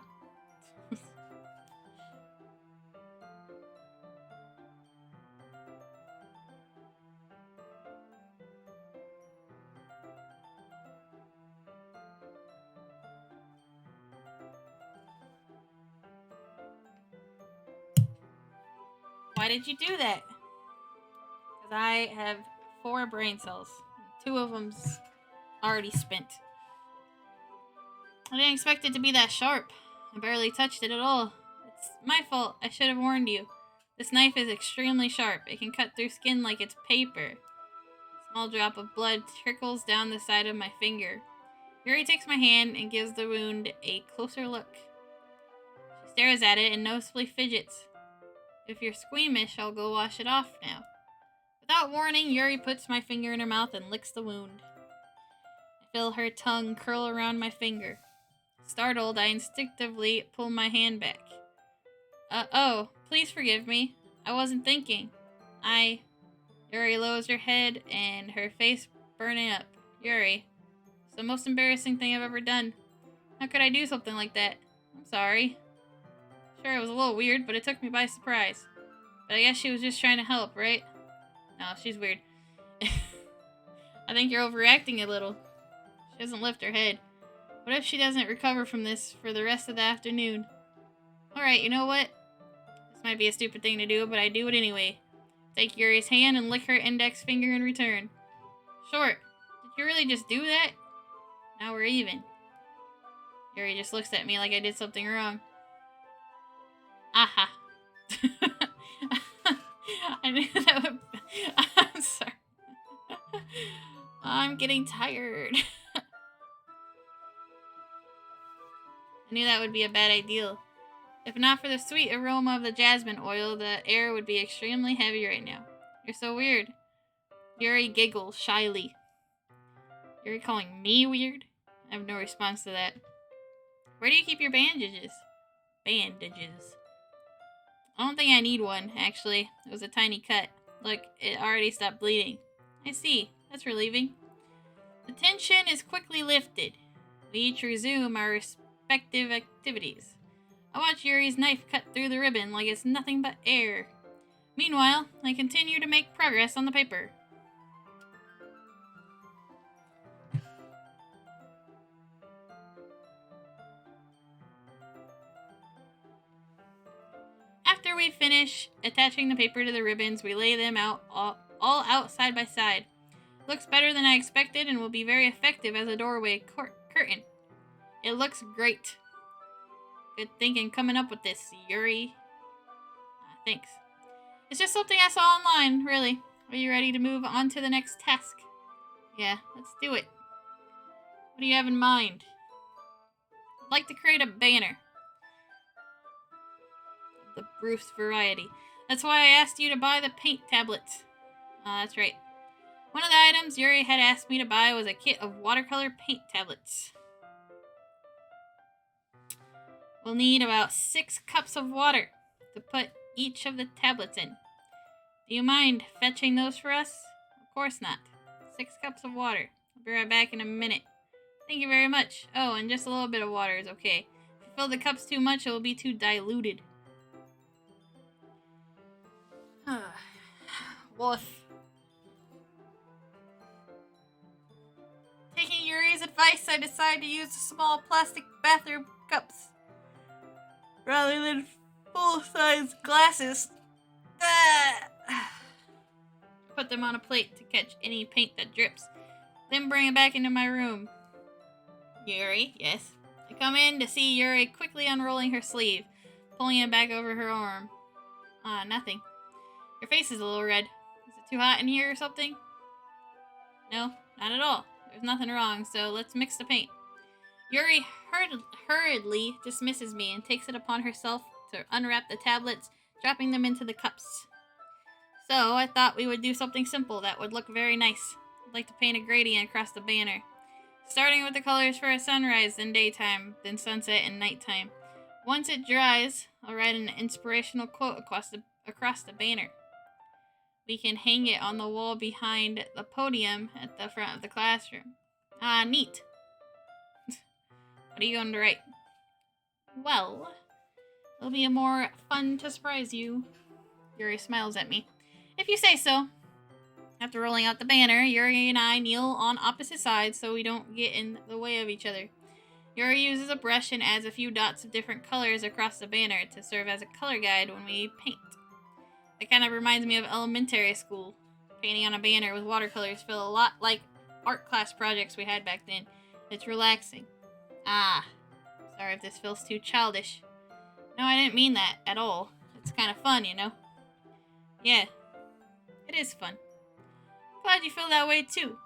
Why did you do that? Because I have 4 brain cells. 2 of them's already spent. I didn't expect it to be that sharp. I barely touched it at all. It's my fault. I should have warned you. This knife is extremely sharp. It can cut through skin like it's paper. A small drop of blood trickles down the side of my finger. Yuri takes my hand and gives the wound a closer look. She stares at it and noticeably fidgets. If you're squeamish, I'll go wash it off now. Without warning, Yuri puts my finger in her mouth and licks the wound. I feel her tongue curl around my finger. Startled, I instinctively pull my hand back. Oh, please forgive me. I wasn't thinking. Yuri lowers her head and her face burning up. Yuri, it's the most embarrassing thing I've ever done. How could I do something like that? I'm sorry. Sure, it was a little weird, but it took me by surprise. But I guess she was just trying to help, right? No, she's weird. I think you're overreacting a little. She doesn't lift her head. What if she doesn't recover from this for the rest of the afternoon? Alright, you know what? This might be a stupid thing to do, but I do it anyway. Take Yuri's hand and lick her index finger in return. Short, did you really just do that? Now we're even. Yuri just looks at me like I did something wrong. Aha. I knew that would... I'm sorry. I'm getting tired. I knew that would be a bad idea. If not for the sweet aroma of the jasmine oil, the air would be extremely heavy right now. You're so weird. Yuri giggles shyly. You're calling me weird? I have no response to that. Where do you keep your bandages? Bandages. I don't think I need one, actually. It was a tiny cut. Look, it already stopped bleeding. I see. That's relieving. The tension is quickly lifted. We each resume our respective activities. I watch Yuri's knife cut through the ribbon like it's nothing but air. Meanwhile, I continue to make progress on the paper. After we finish attaching the paper to the ribbons, we lay them out all out side by side. Looks better than I expected and will be very effective as a doorway curtain. It looks great. Good thinking coming up with this, Yuri. Thanks. It's just something I saw online, really. Are you ready to move on to the next task? Yeah, let's do it. What do you have in mind? I'd like to create a banner. The Bruce variety. That's why I asked you to buy the paint tablets. That's right. One of the items Yuri had asked me to buy was a kit of watercolor paint tablets. We'll need about 6 cups of water to put each of the tablets in. Do you mind fetching those for us? Of course not. 6 cups of water. I'll be right back in a minute. Thank you very much. Oh, and just a little bit of water is okay. If you fill the cups too much, it will be too diluted. Woof. Taking Yuri's advice, I decide to use the small plastic bathroom cups rather than full-size glasses. Put them on a plate to catch any paint that drips. Then bring it back into my room. Yuri, yes? I I come in to see Yuri quickly unrolling her sleeve, pulling it back over her arm. Nothing. Your face is a little red. Is it too hot in here or something? No, not at all. There's nothing wrong, so let's mix the paint. Yuri hurriedly dismisses me and takes it upon herself to unwrap the tablets, dropping them into the cups. So, I thought we would do something simple that would look very nice. I'd like to paint a gradient across the banner. Starting with the colors for a sunrise, then daytime, then sunset and nighttime. Once it dries, I'll write an inspirational quote across the banner. We can hang it on the wall behind the podium at the front of the classroom. Neat. What are you going to write? Well, it'll be more fun to surprise you. Yuri smiles at me. If you say so. After rolling out the banner, Yuri and I kneel on opposite sides so we don't get in the way of each other. Yuri uses a brush and adds a few dots of different colors across the banner to serve as a color guide when we paint. It kind of reminds me of elementary school. Painting on a banner with watercolors feel a lot like art class projects we had back then. It's relaxing. Sorry if this feels too childish. No, I didn't mean that at all. It's kind of fun, you know? Yeah, it is fun. Glad you feel that way too.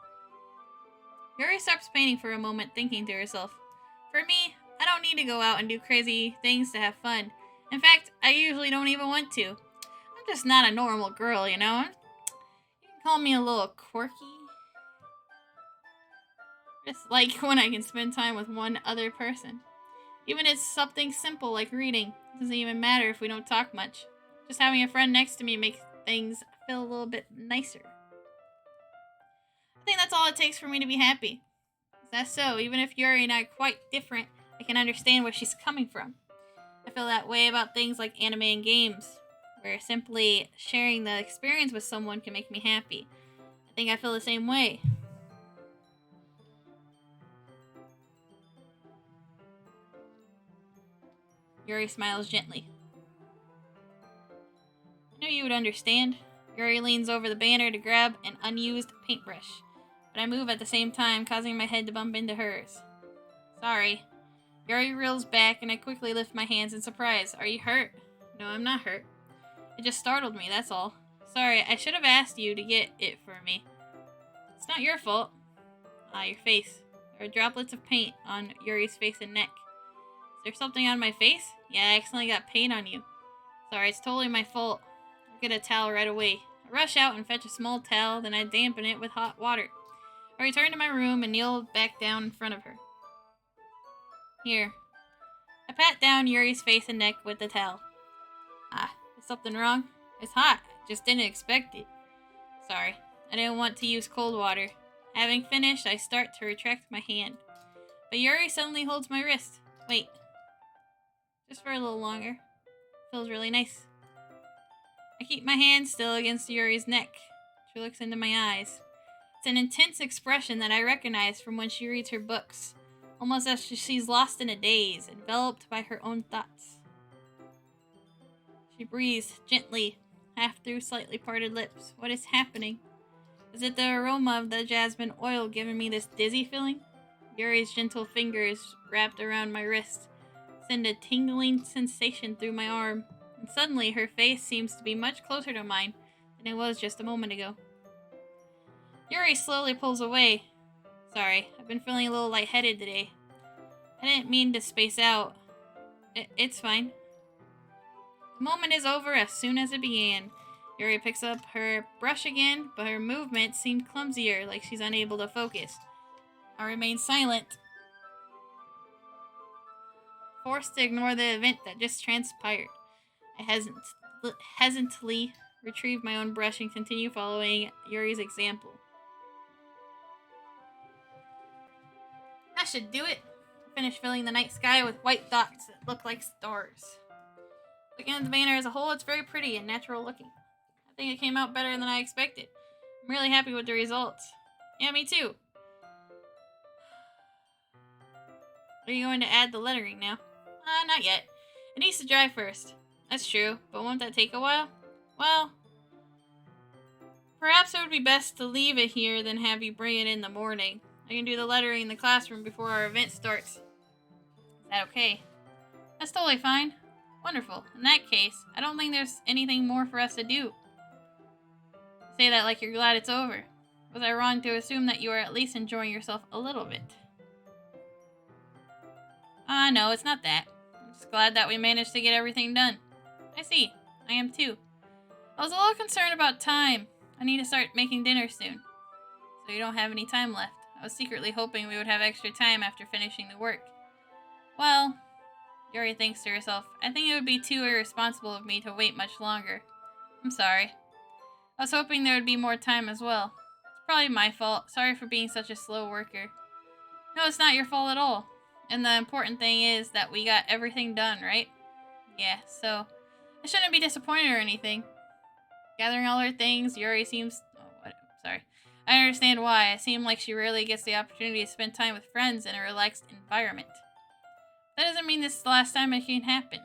Yuri stops painting for a moment, thinking to herself. For me, I don't need to go out and do crazy things to have fun. In fact, I usually don't even want to. I'm just not a normal girl, you know? You can call me a little quirky. Just like when I can spend time with one other person. Even if it's something simple like reading. It doesn't even matter if we don't talk much. Just having a friend next to me makes things feel a little bit nicer. I think that's all it takes for me to be happy. Is that so? Even if Yuri and I are quite different, I can understand where she's coming from. I feel that way about things like anime and games, where simply sharing the experience with someone can make me happy. I think I feel the same way. Yuri smiles gently. I knew you would understand. Yuri leans over the banner to grab an unused paintbrush, but I move at the same time, causing my head to bump into hers. Sorry. Yuri reels back, and I quickly lift my hands in surprise. Are you hurt? No, I'm not hurt. It just startled me, that's all. Sorry, I should have asked you to get it for me. It's not your fault. Your face. There are droplets of paint on Yuri's face and neck. Is there something on my face? Yeah, I accidentally got paint on you. Sorry, it's totally my fault. I'll get a towel right away. I rush out and fetch a small towel, then I dampen it with hot water. I return to my room and kneel back down in front of her. Here. I pat down Yuri's face and neck with the towel. Is something wrong? It's hot. Just didn't expect it. Sorry. I didn't want to use cold water. Having finished, I start to retract my hand. But Yuri suddenly holds my wrist. Wait. Just for a little longer. Feels really nice. I keep my hand still against Yuri's neck. She looks into my eyes. It's an intense expression that I recognize from when she reads her books, almost as if she's lost in a daze, enveloped by her own thoughts. She breathes gently, half through slightly parted lips. What is happening? Is it the aroma of the jasmine oil giving me this dizzy feeling? Yuri's gentle fingers wrapped around my wrist send a tingling sensation through my arm, and suddenly her face seems to be much closer to mine than it was just a moment ago. Yuri slowly pulls away. Sorry, I've been feeling a little lightheaded today. I didn't mean to space out. It's fine. The moment is over as soon as it began. Yuri picks up her brush again, but her movements seem clumsier, like she's unable to focus. I remain silent, forced to ignore the event that just transpired. I hesitantly retrieve my own brush and continue following Yuri's example. That should do it. Finish filling the night sky with white dots that look like stars. Looking at the banner as a whole, it's very pretty and natural looking. I think it came out better than I expected. I'm really happy with the results. Yeah, me too. Are you going to add the lettering now? Not yet. It needs to dry first. That's true, but won't that take a while? Well, perhaps it would be best to leave it here than have you bring it in the morning. I can do the lettering in the classroom before our event starts. Is that okay? That's totally fine. Wonderful. In that case, I don't think there's anything more for us to do. You say that like you're glad it's over. Was I wrong to assume that you are at least enjoying yourself a little bit? No, it's not that. I'm just glad that we managed to get everything done. I see. I am too. I was a little concerned about time. I need to start making dinner soon. So you don't have any time left. I was secretly hoping we would have extra time after finishing the work. Well, Yuri thinks to herself, I think it would be too irresponsible of me to wait much longer. I'm sorry. I was hoping there would be more time as well. It's probably my fault. Sorry for being such a slow worker. No, it's not your fault at all. And the important thing is that we got everything done, right? Yeah, so I shouldn't be disappointed or anything. Gathering all her things, Yuri seems... Oh, what? Sorry. I understand why. It seemed like she rarely gets the opportunity to spend time with friends in a relaxed environment. That doesn't mean this is the last time it can happen.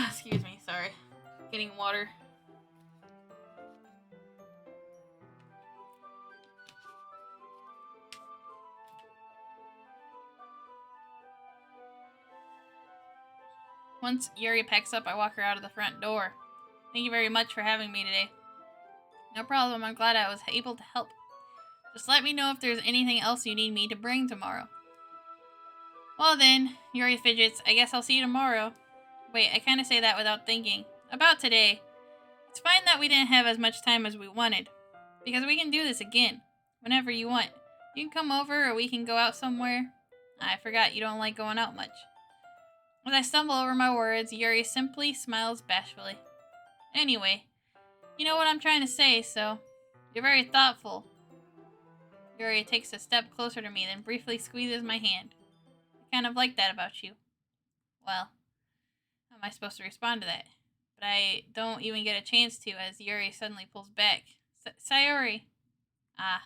Excuse me, sorry. Getting water. Once Yuri packs up, I walk her out of the front door. Thank you very much for having me today. No problem, I'm glad I was able to help. Just let me know if there's anything else you need me to bring tomorrow. Well then, Yuri fidgets, I guess I'll see you tomorrow. Wait, I kinda say that without thinking. About today. It's fine that we didn't have as much time as we wanted. Because we can do this again. Whenever you want. You can come over or we can go out somewhere. I forgot you don't like going out much. As I stumble over my words, Yuri simply smiles bashfully. Anyway, you know what I'm trying to say, so... You're very thoughtful. Yuri takes a step closer to me, then briefly squeezes my hand. I kind of like that about you. Well, how am I supposed to respond to that? But I don't even get a chance to as Yuri suddenly pulls back. Sayori. Ah.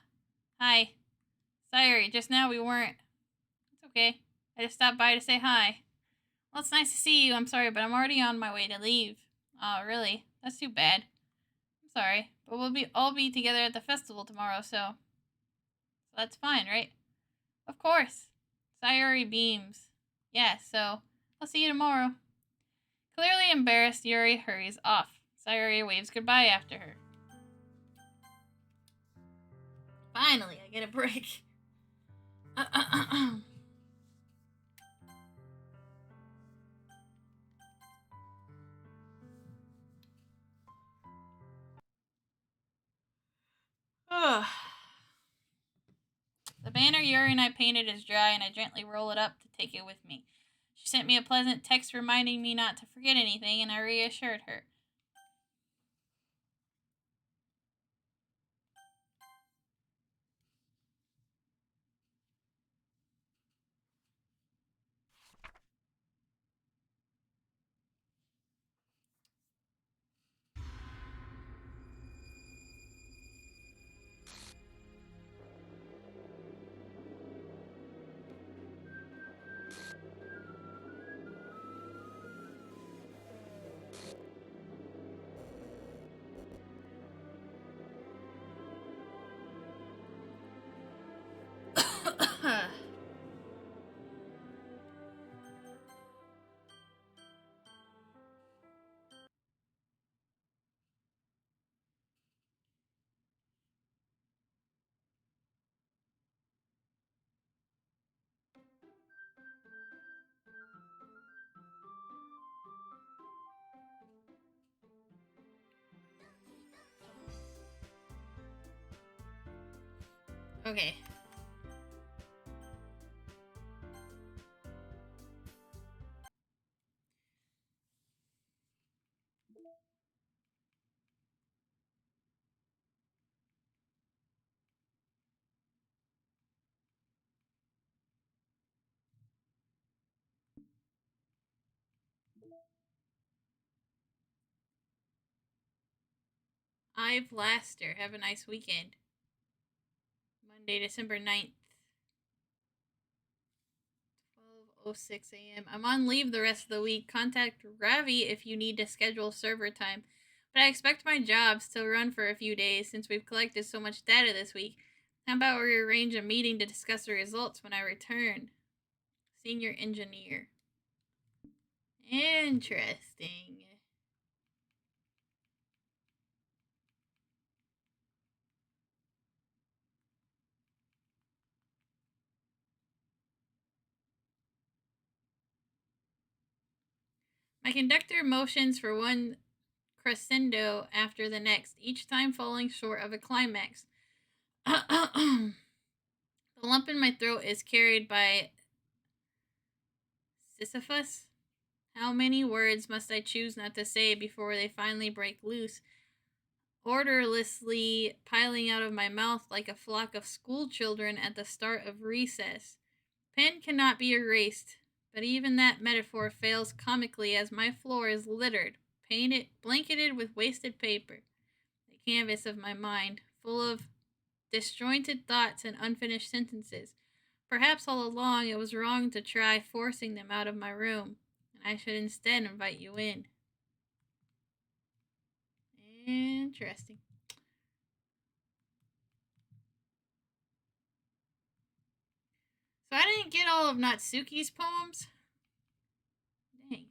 Hi. Sayori, just now we weren't... It's okay. I just stopped by to say hi. Well, it's nice to see you. I'm sorry, but I'm already on my way to leave. Oh, really? That's too bad. I'm sorry, but we'll all be together at the festival tomorrow, so that's fine, right? Of course. Sayori beams. Yeah, so I'll see you tomorrow. Clearly embarrassed, Yuri hurries off. Sayori waves goodbye after her. Finally, I get a break. The banner Yuri and I painted is dry, and I gently roll it up to take it with me. She sent me a pleasant text reminding me not to forget anything, and I reassured her. Okay. I've Laster. Have a nice weekend. Monday, December 9th. 12:06 a.m. I'm on leave the rest of the week. Contact Ravi if you need to schedule server time. But I expect my jobs to run for a few days since we've collected so much data this week. How about we arrange a meeting to discuss the results when I return? Senior engineer. Interesting. My conductor motions for one crescendo after the next, each time falling short of a climax. The lump in my throat is carried by Sisyphus. How many words must I choose not to say before they finally break loose, orderlessly piling out of my mouth like a flock of school children at the start of recess? Pen cannot be erased, but even that metaphor fails comically as my floor is littered, painted, blanketed with wasted paper, the canvas of my mind, full of disjointed thoughts and unfinished sentences. Perhaps all along it was wrong to try forcing them out of my room, and I should instead invite you in. Interesting. So I didn't get all of Natsuki's poems. Dang.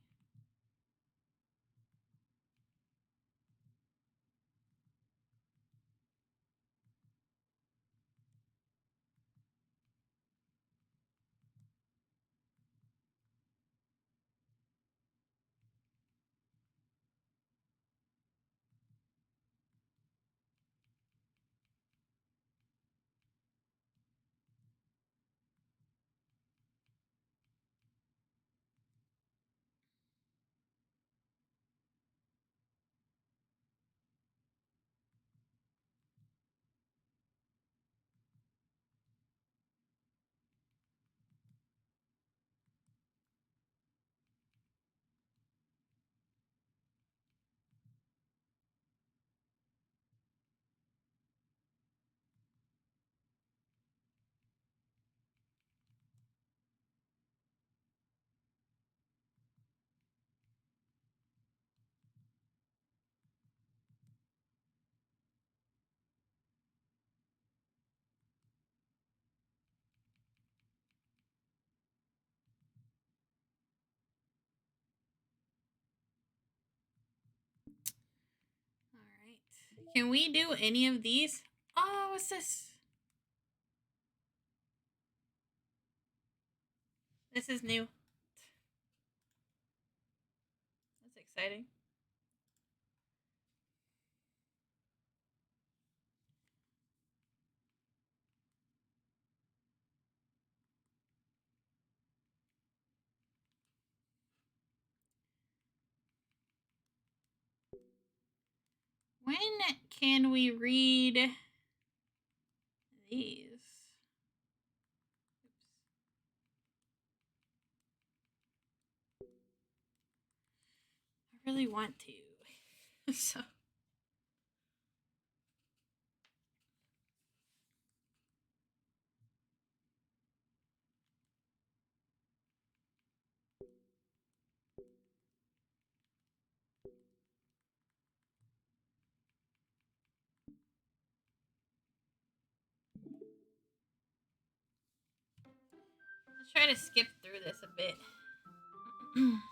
Alright. Can we do any of these? Oh, what's this? This is new. That's exciting. When can we read these? I really want to. So. Let's try to skip through this a bit. Oops.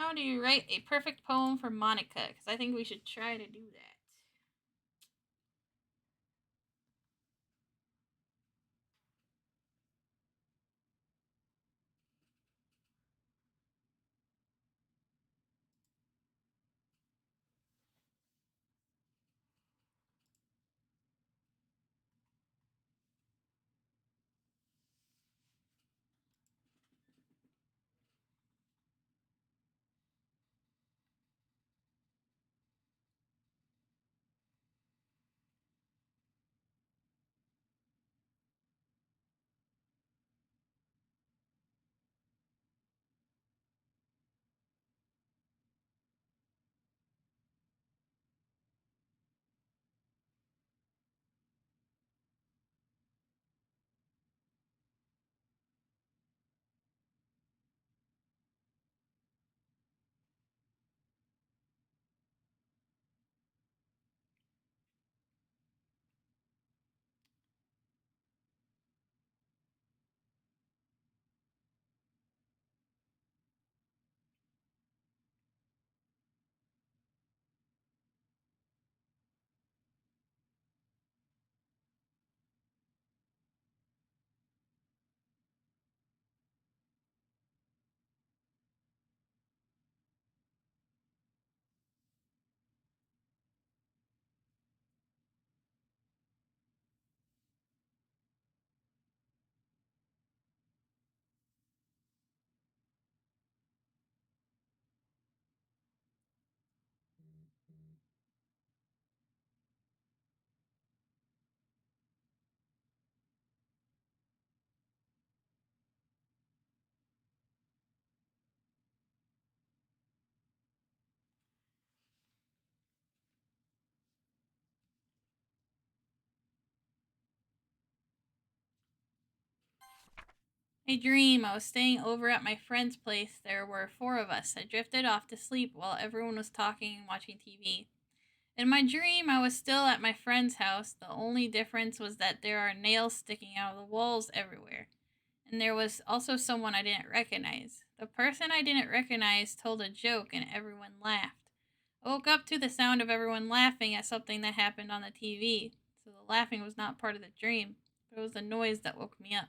How do you write a perfect poem for Monica? Because I think we should try to do that. A dream. I was staying over at my friend's place. There were four of us. I drifted off to sleep while everyone was talking and watching TV. In my dream, I was still at my friend's house. The only difference was that there are nails sticking out of the walls everywhere. And there was also someone I didn't recognize. The person I didn't recognize told a joke and everyone laughed. I woke up to the sound of everyone laughing at something that happened on the TV. So the laughing was not part of the dream, but it was the noise that woke me up.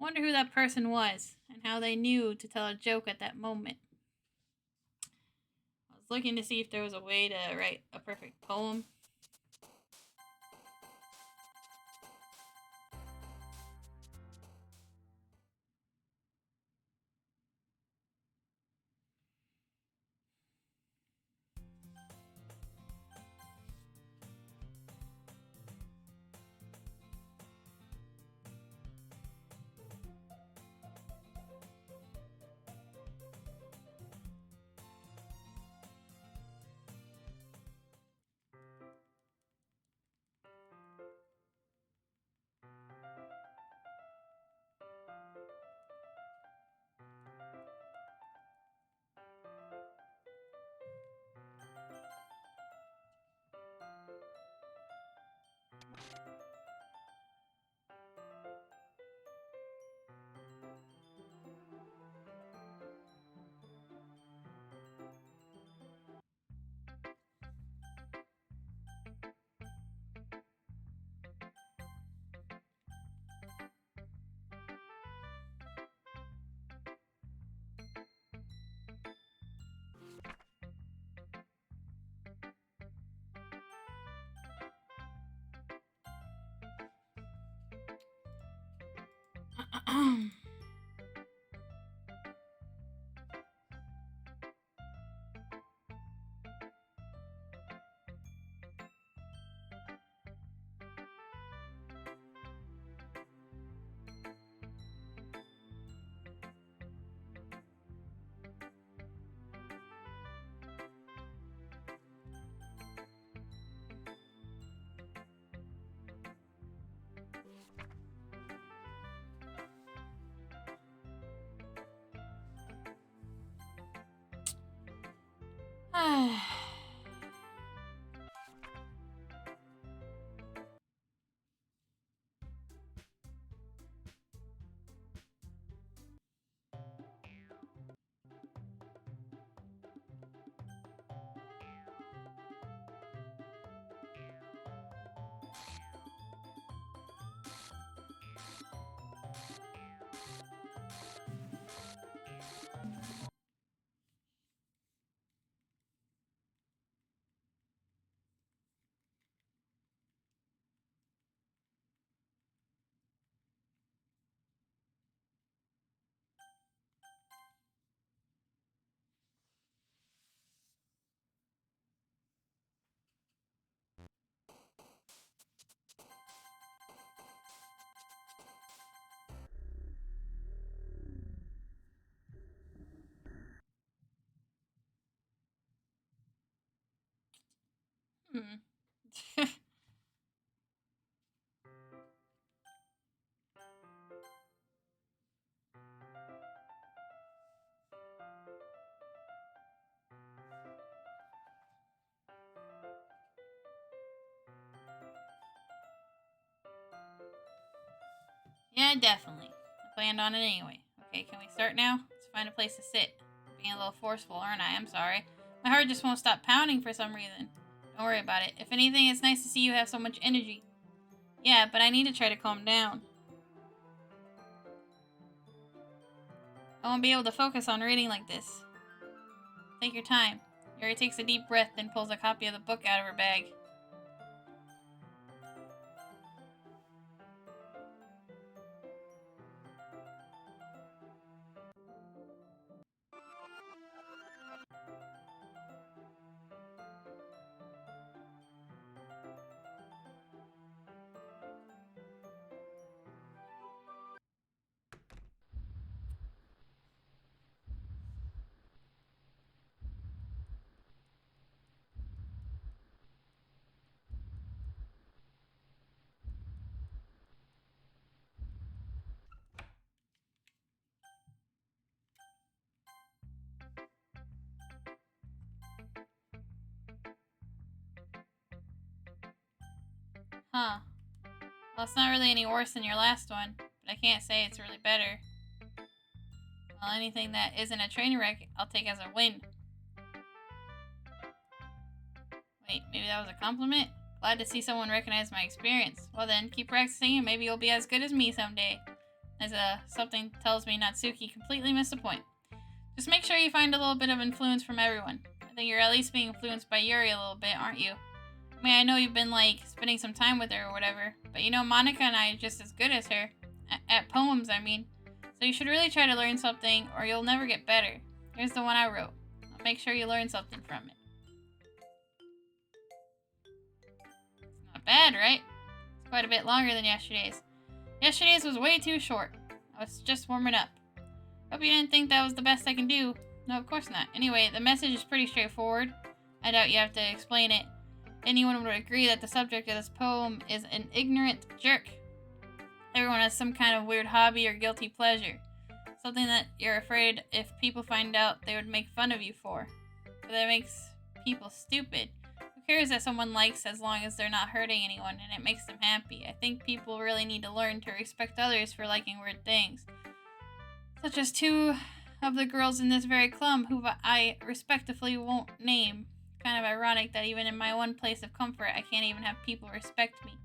I wonder who that person was and how they knew to tell a joke at that moment. I was looking to see if there was a way to write a perfect poem. Hmm. Yeah, definitely. I planned on it anyway. Okay, can we start now? Let's find a place to sit. I'm being a little forceful, aren't I? I'm sorry. My heart just won't stop pounding for some reason. Don't worry about it. If anything, it's nice to see you have so much energy. Yeah, but I need to try to calm down. I won't be able to focus on reading like this. Take your time. Yuri takes a deep breath, then pulls a copy of the book out of her bag. Huh. Well, it's not really any worse than your last one, but I can't say it's really better. Well, anything that isn't a train wreck, I'll take as a win. Wait, maybe that was a compliment? Glad to see someone recognize my experience. Well then, keep practicing and maybe you'll be as good as me someday. As something tells me Natsuki completely missed the point. Just make sure you find a little bit of influence from everyone. I think you're at least being influenced by Yuri a little bit, aren't you? I mean, I know you've been, spending some time with her or whatever, but you know Monica and I are just as good as her. At poems, I mean. So you should really try to learn something, or you'll never get better. Here's the one I wrote. I'll make sure you learn something from it. It's not bad, right? It's quite a bit longer than yesterday's. Yesterday's was way too short. I was just warming up. Hope you didn't think that was the best I can do. No, of course not. Anyway, the message is pretty straightforward. I doubt you have to explain it. Anyone would agree that the subject of this poem is an ignorant jerk. Everyone has some kind of weird hobby or guilty pleasure. Something that you're afraid if people find out they would make fun of you for. But that makes people stupid. Who cares that someone likes as long as they're not hurting anyone and it makes them happy? I think people really need to learn to respect others for liking weird things. Such as two of the girls in this very club who I respectfully won't name. Kind of ironic that even in my one place of comfort, I can't even have people respect me.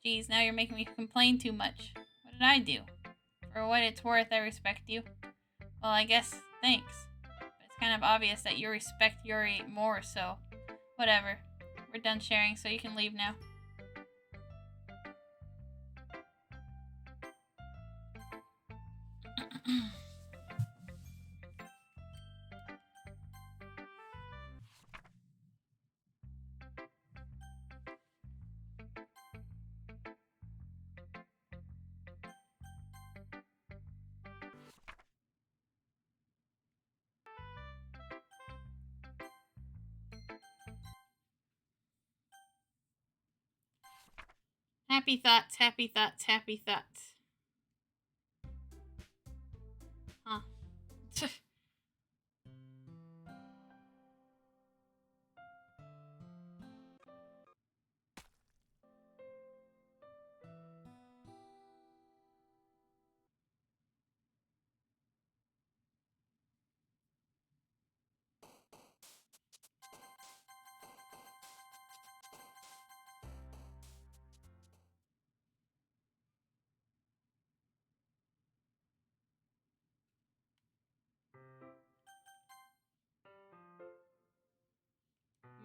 Geez, now you're making me complain too much. What did I do? For what it's worth, I respect you. Well, I guess thanks. But it's kind of obvious that you respect Yuri more, so whatever. We're done sharing, so you can leave now. Happy thoughts, happy thoughts, happy thoughts. Huh.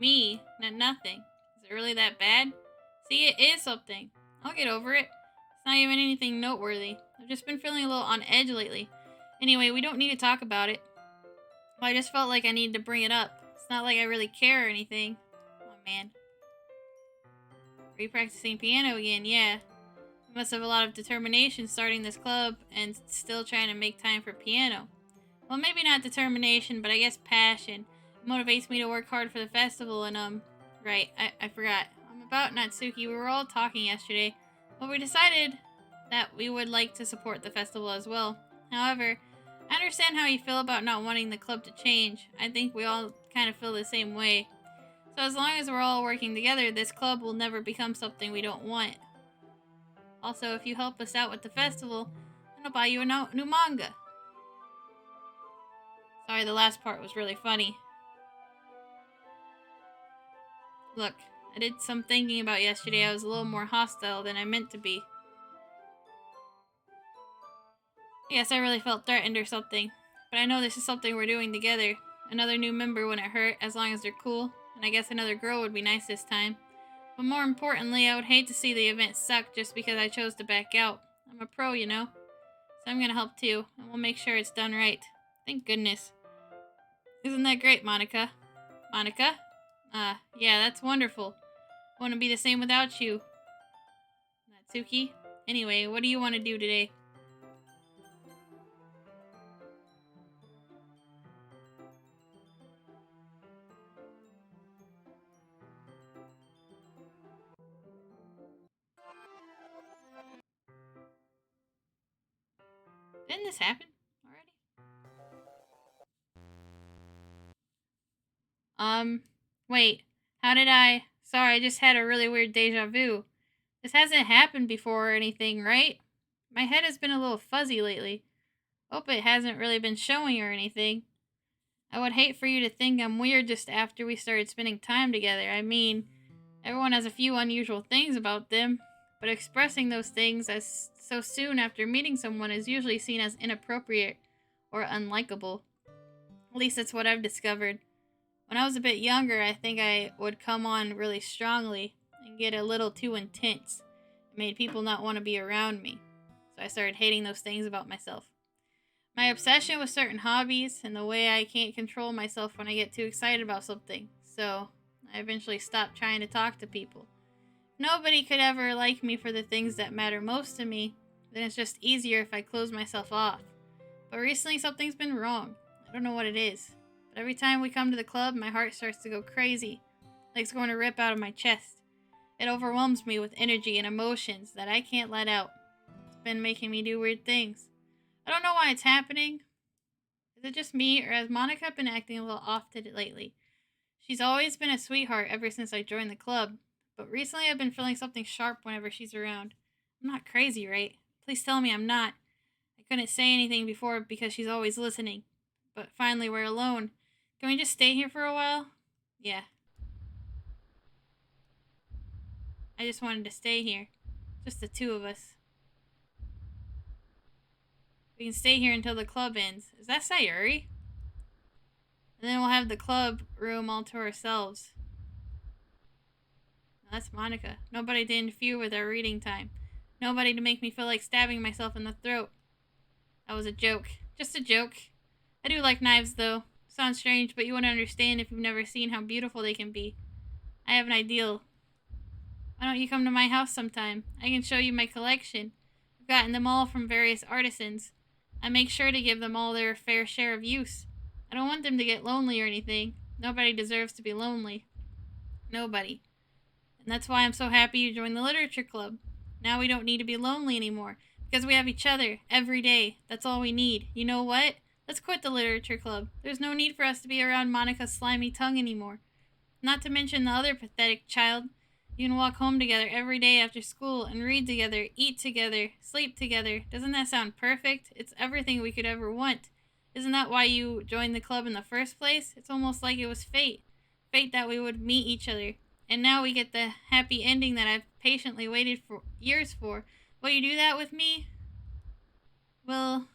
Me? Nothing. Is it really that bad? See, it is something. I'll get over it. It's not even anything noteworthy. I've just been feeling a little on edge lately. Anyway, we don't need to talk about it. Well, I just felt like I needed to bring it up. It's not like I really care or anything. Oh, man. Are you practicing piano again? Yeah. You must have a lot of determination starting this club and still trying to make time for piano. Well, maybe not determination, but I guess passion. It motivates me to work hard for the festival and, Right, I forgot. About Natsuki, we were all talking yesterday, but we decided that we would like to support the festival as well. However, I understand how you feel about not wanting the club to change. I think we all kind of feel the same way. So as long as we're all working together, this club will never become something we don't want. Also, if you help us out with the festival, then I'll buy you a new manga. Sorry, the last part was really funny. Look, I did some thinking about yesterday. I was a little more hostile than I meant to be. I guess I really felt threatened or something. But I know this is something we're doing together. Another new member wouldn't hurt, as long as they're cool. And I guess another girl would be nice this time. But more importantly, I would hate to see the event suck just because I chose to back out. I'm a pro, you know? So I'm gonna help too, and we'll make sure it's done right. Thank goodness. Isn't that great, Monica? Monica? Yeah, that's wonderful. Wouldn't be the same without you. Natsuki? Anyway, what do you want to do today? Didn't this happen already? Wait. How did I... Sorry, I just had a really weird deja vu. This hasn't happened before or anything, right? My head has been a little fuzzy lately. Hope it hasn't really been showing or anything. I would hate for you to think I'm weird just after we started spending time together. I mean, everyone has a few unusual things about them, but expressing those things as so soon after meeting someone is usually seen as inappropriate or unlikable. At least that's what I've discovered. When I was a bit younger, I think I would come on really strongly and get a little too intense. It made people not want to be around me. So I started hating those things about myself. My obsession with certain hobbies and the way I can't control myself when I get too excited about something. So I eventually stopped trying to talk to people. Nobody could ever like me for the things that matter most to me. Then it's just easier if I close myself off. But recently something's been wrong. I don't know what it is. But every time we come to the club, my heart starts to go crazy. Like it's going to rip out of my chest. It overwhelms me with energy and emotions that I can't let out. It's been making me do weird things. I don't know why it's happening. Is it just me, or has Monica been acting a little off lately? She's always been a sweetheart ever since I joined the club, but recently I've been feeling something sharp whenever she's around. I'm not crazy, right? Please tell me I'm not. I couldn't say anything before because she's always listening. But finally we're alone. Can we just stay here for a while? Yeah. I just wanted to stay here. Just the two of us. We can stay here until the club ends. Is that Sayuri? And then we'll have the club room all to ourselves. No, that's Monica. Nobody to interfere with our reading time. Nobody to make me feel like stabbing myself in the throat. That was a joke. Just a joke. I do like knives, though. Sounds strange, but you wouldn't understand if you've never seen how beautiful they can be. I have an ideal. Why don't you come to my house sometime? I can show you my collection. I've gotten them all from various artisans. I make sure to give them all their fair share of use. I don't want them to get lonely or anything. Nobody deserves to be lonely. Nobody. And that's why I'm so happy you joined the literature club. Now we don't need to be lonely anymore, because we have each other every day. That's all we need. You know what? Let's quit the literature club. There's no need for us to be around Monica's slimy tongue anymore. Not to mention the other pathetic child. You can walk home together every day after school and read together, eat together, sleep together. Doesn't that sound perfect? It's everything we could ever want. Isn't that why you joined the club in the first place? It's almost like it was fate. Fate that we would meet each other. And now we get the happy ending that I've patiently waited for years for. Will you do that with me? Well...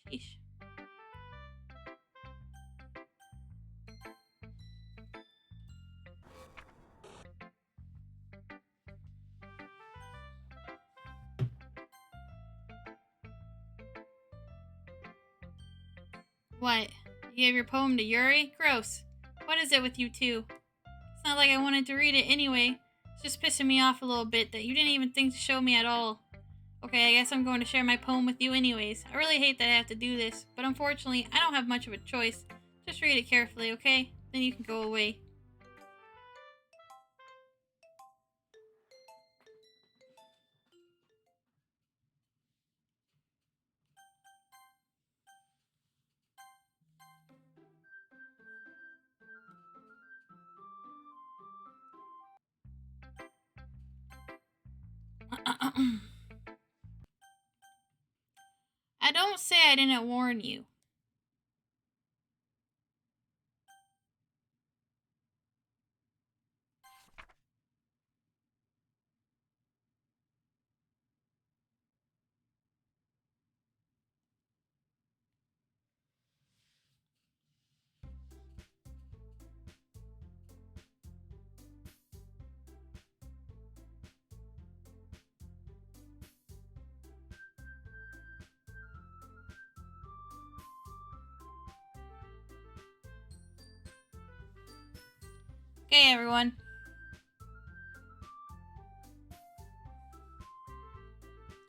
Sheesh. What? You gave your poem to Yuri? Gross. What is it with you two? It's not like I wanted to read it anyway. It's just pissing me off a little bit that you didn't even think to show me at all. Okay, I guess I'm going to share my poem with you anyways. I really hate that I have to do this, but unfortunately, I don't have much of a choice. Just read it carefully, okay? Then you can go away. I don't say I didn't warn you. Okay, everyone.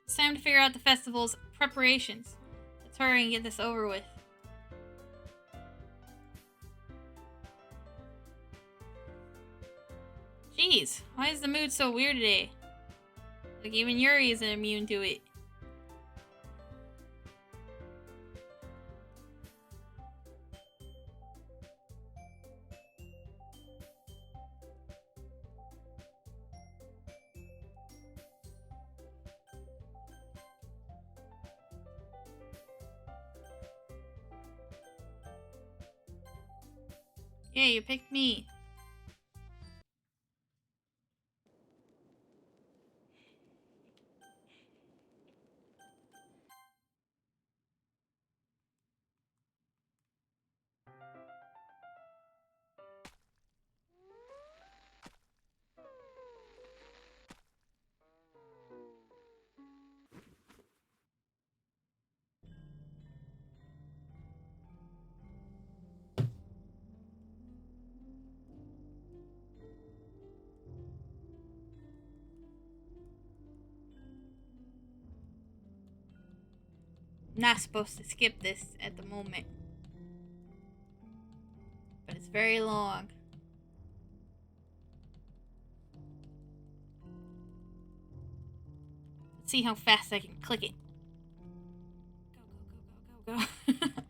It's time to figure out the festival's preparations. Let's hurry and get this over with. Jeez, why is the mood so weird today? Like even Yuri isn't immune to it. Yeah, you picked me. I'm not supposed to skip this at the moment. But it's very long. Let's see how fast I can click it. Go, go, go, go, go, go.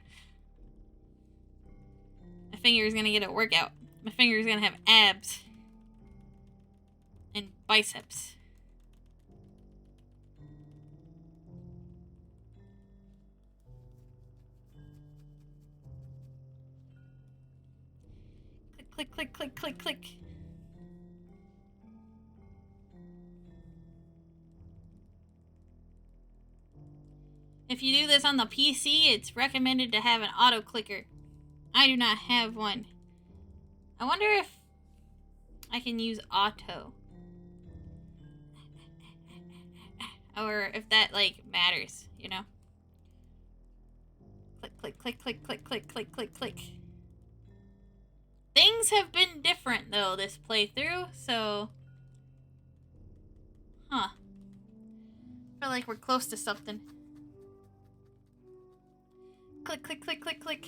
My finger is gonna get a workout. My finger is gonna have abs. And biceps. Click, click, click, click, click. If you do this on the PC, it's recommended to have an auto clicker. I do not have one. I wonder if I can use auto. Or if that, like, matters, you know? Click, click, click, click, click, click, click, click, click. Things have been different, though, this playthrough, so... Huh. I feel like we're close to something. Click, click, click, click, click.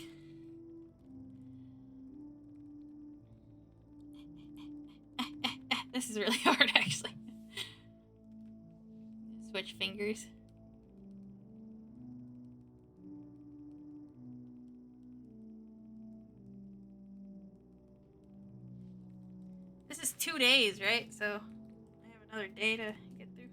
This is really hard, actually. Switch fingers. This is 2 days, right? So I have another day to get through.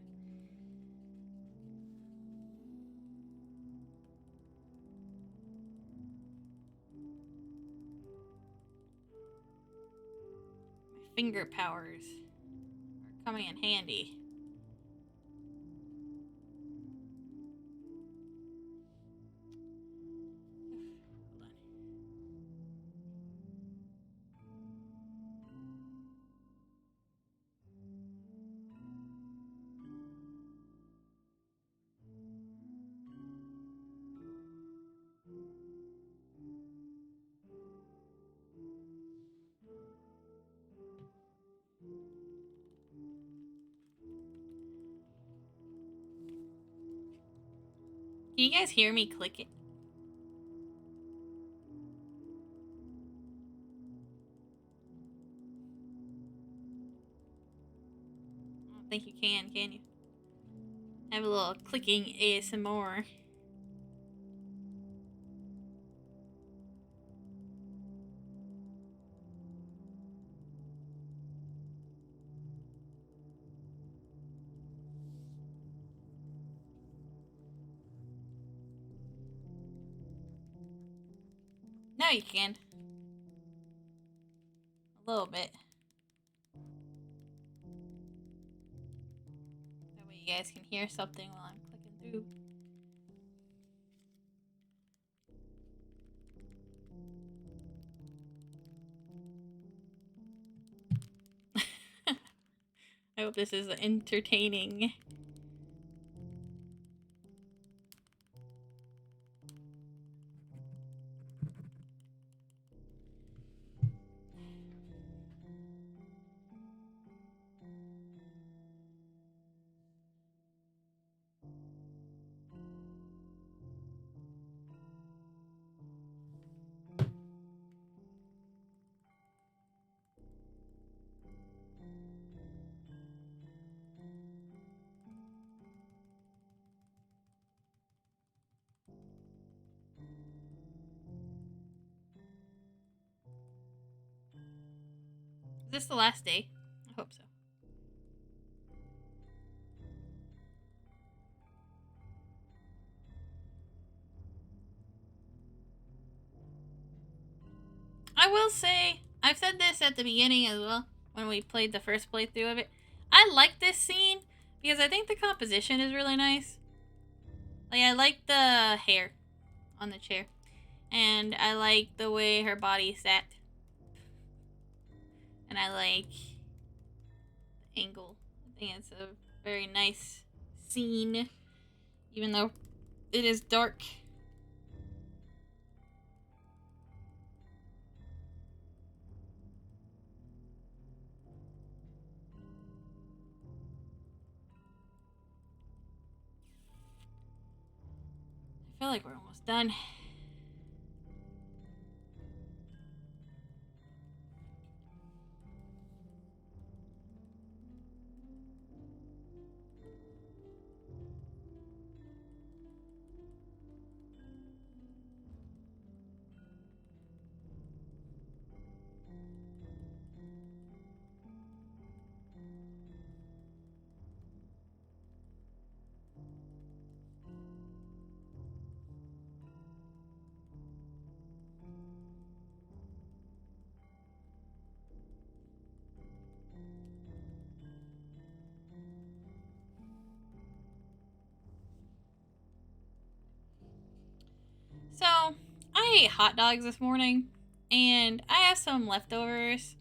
My finger powers are coming in handy. Can you guys hear me click it? I don't think you can you? Have a little clicking ASMR. Now you can. A little bit. That way you guys can hear something while I'm clicking through. I hope this is entertaining. Is this the last day? I hope so. I will say, I've said this at the beginning as well, when we played the first playthrough of it. I like this scene because I think the composition is really nice. Like, I like the hair on the chair. And I like the way her body sat. And I like the angle. I think it's a very nice scene, even though it is dark. I feel like we're almost done. So, I ate hot dogs this morning, and I have some leftovers.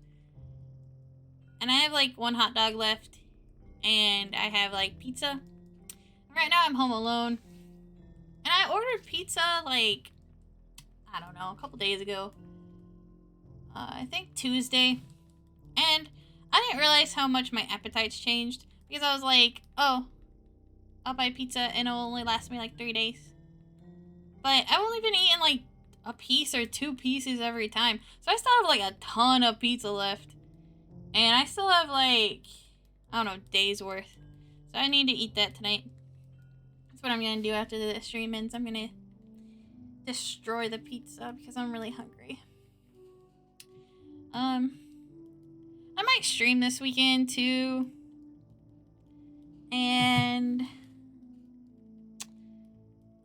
And I have like one hot dog left, and I have like pizza. Right now I'm home alone, and I ordered pizza like, I don't know, a couple days ago. I think Tuesday. And I didn't realize how much my appetite's changed, because I was like, oh, I'll buy pizza and it'll only last me like 3 days. But I've only been eating like a piece or 2 pieces every time. So I still have like a ton of pizza left. And I still have like, I don't know, days worth. So I need to eat that tonight. That's what I'm going to do after the stream ends. I'm going to destroy the pizza because I'm really hungry. I might stream this weekend too. And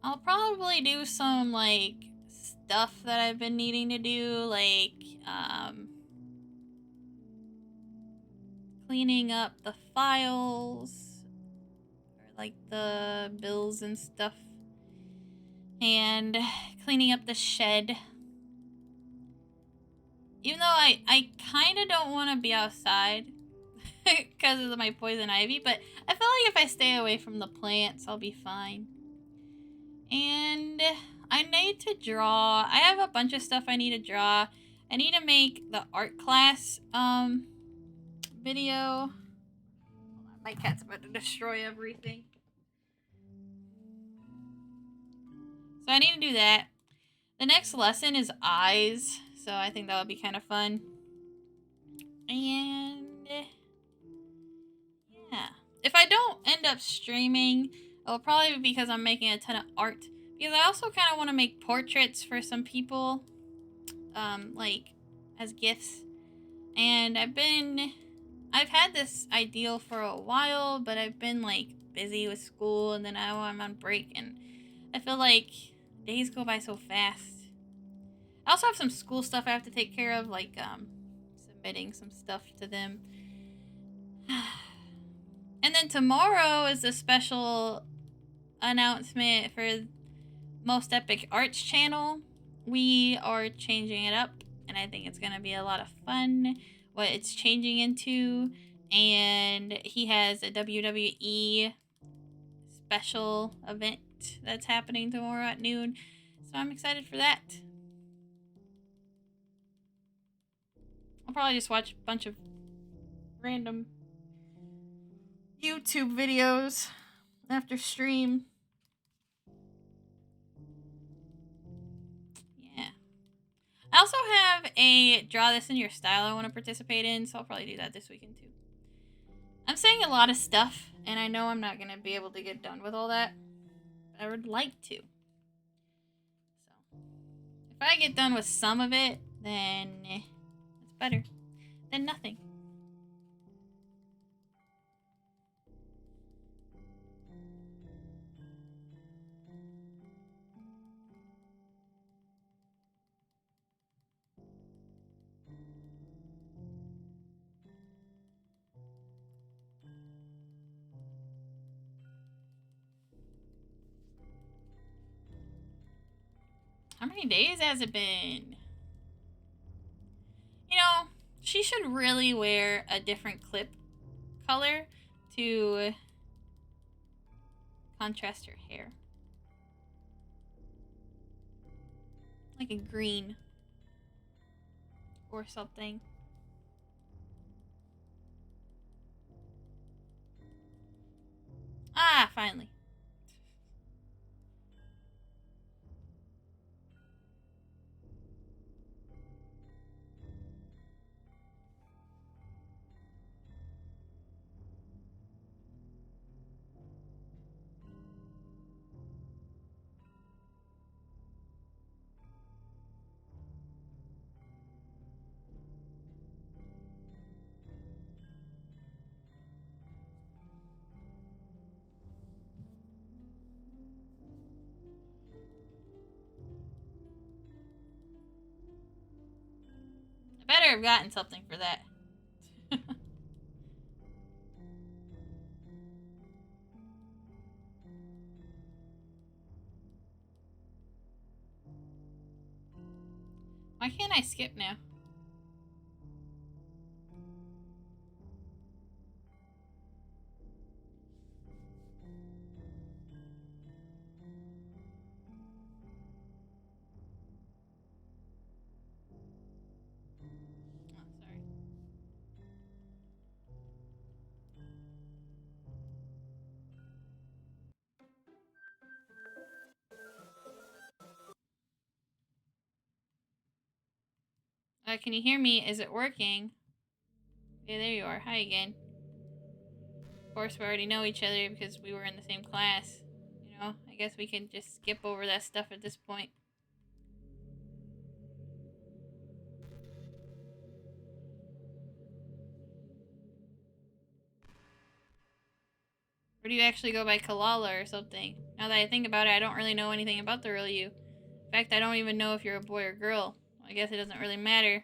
I'll probably do some like stuff that I've been needing to do, like cleaning up the files, or like the bills and stuff, and cleaning up the shed. Even though I kind of don't want to be outside because of my poison ivy, but I feel like if I stay away from the plants, I'll be fine. And I need to draw. I have a bunch of stuff I need to draw. I need to make the art class video. My cat's about to destroy everything. So I need to do that. The next lesson is eyes, so I think that would be kind of fun. And yeah, if I don't end up streaming, it'll probably be because I'm making a ton of art. Because I also kind of want to make portraits for some people, like as gifts. And I've had this ideal for a while, but I've been like busy with school, and then now I'm on break, and I feel like days go by so fast. I also have some school stuff I have to take care of, like submitting some stuff to them. And then tomorrow is a special announcement for Most Epic Arts channel. We are changing it up, and I think it's going to be a lot of fun what it's changing into. And he has a WWE special event that's happening tomorrow at noon, so I'm excited for that. I'll probably just watch a bunch of random YouTube videos after stream. Yeah. I also have a draw this in your style I want to participate in, so I'll probably do that this weekend too. I'm saying a lot of stuff, and I know I'm not going to be able to get done with all that. But I would like to. So, if I get done with some of it, then it's better than nothing. How many days has it been? You know, she should really wear a different clip color to contrast her hair. Like a green or something. Ah, finally. I better have gotten something for that. Why can't I skip now? Oh, sorry. Can you hear me? Is it working? Okay, there you are. Hi again. Of course, we already know each other because we were in the same class. You know, I guess we can just skip over that stuff at this point. Or do you actually go by Kalalla or something? Now that I think about it, I don't really know anything about the real you. In fact, I don't even know if you're a boy or girl. I guess it doesn't really matter.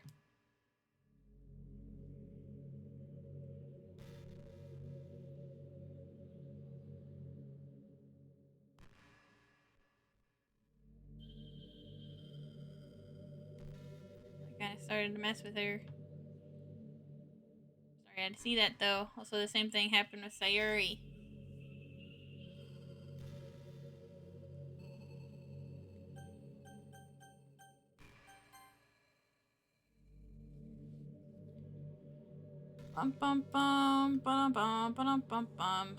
I kind of started to mess with her. Sorry, I had to see that though. Also, the same thing happened with Sayuri. Bum bum bum bum bum bum bum bum.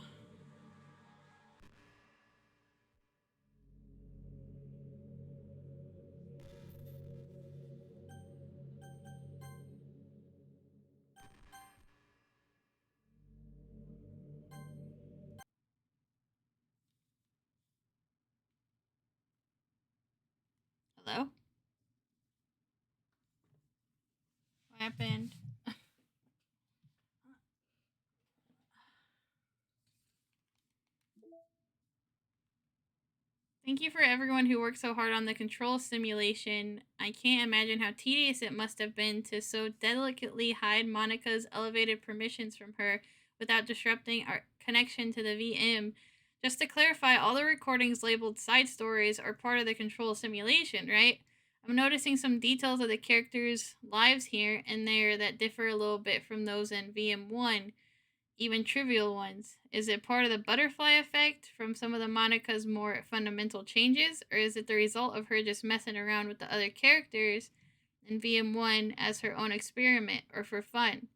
Hello? What happened? Thank you for everyone who worked so hard on the control simulation. I can't imagine how tedious it must have been to so delicately hide Monica's elevated permissions from her without disrupting our connection to the VM. Just to clarify, all the recordings labeled side stories are part of the control simulation, right? I'm noticing some details of the characters' lives here and there that differ a little bit from those in VM1, even trivial ones. Is it part of the butterfly effect from some of the Monica's more fundamental changes, or is it the result of her just messing around with the other characters in VM1 as her own experiment or for fun?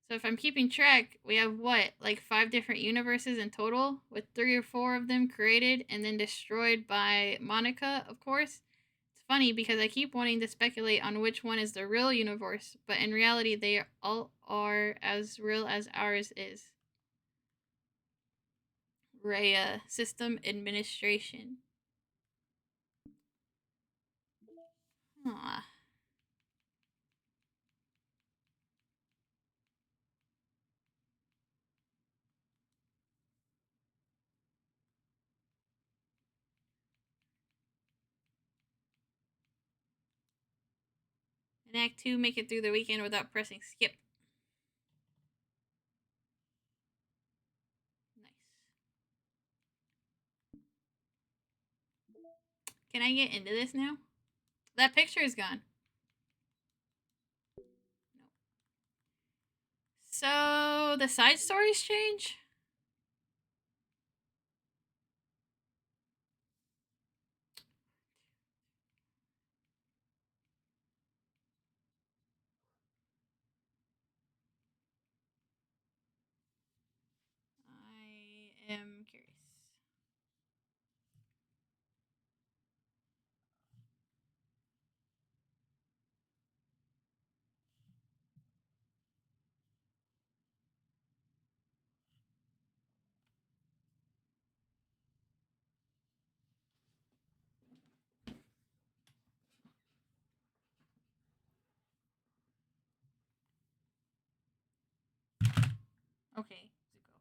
So if I'm keeping track, we have what, like 5 different universes in total, with 3 or 4 of them created and then destroyed by Monica, of course. It's funny because I keep wanting to speculate on which one is the real universe, but in reality, they all are as real as ours is. Rhea, System Administration. Aw. In Act 2, make it through the weekend without pressing skip. Nice. Can I get into this now? That picture is gone. Nope. So, the side stories change? I am curious. Okay, Zuko.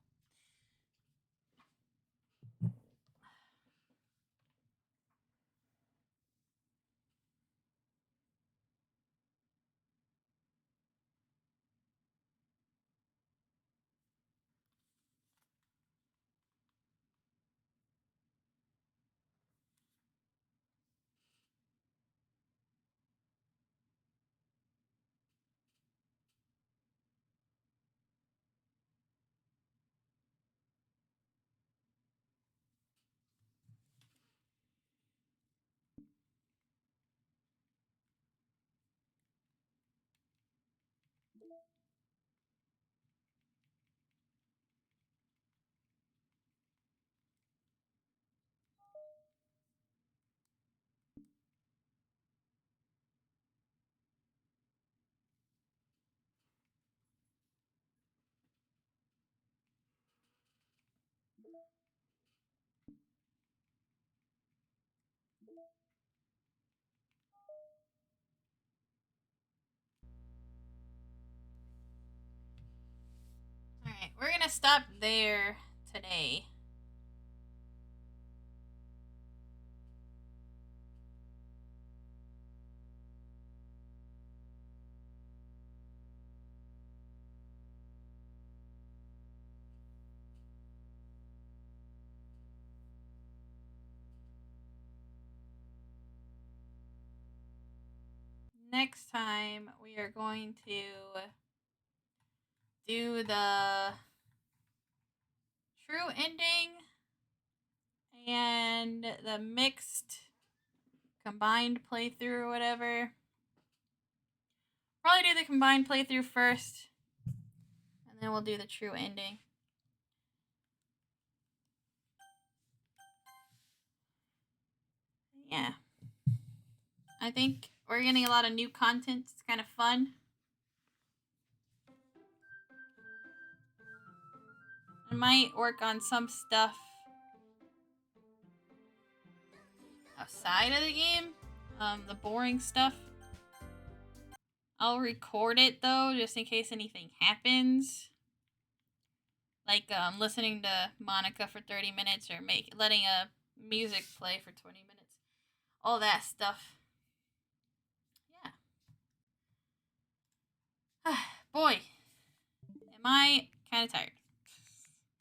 Alright, we're gonna stop there today. Next time, we are going to do the true ending and the mixed combined playthrough or whatever. Probably do the combined playthrough first, and then we'll do the true ending. Yeah. I think we're getting a lot of new content. It's kind of fun. I might work on some stuff outside of the game. The boring stuff. I'll record it though, just in case anything happens. Like listening to Monica for 30 minutes or letting a music play for 20 minutes. All that stuff. Yeah. Boy, am I kind of tired.